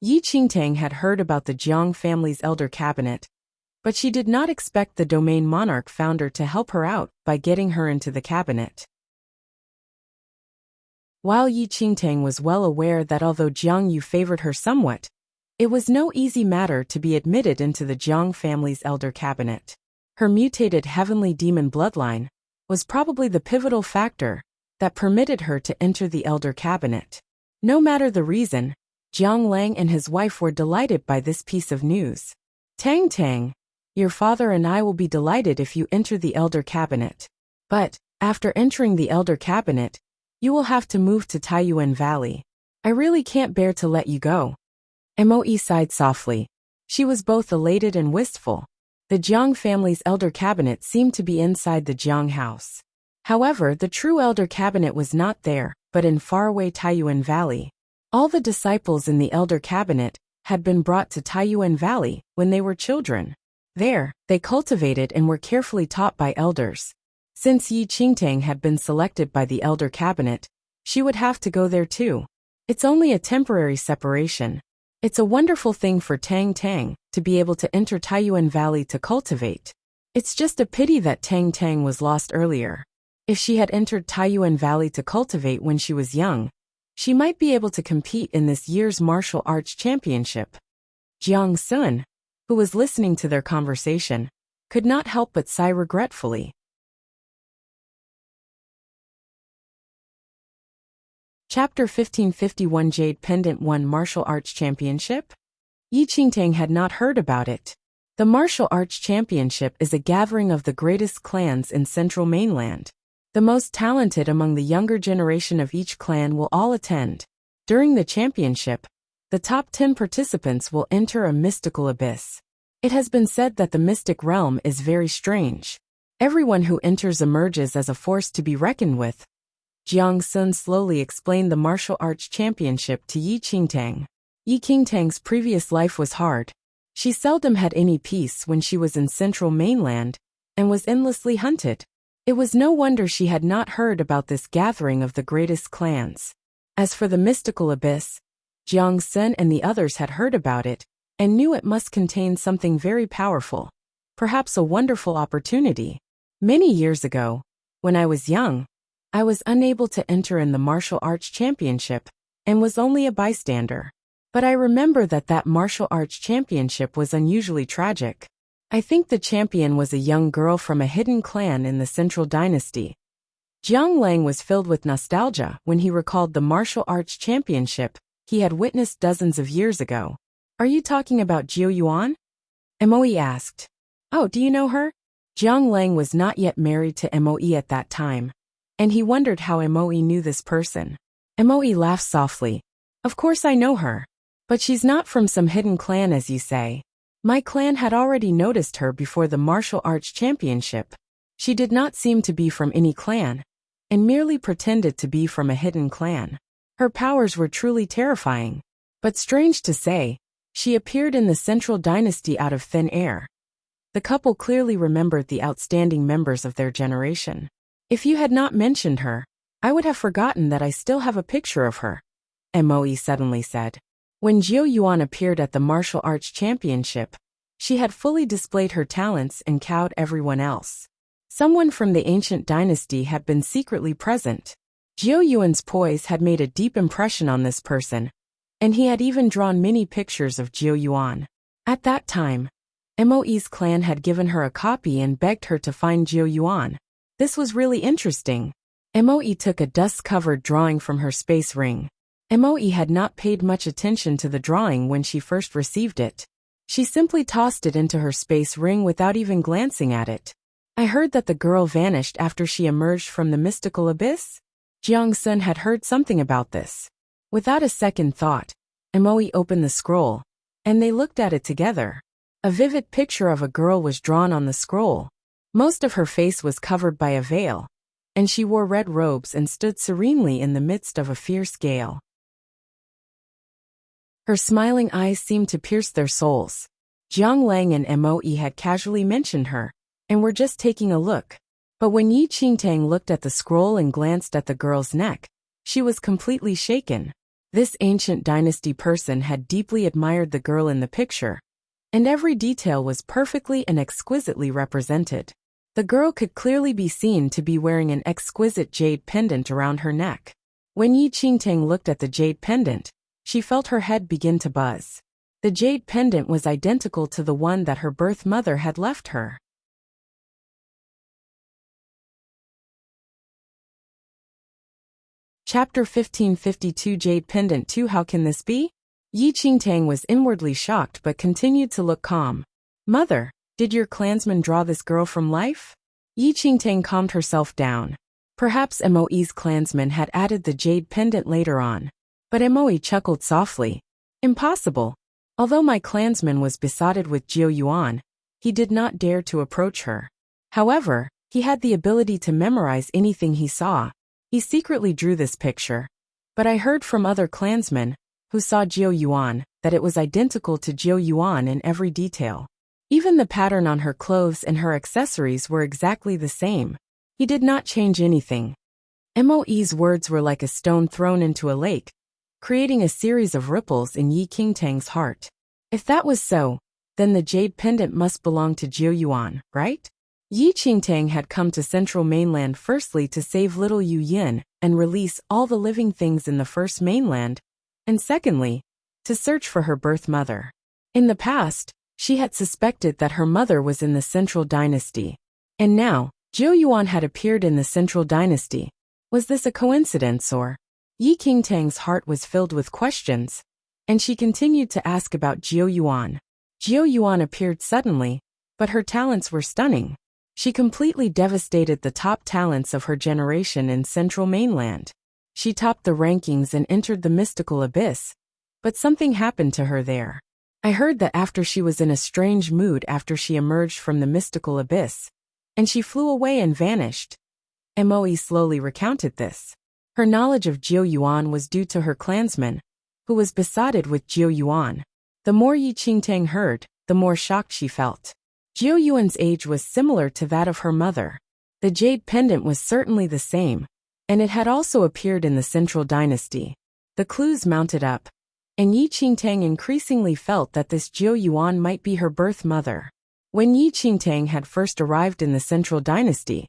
Yi Qingtang had heard about the Jiang family's elder cabinet, but she did not expect the domain monarch founder to help her out by getting her into the cabinet. While Yi Qingtang was well aware that although Jiang Yu favored her somewhat, it was no easy matter to be admitted into the Jiang family's elder cabinet. Her mutated heavenly demon bloodline was probably the pivotal factor that permitted her to enter the elder cabinet. No matter the reason, Jiang Lang and his wife were delighted by this piece of news. Tang, your father and I will be delighted if you enter the elder cabinet. But, after entering the elder cabinet, you will have to move to Taiyuan Valley. I really can't bear to let you go. Moe sighed softly. She was both elated and wistful. The Jiang family's elder cabinet seemed to be inside the Jiang house. However, the true elder cabinet was not there, but in faraway Taiyuan Valley. All the disciples in the elder cabinet had been brought to Taiyuan Valley when they were children. There, they cultivated and were carefully taught by elders. Since Yi Qingtang had been selected by the elder cabinet, she would have to go there too. It's only a temporary separation. It's a wonderful thing for Tang to be able to enter Taiyuan Valley to cultivate. It's just a pity that Tang was lost earlier. If she had entered Taiyuan Valley to cultivate when she was young, she might be able to compete in this year's martial arts championship. Jiang Sun, who was listening to their conversation, could not help but sigh regretfully. Chapter 1551 Jade Pendant won Martial Arts Championship? Yi Qingtang had not heard about it. The Martial Arts Championship is a gathering of the greatest clans in Central Mainland. The most talented among the younger generation of each clan will all attend. During the championship, the top 10 participants will enter a mystical abyss. It has been said that the mystic realm is very strange. Everyone who enters emerges as a force to be reckoned with. Jiang Sun slowly explained the martial arts championship to Yi Qingtang. Yi Qingtang's previous life was hard. She seldom had any peace when she was in Central Mainland and was endlessly hunted. It was no wonder she had not heard about this gathering of the greatest clans. As for the mystical abyss, Jiang Sun and the others had heard about it and knew it must contain something very powerful, perhaps a wonderful opportunity. Many years ago, when I was young, I was unable to enter in the martial arts championship and was only a bystander. But I remember that martial arts championship was unusually tragic. I think the champion was a young girl from a hidden clan in the Central Dynasty. Jiang Lang was filled with nostalgia when he recalled the martial arts championship he had witnessed dozens of years ago. Are you talking about Jiu Yuan? Moe asked. Oh, do you know her? Jiang Lang was not yet married to Moe at that time, and he wondered how Moe knew this person. Moe laughed softly. Of course I know her. But she's not from some hidden clan as you say. My clan had already noticed her before the martial arts championship. She did not seem to be from any clan, and merely pretended to be from a hidden clan. Her powers were truly terrifying. But strange to say, she appeared in the Central Dynasty out of thin air. The couple clearly remembered the outstanding members of their generation. If you had not mentioned her, I would have forgotten that I still have a picture of her, Moe suddenly said. When Jiu Yuan appeared at the martial arts championship, she had fully displayed her talents and cowed everyone else. Someone from the ancient dynasty had been secretly present. Jiu Yuan's poise had made a deep impression on this person, and he had even drawn many pictures of Jiu Yuan. At that time, Moe's clan had given her a copy and begged her to find Jiu Yuan. This was really interesting. Moe took a dust-covered drawing from her space ring. Moe had not paid much attention to the drawing when she first received it. She simply tossed it into her space ring without even glancing at it. I heard that the girl vanished after she emerged from the mystical abyss? Jiang Sun had heard something about this. Without a second thought, Moe opened the scroll, and they looked at it together. A vivid picture of a girl was drawn on the scroll. Most of her face was covered by a veil, and she wore red robes and stood serenely in the midst of a fierce gale. Her smiling eyes seemed to pierce their souls. Jiang Lang and Moe had casually mentioned her, and were just taking a look. But when Yi Qingtang looked at the scroll and glanced at the girl's neck, she was completely shaken. This ancient dynasty person had deeply admired the girl in the picture, and every detail was perfectly and exquisitely represented. The girl could clearly be seen to be wearing an exquisite jade pendant around her neck. When Yi Qingtang looked at the jade pendant, she felt her head begin to buzz. The jade pendant was identical to the one that her birth mother had left her. Chapter 1552 Jade Pendant 2 How can this be? Yi Qingtang was inwardly shocked but continued to look calm. Mother, did your clansman draw this girl from life? Yi Qingtang calmed herself down. Perhaps Moe's clansman had added the jade pendant later on. But Moe chuckled softly. Impossible. Although my clansman was besotted with Jiao Yuan, he did not dare to approach her. However, he had the ability to memorize anything he saw. He secretly drew this picture. But I heard from other clansmen, who saw Jiao Yuan, that it was identical to Jiao Yuan in every detail. Even the pattern on her clothes and her accessories were exactly the same. He did not change anything. Moe's words were like a stone thrown into a lake, creating a series of ripples in Yi Qingtang's heart. If that was so, then the jade pendant must belong to Jiao Yuan, right? Yi Qingtang had come to Central Mainland firstly to save little Yu Yin and release all the living things in the First Mainland, and secondly, to search for her birth mother. In the past, she had suspected that her mother was in the Central Dynasty. And now, Jiao Yuan had appeared in the Central Dynasty. Was this a coincidence or? Yi Qingtang's heart was filled with questions, and she continued to ask about Jiao Yuan. Jiao Yuan appeared suddenly, but her talents were stunning. She completely devastated the top talents of her generation in Central Mainland. She topped the rankings and entered the mystical abyss, but something happened to her there. I heard that after she was in a strange mood after she emerged from the mystical abyss, and she flew away and vanished. Moe slowly recounted this. Her knowledge of Jiao Yuan was due to her clansman, who was besotted with Jiao Yuan. The more Yi Qingtang heard, the more shocked she felt. Jiao Yuan's age was similar to that of her mother. The jade pendant was certainly the same, and it had also appeared in the Central Dynasty. The clues mounted up, and Yi Qingtang increasingly felt that this Jiao Yuan might be her birth mother. When Yi Qingtang had first arrived in the Central Dynasty,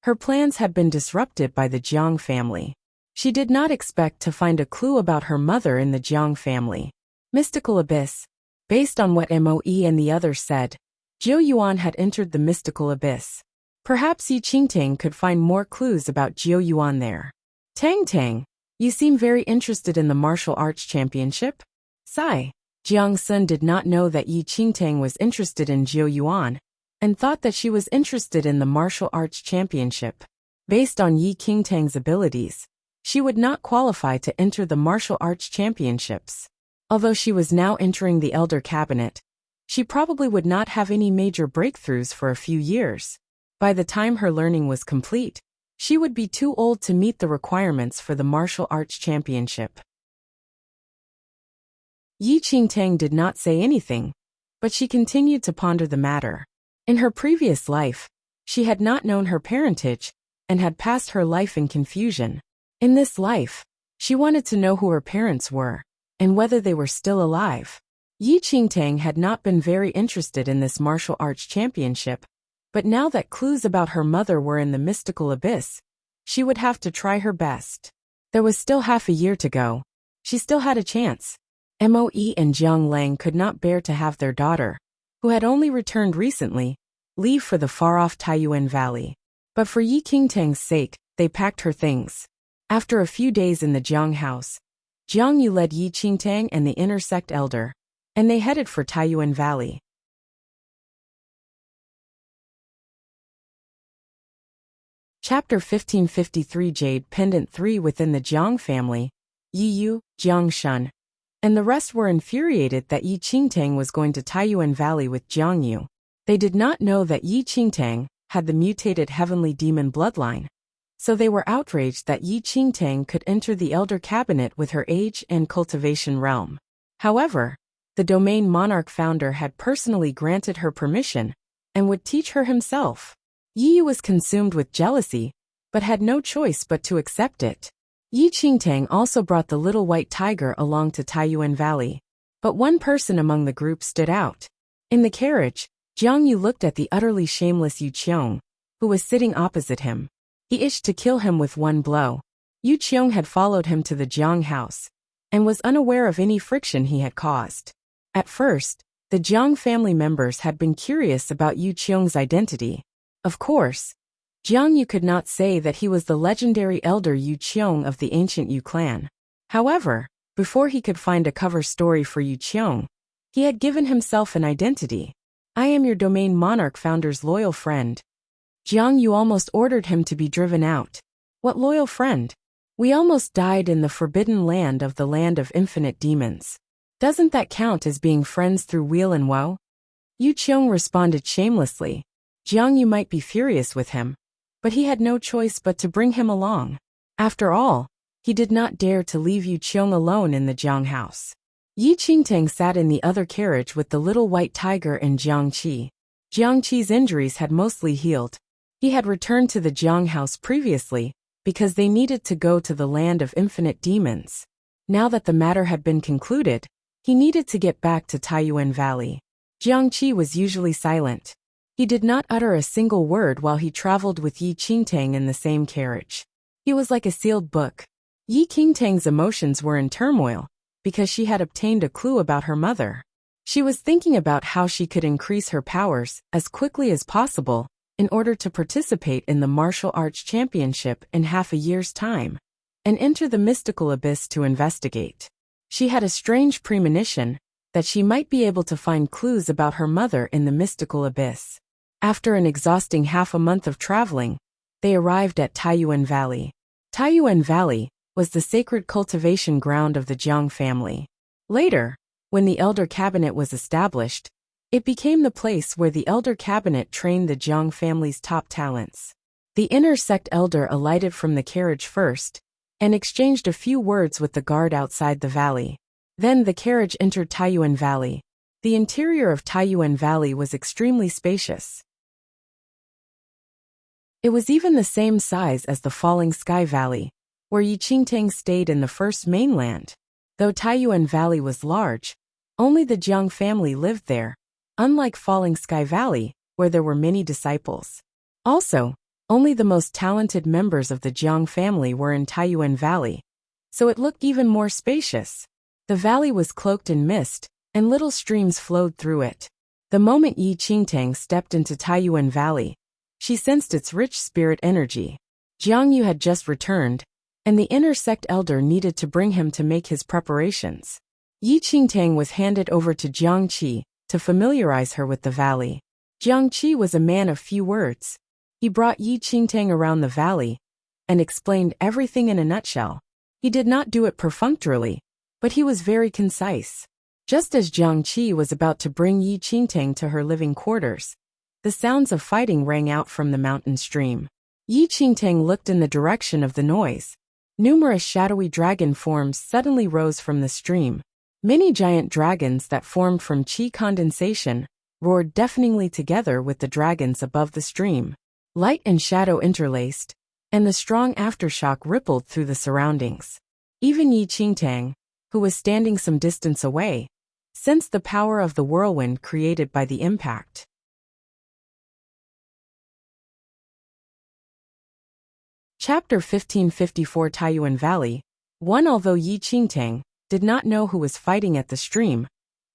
her plans had been disrupted by the Jiang family. She did not expect to find a clue about her mother in the Jiang family. Mystical Abyss. Based on what Moe and the others said, Jiao Yuan had entered the mystical abyss. Perhaps Yi Qingtang could find more clues about Jiao Yuan there. Tang, you seem very interested in the martial arts championship? Sigh. Jiang Sun did not know that Yi Qingtang was interested in Jiao Yuan, and thought that she was interested in the martial arts championship. Based on Yi Qingtang's abilities, she would not qualify to enter the martial arts championships. Although she was now entering the elder cabinet, she probably would not have any major breakthroughs for a few years. By the time her learning was complete, she would be too old to meet the requirements for the martial arts championship. Yi Qingtang did not say anything, but she continued to ponder the matter. In her previous life, she had not known her parentage, and had passed her life in confusion. In this life, she wanted to know who her parents were, and whether they were still alive. Yi Qingtang had not been very interested in this martial arts championship, but now that clues about her mother were in the mystical abyss, she would have to try her best. There was still half a year to go. She still had a chance. Moe and Jiang Lang could not bear to have their daughter, who had only returned recently, leave for the far-off Taiyuan Valley. But for Yi Qingtang's sake, they packed her things. After a few days in the Jiang house, Jiang Yu led Yi Qingtang and the inner sect elder, and they headed for Taiyuan Valley. Chapter 1553 Jade Pendant 3 Within the Jiang family, Yi Yu, Jiang Shun, and the rest were infuriated that Yi Qingtang was going to Taiyuan Valley with Jiang Yu. They did not know that Yi Qingtang had the mutated heavenly demon bloodline, so they were outraged that Yi Qingtang could enter the Elder Cabinet with her age and cultivation realm. However, the domain monarch founder had personally granted her permission and would teach her himself. Yi Yu was consumed with jealousy, but had no choice but to accept it. Yi Qingtang also brought the little white tiger along to Taiyuan Valley, but one person among the group stood out. In the carriage, Jiang Yu looked at the utterly shameless Yu Qiong, who was sitting opposite him. He itched to kill him with one blow. Yu Qiong had followed him to the Jiang house and was unaware of any friction he had caused. At first, the Jiang family members had been curious about Yu Qiong's identity. Of course, Jiang Yu could not say that he was the legendary elder Yu Qiong of the ancient Yu clan. However, before he could find a cover story for Yu Qiong, he had given himself an identity. I am your domain monarch founder's loyal friend. Jiang Yu almost ordered him to be driven out. What loyal friend? We almost died in the forbidden land of the land of infinite demons. Doesn't that count as being friends through weal and woe? Yu Qiong responded shamelessly. Jiang Yu might be furious with him, but he had no choice but to bring him along. After all, he did not dare to leave Yu Qiong alone in the Jiang house. Yi Qingtang sat in the other carriage with the little white tiger and Jiang Qi. Jiang Qi's injuries had mostly healed. He had returned to the Jiang house previously because they needed to go to the land of infinite demons. Now that the matter had been concluded, he needed to get back to Taiyuan Valley. Jiang Qi was usually silent. He did not utter a single word while he traveled with Yi Qingtang in the same carriage. He was like a sealed book. Yi Qingtang's emotions were in turmoil because she had obtained a clue about her mother. She was thinking about how she could increase her powers as quickly as possible in order to participate in the martial arts championship in half a year's time and enter the mystical abyss to investigate. She had a strange premonition that she might be able to find clues about her mother in the mystical abyss. After an exhausting half a month of traveling, they arrived at Taiyuan Valley. Taiyuan Valley was the sacred cultivation ground of the Jiang family. Later, when the Elder Cabinet was established, it became the place where the Elder Cabinet trained the Jiang family's top talents. The inner sect elder alighted from the carriage first and exchanged a few words with the guard outside the valley. Then the carriage entered Taiyuan Valley. The interior of Taiyuan Valley was extremely spacious. It was even the same size as the Falling Sky Valley, where Yi Qingtang stayed in the first mainland. Though Taiyuan Valley was large, only the Jiang family lived there, unlike Falling Sky Valley, where there were many disciples. Also, only the most talented members of the Jiang family were in Taiyuan Valley, so it looked even more spacious. The valley was cloaked in mist, and little streams flowed through it. The moment Yi Qingtang stepped into Taiyuan Valley, she sensed its rich spirit energy. Jiang Yu had just returned, and the inner sect elder needed to bring him to make his preparations. Yi Qingtang was handed over to Jiang Qi to familiarize her with the valley. Jiang Qi was a man of few words. He brought Yi Qingtang around the valley and explained everything in a nutshell. He did not do it perfunctorily, but he was very concise. Just as Jiang Qi was about to bring Yi Qingtang to her living quarters, the sounds of fighting rang out from the mountain stream. Yi Qingtang looked in the direction of the noise. Numerous shadowy dragon forms suddenly rose from the stream. Many giant dragons that formed from qi condensation roared deafeningly together with the dragons above the stream. Light and shadow interlaced, and the strong aftershock rippled through the surroundings. Even Yi Qingtang, who was standing some distance away, sensed the power of the whirlwind created by the impact. Chapter 1554 Taiyuan Valley 1. Although Yi Qingtang did not know who was fighting at the stream,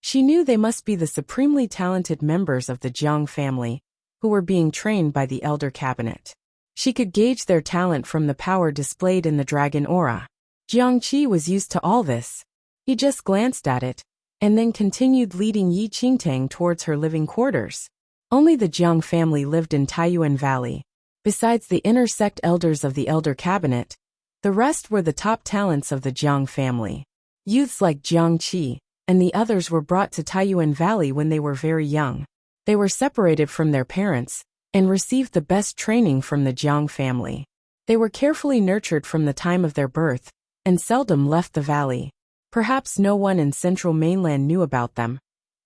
she knew they must be the supremely talented members of the Jiang family, who were being trained by the Elder Cabinet. She could gauge their talent from the power displayed in the dragon aura. Jiang Qi was used to all this. He just glanced at it, and then continued leading Yi Qingtang towards her living quarters. Only the Jiang family lived in Taiyuan Valley. Besides the inner sect elders of the Elder Cabinet, the rest were the top talents of the Jiang family. Youths like Jiang Qi and the others were brought to Taiyuan Valley when they were very young. They were separated from their parents and received the best training from the Jiang family. They were carefully nurtured from the time of their birth and seldom left the valley. Perhaps no one in central mainland knew about them,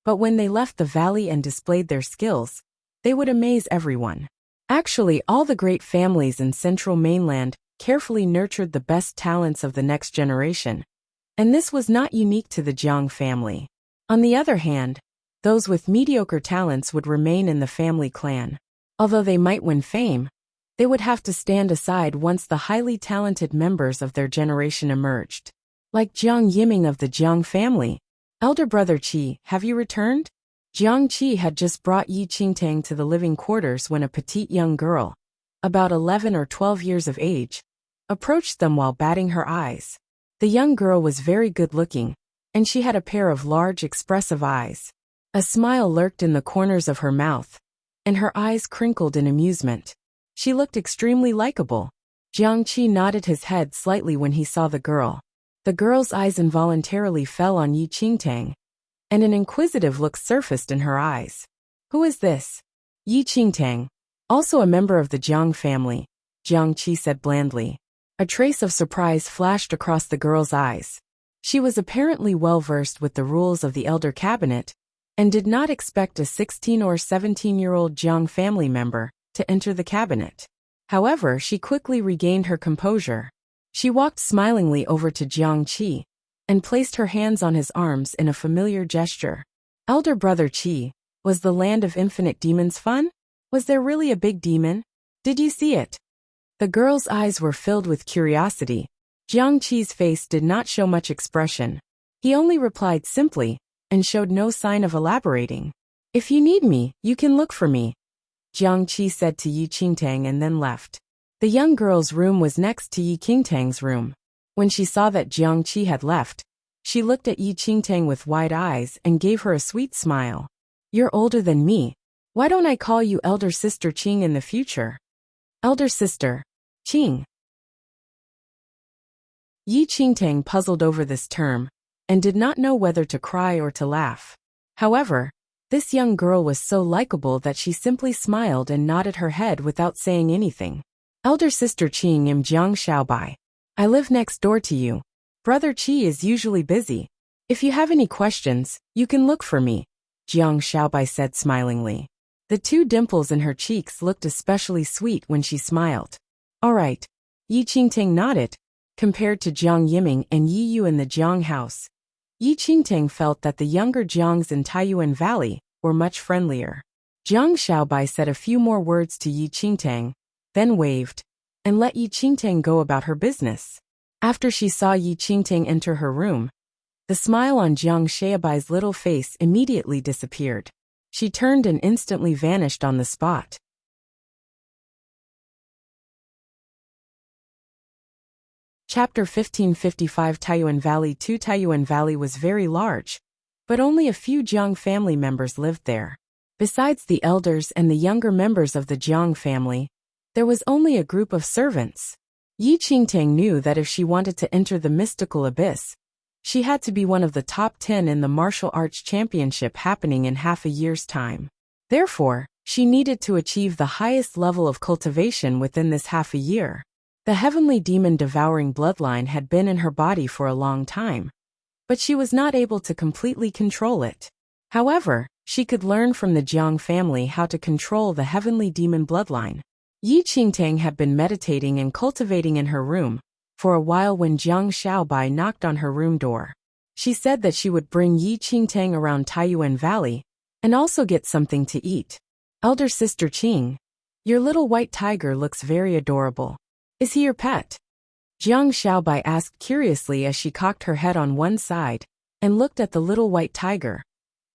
but when they left the valley and displayed their skills, they would amaze everyone. Actually, all the great families in central mainland carefully nurtured the best talents of the next generation, and this was not unique to the Jiang family. On the other hand, those with mediocre talents would remain in the family clan. Although they might win fame, they would have to stand aside once the highly talented members of their generation emerged. Like Jiang Yiming of the Jiang family. Elder brother Qi, have you returned? Jiang Qi had just brought Yi Qingtang to the living quarters when a petite young girl, about 11 or 12 years of age, approached them while batting her eyes. The young girl was very good-looking, and she had a pair of large, expressive eyes. A smile lurked in the corners of her mouth, and her eyes crinkled in amusement. She looked extremely likable. Jiang Qi nodded his head slightly when he saw the girl. The girl's eyes involuntarily fell on Yi Qingtang, and an inquisitive look surfaced in her eyes. Who is this? Yi Qingtang, also a member of the Jiang family, Jiang Qi said blandly. A trace of surprise flashed across the girl's eyes. She was apparently well-versed with the rules of the elder cabinet, and did not expect a 16 or 17-year-old Jiang family member to enter the cabinet. However, she quickly regained her composure. She walked smilingly over to Jiang Qi and placed her hands on his arms in a familiar gesture. Elder brother Qi, was the land of infinite demons fun? Was there really a big demon? Did you see it? The girl's eyes were filled with curiosity. Jiang Qi's face did not show much expression. He only replied simply and showed no sign of elaborating. If you need me, you can look for me, Jiang Qi said to Yi Qingtang and then left. The young girl's room was next to Yi Qingtang's room. When she saw that Jiang Qi had left, she looked at Yi Qingtang with wide eyes and gave her a sweet smile. You're older than me. Why don't I call you elder sister Qing in the future? Elder sister, Qing. Yi Qingtang puzzled over this term and did not know whether to cry or to laugh. However, this young girl was so likable that she simply smiled and nodded her head without saying anything. Elder sister Qing am Jiang Xiaobai. I live next door to you. Brother Qi is usually busy. If you have any questions, you can look for me, Jiang Xiaobai said smilingly. The two dimples in her cheeks looked especially sweet when she smiled. All right. Yi Qingtang nodded. Compared to Jiang Yiming and Yi Yu in the Jiang house, Yi Qingtang felt that the younger Jiangs in Taiyuan Valley were much friendlier. Jiang Xiaobai said a few more words to Yi Qingtang, then waved, and let Yi Qingtang go about her business. After she saw Yi Qingtang enter her room, the smile on Jiang Xiaobai's little face immediately disappeared. She turned and instantly vanished on the spot. Chapter 1555 Taiyuan Valley 2 Taiyuan Valley was very large, but only a few Jiang family members lived there. Besides the elders and the younger members of the Jiang family, there was only a group of servants. Yi Qingtang knew that if she wanted to enter the mystical abyss, she had to be one of the top 10 in the martial arts championship happening in half a year's time. Therefore, she needed to achieve the highest level of cultivation within this half a year. The heavenly demon-devouring bloodline had been in her body for a long time, but she was not able to completely control it. However, she could learn from the Jiang family how to control the heavenly demon bloodline. Yi Qingtang had been meditating and cultivating in her room for a while when Jiang Xiaobai knocked on her room door. She said that she would bring Yi Qingtang around Taiyuan Valley and also get something to eat. Elder sister Qing, your little white tiger looks very adorable. Is he your pet? Jiang Xiaobai asked curiously as she cocked her head on one side and looked at the little white tiger,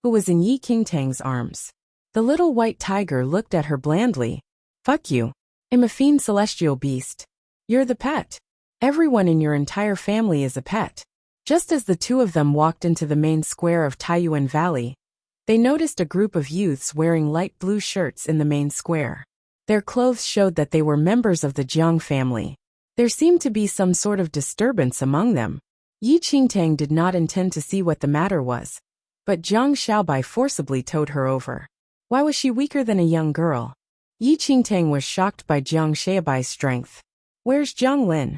who was in Yi Qingtang's arms. The little white tiger looked at her blandly. Fuck you. I'm a fiend celestial beast. You're the pet. Everyone in your entire family is a pet. Just as the two of them walked into the main square of Taiyuan Valley, they noticed a group of youths wearing light blue shirts in the main square. Their clothes showed that they were members of the Jiang family. There seemed to be some sort of disturbance among them, Yi Qingtang did not intend to see what the matter was, but Jiang Xiaobai forcibly towed her over. Why was she weaker than a young girl? Yi Qingtang was shocked by Jiang Xiaobai's strength. Where's Jiang Lin?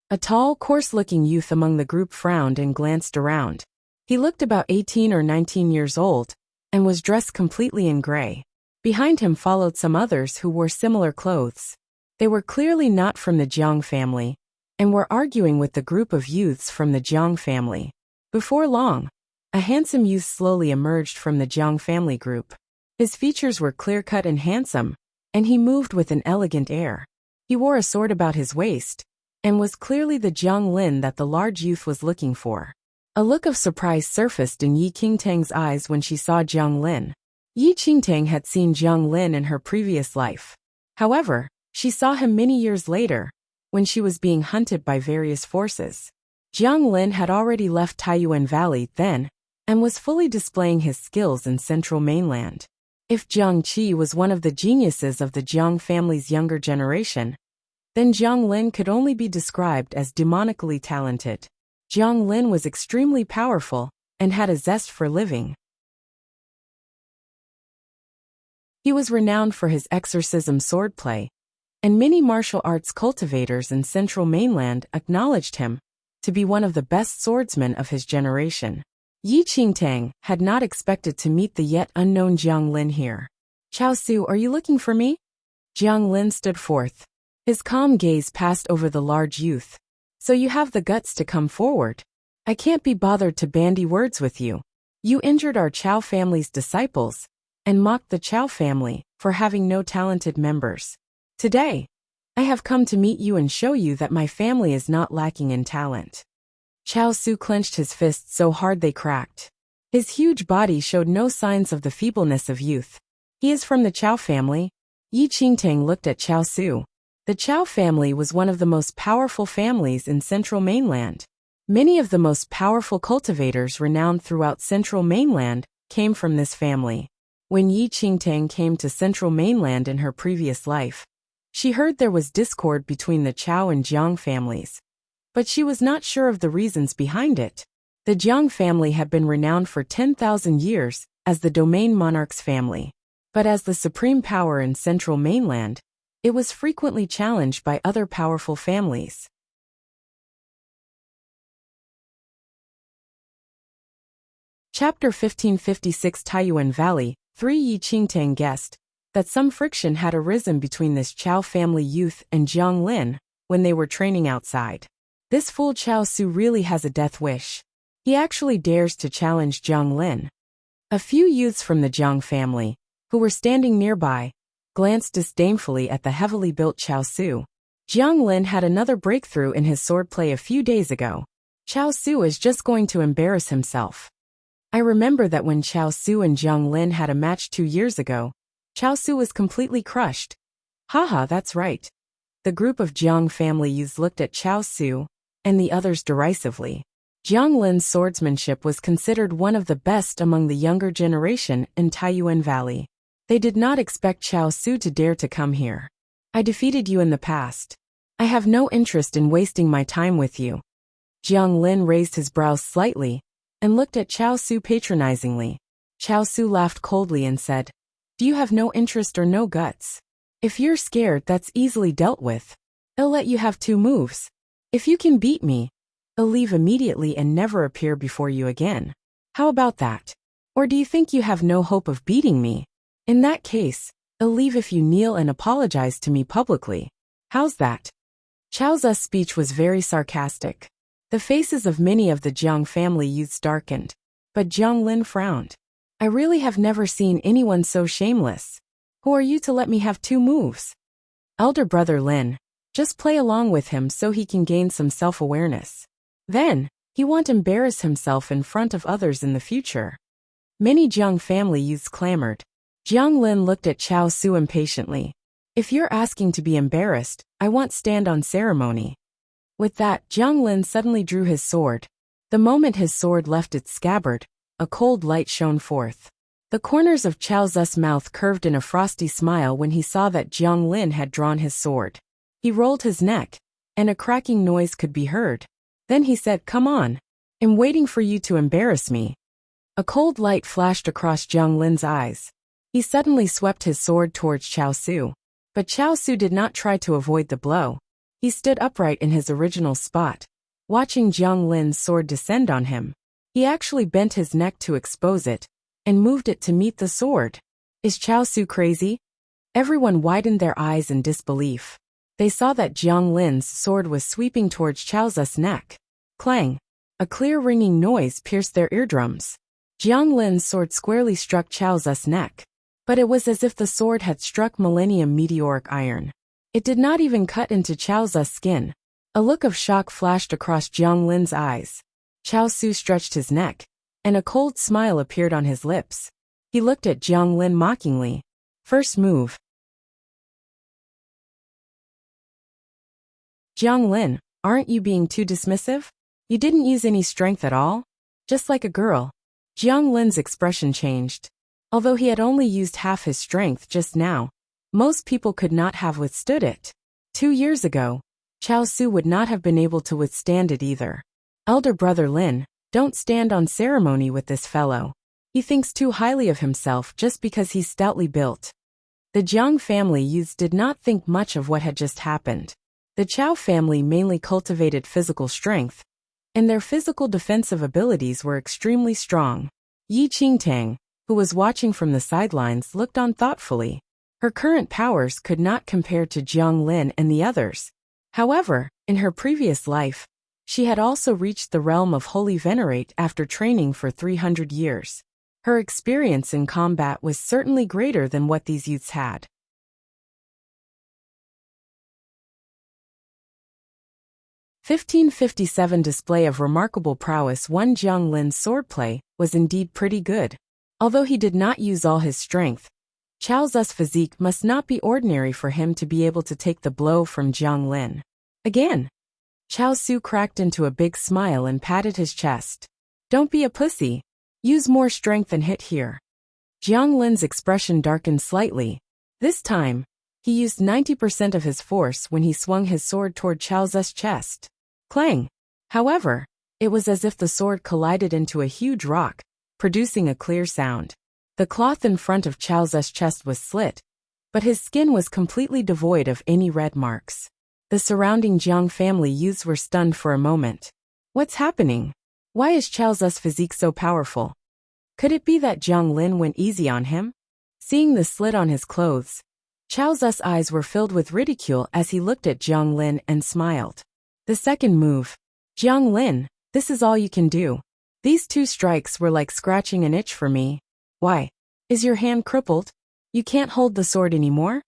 A tall, coarse-looking youth among the group frowned and glanced around. He looked about 18 or 19 years old, and was dressed completely in gray. Behind him followed some others who wore similar clothes. They were clearly not from the Jiang family, and were arguing with the group of youths from the Jiang family. Before long, a handsome youth slowly emerged from the Jiang family group. His features were clear-cut and handsome, and he moved with an elegant air. He wore a sword about his waist, and was clearly the Jiang Lin that the large youth was looking for. A look of surprise surfaced in Yi Qingtang's eyes when she saw Jiang Lin. Yi Qingtang had seen Jiang Lin in her previous life. However, she saw him many years later, when she was being hunted by various forces. Jiang Lin had already left Taiyuan Valley then, and was fully displaying his skills in central mainland. If Jiang Qi was one of the geniuses of the Jiang family's younger generation, then Jiang Lin could only be described as demonically talented. Jiang Lin was extremely powerful, and had a zest for living. He was renowned for his exorcism swordplay, and many martial arts cultivators in central mainland acknowledged him to be one of the best swordsmen of his generation. Yi Qingtang had not expected to meet the yet unknown Jiang Lin here. "Chao Su, are you looking for me?" Jiang Lin stood forth. His calm gaze passed over the large youth. "So you have the guts to come forward. I can't be bothered to bandy words with you. You injured our Chao family's disciples, and mocked the Chao family for having no talented members. Today, I have come to meet you and show you that my family is not lacking in talent." Chao Su clenched his fists so hard they cracked. His huge body showed no signs of the feebleness of youth. "He is from the Chao family." Yi Qingtang looked at Chao Su. The Chao family was one of the most powerful families in central mainland. Many of the most powerful cultivators renowned throughout central mainland came from this family. When Yi Qingtang came to central mainland in her previous life, she heard there was discord between the Chao and Jiang families. But she was not sure of the reasons behind it. The Jiang family had been renowned for 10,000 years as the domain monarch's family. But as the supreme power in central mainland, it was frequently challenged by other powerful families. Chapter 1556 Taiyuan Valley. 3 Yi Qingtang guessed that some friction had arisen between this Chao family youth and Jiang Lin when they were training outside. This fool Chao Su really has a death wish. He actually dares to challenge Jiang Lin. A few youths from the Jiang family, who were standing nearby, glanced disdainfully at the heavily built Chao Su. Jiang Lin had another breakthrough in his swordplay a few days ago. Chao Su is just going to embarrass himself. I remember that when Chao Su and Jiang Lin had a match 2 years ago, Chao Su was completely crushed. Haha, that's right. The group of Jiang family youths looked at Chao Su and the others derisively. Jiang Lin's swordsmanship was considered one of the best among the younger generation in Taiyuan Valley. They did not expect Chao Su to dare to come here. "I defeated you in the past. I have no interest in wasting my time with you." Jiang Lin raised his brows slightly and looked at Chao Su patronizingly. Chao Su laughed coldly and said, "Do you have no interest or no guts? If you're scared, that's easily dealt with. I'll let you have 2 moves. If you can beat me, I'll leave immediately and never appear before you again. How about that? Or do you think you have no hope of beating me? In that case, I'll leave if you kneel and apologize to me publicly. How's that?" Chao Zu's speech was very sarcastic. The faces of many of the Jiang family youths darkened, but Jiang Lin frowned. "I really have never seen anyone so shameless. Who are you to let me have 2 moves? Elder brother Lin, just play along with him so he can gain some self-awareness. Then, he won't embarrass himself in front of others in the future." Many Jiang family youths clamored. Jiang Lin looked at Chao Su impatiently. "If you're asking to be embarrassed, I want stand on ceremony." With that, Jiang Lin suddenly drew his sword. The moment his sword left its scabbard, a cold light shone forth. The corners of Chao Zu's mouth curved in a frosty smile when he saw that Jiang Lin had drawn his sword. He rolled his neck, and a cracking noise could be heard. Then he said, "Come on. I'm waiting for you to embarrass me." A cold light flashed across Jiang Lin's eyes. He suddenly swept his sword towards Chao Su. But Chao Su did not try to avoid the blow. He stood upright in his original spot, watching Jiang Lin's sword descend on him. He actually bent his neck to expose it, and moved it to meet the sword. Is Chao Su crazy? Everyone widened their eyes in disbelief. They saw that Jiang Lin's sword was sweeping towards Chao Zu's neck. Clang! A clear ringing noise pierced their eardrums. Jiang Lin's sword squarely struck Chao Zu's neck. But it was as if the sword had struck millennium meteoric iron. It did not even cut into Chao Zu's skin. A look of shock flashed across Jiang Lin's eyes. Chao Su stretched his neck, and a cold smile appeared on his lips. He looked at Jiang Lin mockingly. First move. Jiang Lin, aren't you being too dismissive? You didn't use any strength at all? Just like a girl. Jiang Lin's expression changed. Although he had only used half his strength just now, most people could not have withstood it. 2 years ago, Chao Su would not have been able to withstand it either. Elder brother Lin, don't stand on ceremony with this fellow. He thinks too highly of himself just because he's stoutly built. The Jiang family youths did not think much of what had just happened. The Chao family mainly cultivated physical strength, and their physical defensive abilities were extremely strong. Yi Qingtang, who was watching from the sidelines, looked on thoughtfully. Her current powers could not compare to Jiang Lin and the others. However, in her previous life, she had also reached the realm of Holy Venerate after training for 300 years. Her experience in combat was certainly greater than what these youths had. 1557 display of remarkable prowess. One Jiang Lin's swordplay was indeed pretty good. Although he did not use all his strength, Chao Zu's physique must not be ordinary for him to be able to take the blow from Jiang Lin. Again, Chao Su cracked into a big smile and patted his chest. Don't be a pussy. Use more strength and hit here. Jiang Lin's expression darkened slightly. This time, he used 90% of his force when he swung his sword toward Chao Zu's chest. Clang! However, it was as if the sword collided into a huge rock, producing a clear sound. The cloth in front of Chao Zu's chest was slit, but his skin was completely devoid of any red marks. The surrounding Jiang family youths were stunned for a moment. What's happening? Why is Chao Zu's physique so powerful? Could it be that Jiang Lin went easy on him? Seeing the slit on his clothes, Chao Zu's eyes were filled with ridicule as he looked at Jiang Lin and smiled. The second move. Jiang Lin, this is all you can do. These 2 strikes were like scratching an itch for me. Why? Is your hand crippled? You can't hold the sword anymore?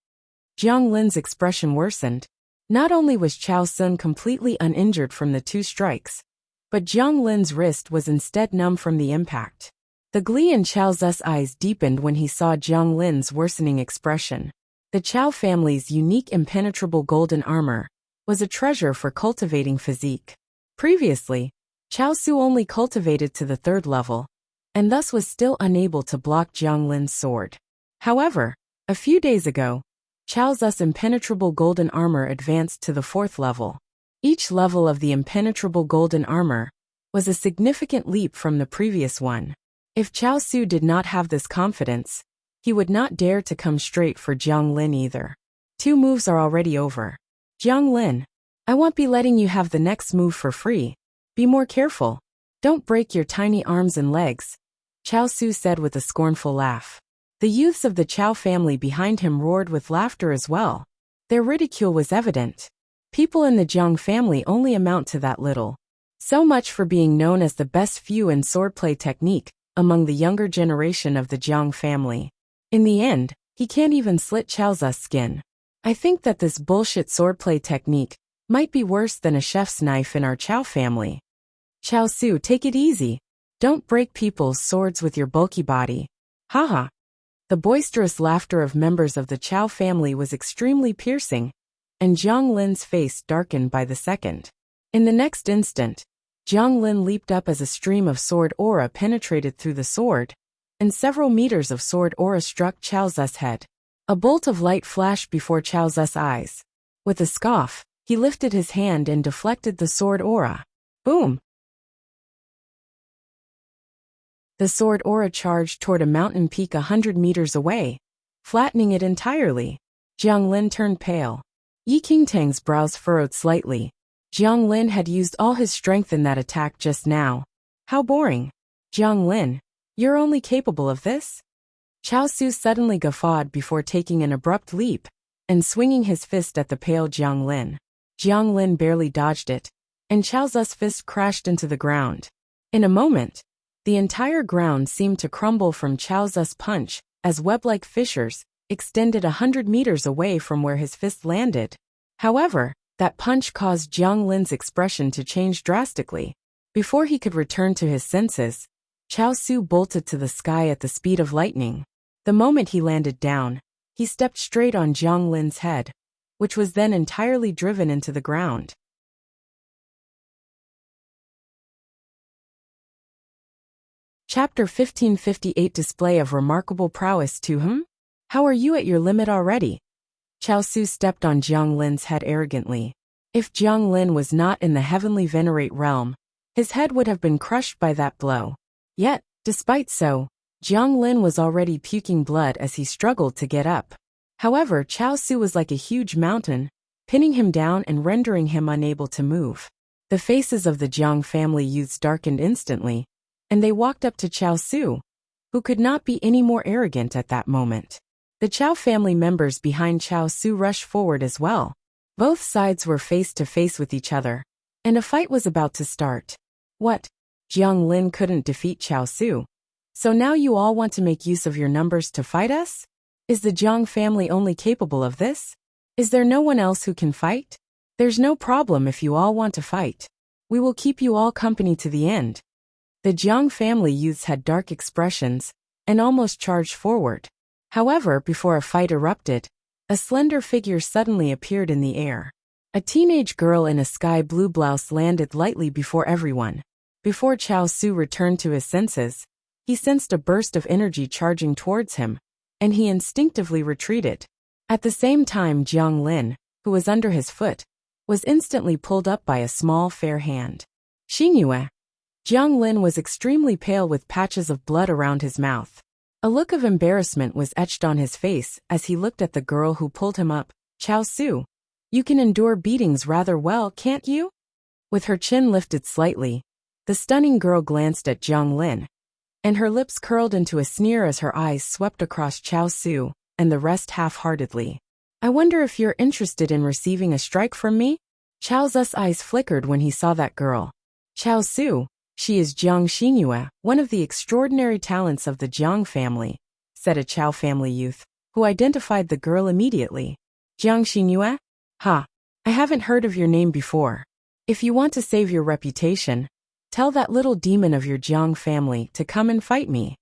Jiang Lin's expression worsened. Not only was Chao Sun completely uninjured from the 2 strikes, but Jiang Lin's wrist was instead numb from the impact. The glee in Chao Zu's eyes deepened when he saw Jiang Lin's worsening expression. The Chao family's unique impenetrable golden armor was a treasure for cultivating physique. Previously, Chao Su only cultivated to the 3rd level, and thus was still unable to block Jiang Lin's sword. However, a few days ago, Chao Zu's impenetrable golden armor advanced to the 4th level. Each level of the impenetrable golden armor was a significant leap from the previous one. If Chao Su did not have this confidence, he would not dare to come straight for Jiang Lin either. 2 moves are already over. Jiang Lin, I won't be letting you have the next move for free. Be more careful. Don't break your tiny arms and legs, Chao Su said with a scornful laugh. The youths of the Chao family behind him roared with laughter as well. Their ridicule was evident. People in the Jiang family only amount to that little. So much for being known as the best few in swordplay technique among the younger generation of the Jiang family. In the end, he can't even slit Chao Zu's skin. I think that this bullshit swordplay technique might be worse than a chef's knife in our Chao family. Chao Su, take it easy. Don't break people's swords with your bulky body. Haha. The boisterous laughter of members of the Chao family was extremely piercing, and Jiang Lin's face darkened by the second. In the next instant, Jiang Lin leaped up as a stream of sword aura penetrated through the sword, and several meters of sword aura struck Chao Zu's head. A bolt of light flashed before Chao Zu's eyes. With a scoff, he lifted his hand and deflected the sword aura. Boom! The sword aura charged toward a mountain peak 100 meters away, flattening it entirely. Jiang Lin turned pale. Yi Qingtang's brows furrowed slightly. Jiang Lin had used all his strength in that attack just now. How boring. Jiang Lin, you're only capable of this? Chao Su suddenly guffawed before taking an abrupt leap and swinging his fist at the pale Jiang Lin. Jiang Lin barely dodged it, and Chao Su's fist crashed into the ground. In a moment, the entire ground seemed to crumble from Chao Su's punch as web-like fissures extended 100 meters away from where his fist landed. However, that punch caused Jiang Lin's expression to change drastically. Before he could return to his senses, Chao Su bolted to the sky at the speed of lightning. The moment he landed down, he stepped straight on Jiang Lin's head, which was then entirely driven into the ground. Chapter 1558 Display of Remarkable Prowess to Him? How are you at your limit already? Chao Su stepped on Jiang Lin's head arrogantly. If Jiang Lin was not in the heavenly venerate realm, his head would have been crushed by that blow. Yet, despite so, Jiang Lin was already puking blood as he struggled to get up. However, Chao Su was like a huge mountain, pinning him down and rendering him unable to move. The faces of the Jiang family youths darkened instantly, and they walked up to Chao Su, who could not be any more arrogant at that moment. The Chao family members behind Chao Su rushed forward as well. Both sides were face to face with each other, and a fight was about to start. What? Jiang Lin couldn't defeat Chao Su. So now you all want to make use of your numbers to fight us? Is the Jiang family only capable of this? Is there no one else who can fight? There's no problem if you all want to fight. We will keep you all company to the end. The Jiang family youths had dark expressions and almost charged forward. However, before a fight erupted, a slender figure suddenly appeared in the air. A teenage girl in a sky blue blouse landed lightly before everyone. Before Chao Su returned to his senses, he sensed a burst of energy charging towards him, and he instinctively retreated. At the same time, Jiang Lin, who was under his foot, was instantly pulled up by a small fair hand. Xingyue. Jiang Lin was extremely pale with patches of blood around his mouth. A look of embarrassment was etched on his face as he looked at the girl who pulled him up. Chao Su, you can endure beatings rather well, can't you? With her chin lifted slightly, the stunning girl glanced at Jiang Lin, and her lips curled into a sneer as her eyes swept across Chao Su and the rest half-heartedly. I wonder if you're interested in receiving a strike from me? Chao Su's eyes flickered when he saw that girl. Chao Su, she is Jiang Xingyue, one of the extraordinary talents of the Jiang family, said a Chao family youth, who identified the girl immediately. Jiang Xingyue? Ha! I haven't heard of your name before. If you want to save your reputation, tell that little demon of your Jiang family to come and fight me.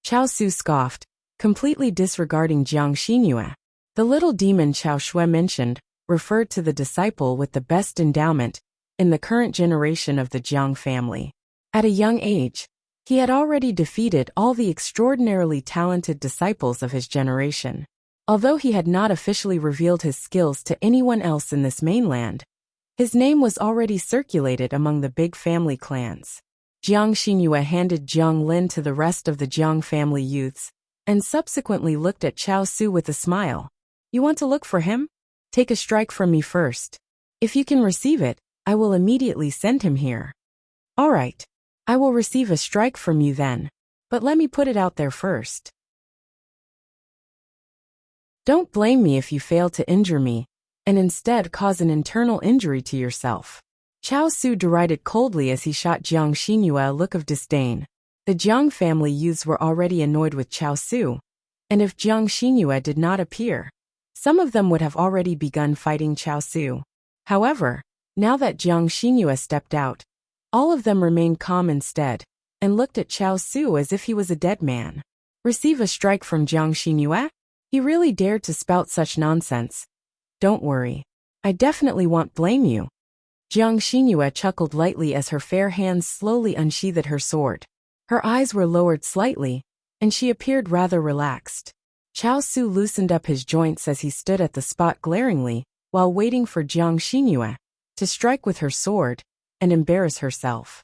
Chao Su scoffed, completely disregarding Jiang Xingyue. The little demon Chao Shui mentioned referred to the disciple with the best endowment in the current generation of the Jiang family. At a young age, he had already defeated all the extraordinarily talented disciples of his generation. Although he had not officially revealed his skills to anyone else in this mainland, his name was already circulated among the big family clans. Jiang Xingyue handed Jiang Lin to the rest of the Jiang family youths, and subsequently looked at Chao Su with a smile. You want to look for him? Take a strike from me first. If you can receive it, I will immediately send him here. All right. I will receive a strike from you then, but let me put it out there first. Don't blame me if you fail to injure me, and instead cause an internal injury to yourself. Chao Su derided coldly as he shot Jiang Xingyue a look of disdain. The Jiang family youths were already annoyed with Chao Su, and if Jiang Xingyue did not appear, some of them would have already begun fighting Chao Su. However, now that Jiang Xingyue stepped out, all of them remained calm instead, and looked at Chao Su as if he was a dead man. Receive a strike from Jiang Xingyue? He really dared to spout such nonsense. Don't worry. I definitely won't blame you. Jiang Xingyue chuckled lightly as her fair hands slowly unsheathed her sword. Her eyes were lowered slightly, and she appeared rather relaxed. Chao Su loosened up his joints as he stood at the spot glaringly, while waiting for Jiang Xingyue to strike with her sword, and embarrass herself.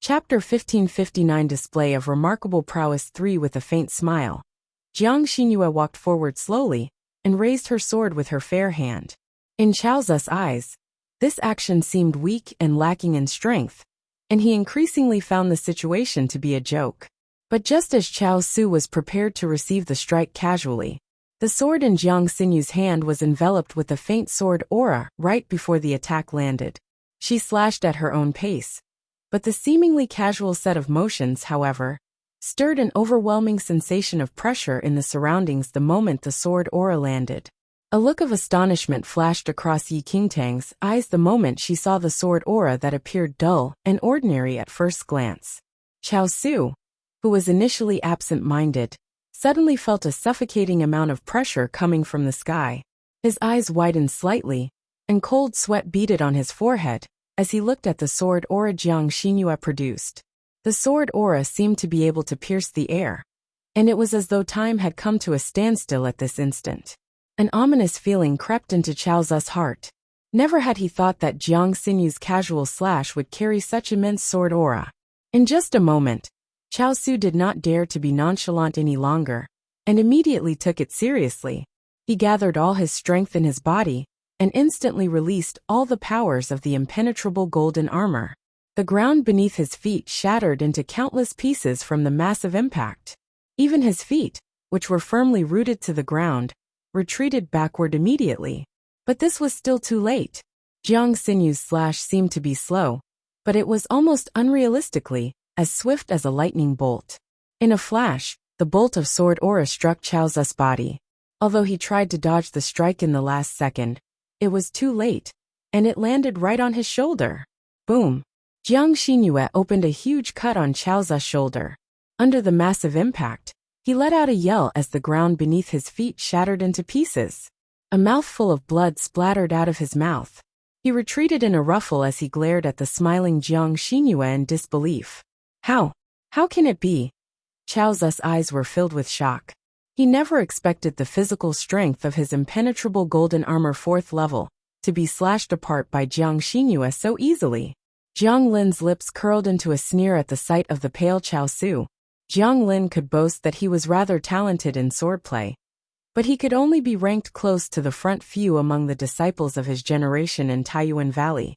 Chapter 1559 Display of Remarkable Prowess 3 With a faint smile, Jiang Xingyue walked forward slowly and raised her sword with her fair hand. In Cao Zu's eyes, this action seemed weak and lacking in strength, and he increasingly found the situation to be a joke. But just as Cao Su was prepared to receive the strike casually, the sword in Jiang Xingyue's hand was enveloped with a faint sword aura right before the attack landed. She slashed at her own pace, but the seemingly casual set of motions, however, stirred an overwhelming sensation of pressure in the surroundings the moment the sword aura landed. A look of astonishment flashed across Yi Qingtang's eyes the moment she saw the sword aura that appeared dull and ordinary at first glance. Cao Su, who was initially absent-minded, suddenly felt a suffocating amount of pressure coming from the sky. His eyes widened slightly, and cold sweat beaded on his forehead as he looked at the sword aura Jiang Xingyue produced. The sword aura seemed to be able to pierce the air, and it was as though time had come to a standstill at this instant. An ominous feeling crept into Cao Zu's heart. Never had he thought that Jiang Xingyue's casual slash would carry such immense sword aura. In just a moment, Cao Su did not dare to be nonchalant any longer, and immediately took it seriously. He gathered all his strength in his body, and instantly released all the powers of the impenetrable golden armor. The ground beneath his feet shattered into countless pieces from the massive impact. Even his feet, which were firmly rooted to the ground, retreated backward immediately. But this was still too late. Jiang Xingyue's slash seemed to be slow, but it was almost unrealistically as swift as a lightning bolt. In a flash, the bolt of sword aura struck Cao Zu's body. Although he tried to dodge the strike in the last second, it was too late, and it landed right on his shoulder. Boom! Jiang Xingyue opened a huge cut on Cao Zu's shoulder. Under the massive impact, he let out a yell as the ground beneath his feet shattered into pieces. A mouthful of blood splattered out of his mouth. He retreated in a ruffle as he glared at the smiling Jiang Xingyue in disbelief. How can it be? Cao Zu's eyes were filled with shock. He never expected the physical strength of his impenetrable golden armor 4th level to be slashed apart by Jiang Xingyue so easily. Jiang Lin's lips curled into a sneer at the sight of the pale Cao Su. Jiang Lin could boast that he was rather talented in swordplay, but he could only be ranked close to the front few among the disciples of his generation in Taiyuan Valley.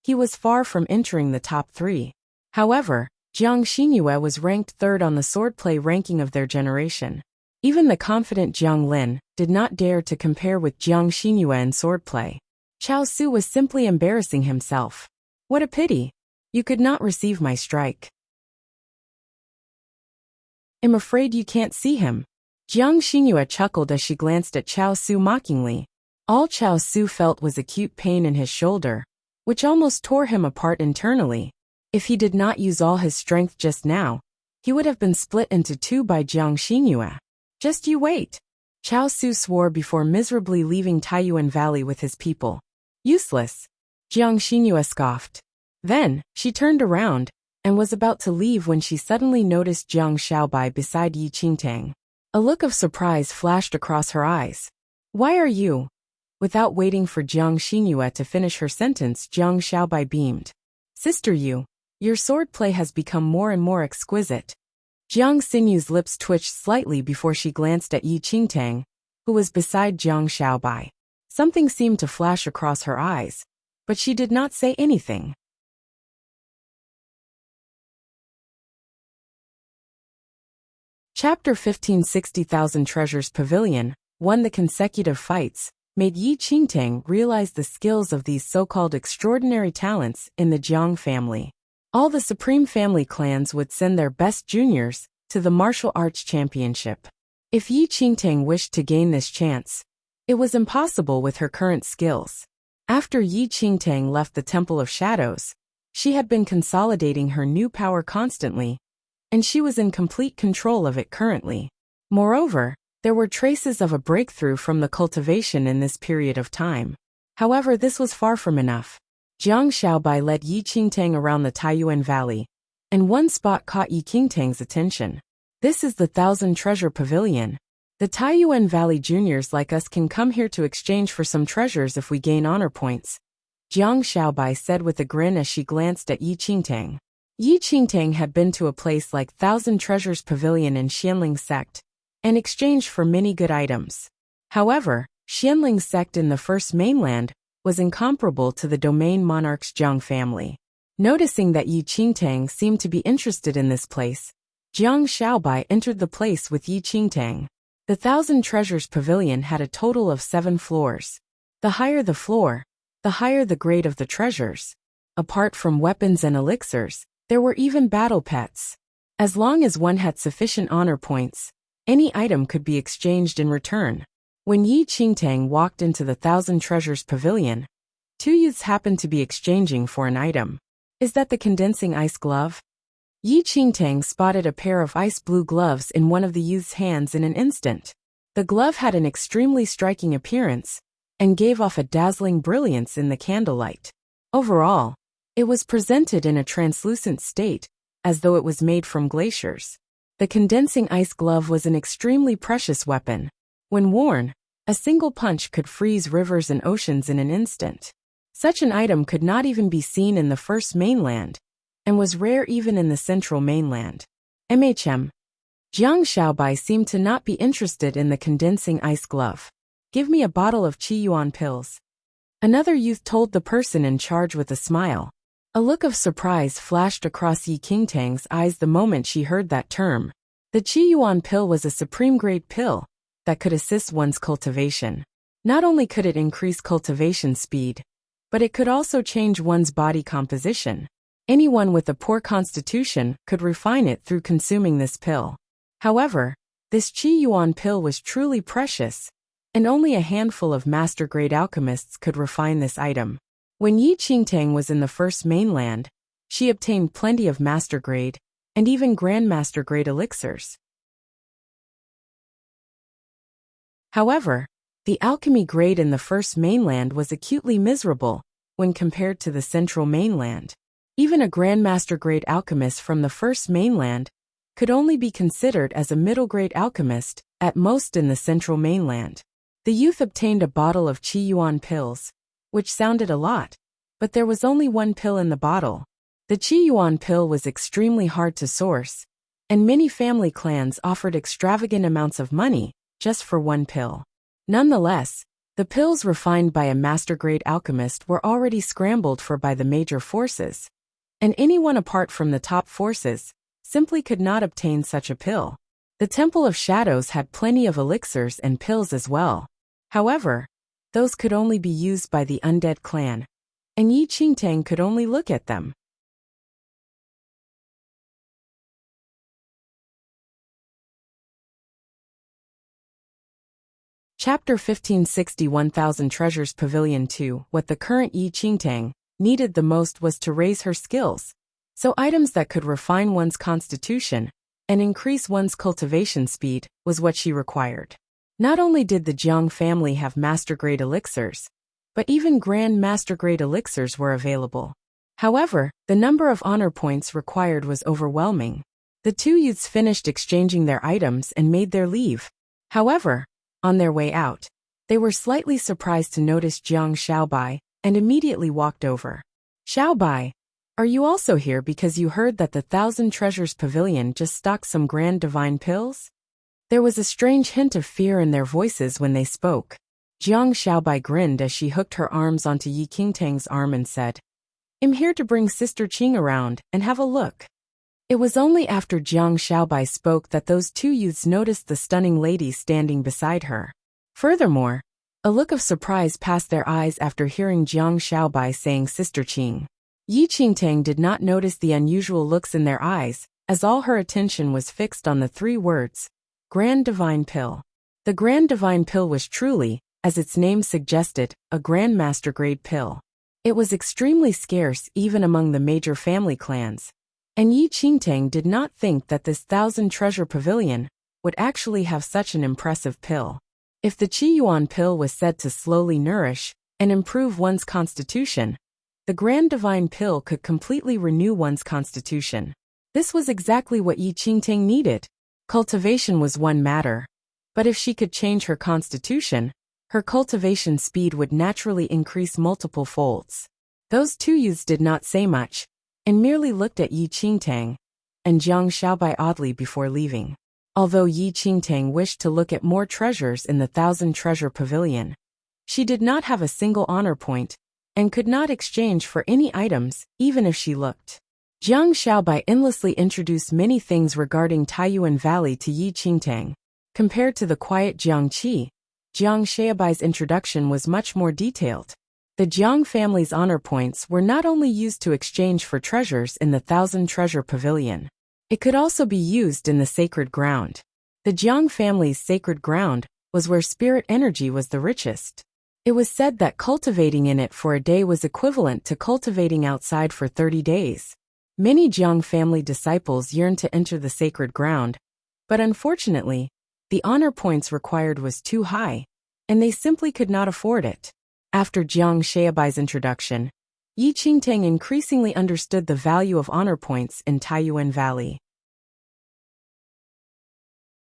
He was far from entering the top 3. However, Jiang Xingyue was ranked 3rd on the swordplay ranking of their generation. Even the confident Jiang Lin did not dare to compare with Jiang Xingyue in swordplay. Cao Su was simply embarrassing himself. What a pity! You could not receive my strike. I'm afraid you can't see him. Jiang Xingyue chuckled as she glanced at Cao Su mockingly. All Cao Su felt was acute pain in his shoulder, which almost tore him apart internally. If he did not use all his strength just now, he would have been split into 2 by Jiang Xingyue. Just you wait. Cao Su swore before miserably leaving Taiyuan Valley with his people. Useless. Jiang Xingyue scoffed. Then, she turned around and was about to leave when she suddenly noticed Jiang Xiaobai beside Yi Qingtang. A look of surprise flashed across her eyes. Why are you? Without waiting for Jiang Xingyue to finish her sentence, Jiang Xiaobai beamed. Sister Yu, your swordplay has become more and more exquisite. Jiang Xingyue's lips twitched slightly before she glanced at Yi Qingtang, who was beside Jiang Xiaobai. Something seemed to flash across her eyes, but she did not say anything. Chapter 15 60,000 Treasures Pavilion, won the consecutive fights, made Yi Qingtang realize the skills of these so-called extraordinary talents in the Jiang family. All the supreme family clans would send their best juniors to the martial arts championship. If Yi Qingtang wished to gain this chance, it was impossible with her current skills. After Yi Qingtang left the Temple of Shadows, she had been consolidating her new power constantly, and she was in complete control of it currently. Moreover, there were traces of a breakthrough from the cultivation in this period of time. However, this was far from enough. Jiang Xiaobai led Yi Qingtang around the Taiyuan Valley, and one spot caught Yi Qingtang's attention. This is the 1,000 Treasure Pavilion. The Taiyuan Valley juniors like us can come here to exchange for some treasures if we gain honor points, Jiang Xiaobai said with a grin as she glanced at Yi Qingtang. Yi Qingtang had been to a place like Thousand Treasures Pavilion in Xianling Sect, and exchanged for many good items. However, Xianling Sect in the First Mainland was incomparable to the domain monarch's Jiang family. Noticing that Yi Qingtang seemed to be interested in this place, Jiang Xiaobai entered the place with Yi Qingtang. The Thousand Treasures Pavilion had a total of 7 floors. The higher the floor, the higher the grade of the treasures. Apart from weapons and elixirs, there were even battle pets. As long as one had sufficient honor points, any item could be exchanged in return. When Yi Qingtang walked into the Thousand Treasures Pavilion, 2 youths happened to be exchanging for an item. Is that the condensing ice glove? Yi Qingtang spotted a pair of ice blue gloves in one of the youth's hands in an instant. The glove had an extremely striking appearance and gave off a dazzling brilliance in the candlelight. Overall, it was presented in a translucent state, as though it was made from glaciers. The condensing ice glove was an extremely precious weapon. When worn, a single punch could freeze rivers and oceans in an instant. Such an item could not even be seen in the First Mainland, and was rare even in the Central Mainland. Jiang Xiaobai seemed to not be interested in the condensing ice glove. Give me a bottle of Qi Yuan pills. Another youth told the person in charge with a smile. A look of surprise flashed across Yi Qingtang's eyes the moment she heard that term. The Qi Yuan pill was a supreme-grade pill that could assist one's cultivation. Not only could it increase cultivation speed, but it could also change one's body composition. Anyone with a poor constitution could refine it through consuming this pill. However, this Qi Yuan pill was truly precious, and only a handful of master-grade alchemists could refine this item. When Yi Qingtang was in the First Mainland, she obtained plenty of master-grade and even grandmaster-grade elixirs. However, the alchemy grade in the First Mainland was acutely miserable when compared to the Central Mainland. Even a grandmaster-grade alchemist from the First Mainland could only be considered as a middle-grade alchemist, at most in the Central Mainland. The youth obtained a bottle of Qi Yuan pills, which sounded a lot, but there was only 1 pill in the bottle. The Qi Yuan pill was extremely hard to source, and many family clans offered extravagant amounts of money just for 1 pill. Nonetheless, the pills refined by a master-grade alchemist were already scrambled for by the major forces, and anyone apart from the top forces simply could not obtain such a pill. The Temple of Shadows had plenty of elixirs and pills as well. However, those could only be used by the undead clan, and Yi Qingtang could only look at them. Chapter 1560 1000 Treasures Pavilion 2. What the current Yi Qingtang needed the most was to raise her skills, so items that could refine one's constitution and increase one's cultivation speed was what she required. Not only did the Jiang family have master-grade elixirs, but even grand master-grade elixirs were available. However, the number of honor points required was overwhelming. The 2 youths finished exchanging their items and made their leave. However, on their way out, they were slightly surprised to notice Jiang Xiaobai and immediately walked over. Xiaobai, are you also here because you heard that the Thousand Treasures Pavilion just stocked some grand divine pills? There was a strange hint of fear in their voices when they spoke. Jiang Xiaobai grinned as she hooked her arms onto Yi Qingtang's arm and said, I'm here to bring Sister Qing around and have a look. It was only after Jiang Xiaobai spoke that those 2 youths noticed the stunning lady standing beside her. Furthermore, a look of surprise passed their eyes after hearing Jiang Xiaobai saying Sister Qing. Yi Qingtang did not notice the unusual looks in their eyes, as all her attention was fixed on the 3 words, Grand Divine Pill. The Grand Divine Pill was truly, as its name suggested, a Grandmaster grade pill. It was extremely scarce even among the major family clans, and Yi Qingtang did not think that this 1000 Treasure Pavilion would actually have such an impressive pill. If the Qi Yuan pill was said to slowly nourish and improve one's constitution, the Grand Divine Pill could completely renew one's constitution. This was exactly what Yi Qingtang needed. Cultivation was one matter, But if she could change her constitution, her cultivation speed would naturally increase multiple folds. Those two youths did not say much, and merely looked at Yi Qingtang and Jiang Xiaobai oddly before leaving. Although Yi Qingtang wished to look at more treasures in the 1,000-treasure pavilion, she did not have a single honor point, and could not exchange for any items, even if she looked. Jiang Xiaobai endlessly introduced many things regarding Taiyuan Valley to Yi Qingtang. Compared to the quiet Jiangqi, Jiang Xiaobai's introduction was much more detailed. The Jiang family's honor points were not only used to exchange for treasures in the 1,000-treasure pavilion. It could also be used in the sacred ground. The Jiang family's sacred ground was where spirit energy was the richest. It was said that cultivating in it for a day was equivalent to cultivating outside for 30 days. Many Jiang family disciples yearned to enter the sacred ground, but unfortunately, the honor points required was too high, and they simply could not afford it. After Jiang Xiaobai's introduction, Yi Qingtang increasingly understood the value of honor points in Taiyuan Valley.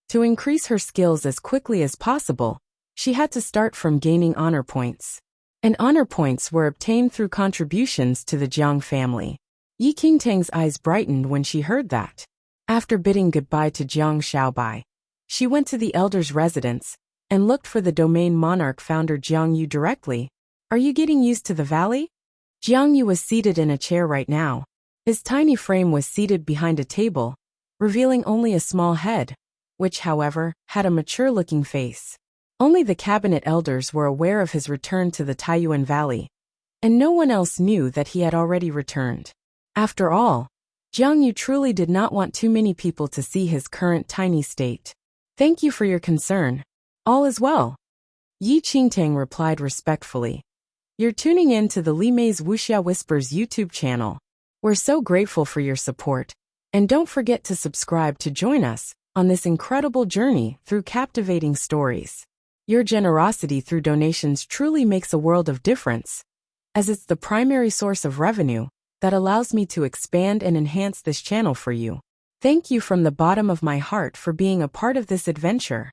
To increase her skills as quickly as possible, she had to start from gaining honor points. And honor points were obtained through contributions to the Jiang family. Yi Qingtang's eyes brightened when she heard that. After bidding goodbye to Jiang Xiaobai, she went to the elder's residence and looked for the domain monarch founder Jiang Yu directly. "Are you getting used to the valley?" Jiang Yu was seated in a chair right now. His tiny frame was seated behind a table, revealing only a small head, which, however, had a mature-looking face. Only the cabinet elders were aware of his return to the Taiyuan Valley, and no one else knew that he had already returned. After all, Jiang Yu truly did not want too many people to see his current tiny state. "Thank you for your concern. All is well," Yi Qingtang replied respectfully. "You're tuning in to the Li Mei's Wuxia Whispers YouTube channel. We're so grateful for your support, and don't forget to subscribe to join us on this incredible journey through captivating stories. Your generosity through donations truly makes a world of difference, as it's the primary source of revenue that allows me to expand and enhance this channel for you. Thank you from the bottom of my heart for being a part of this adventure."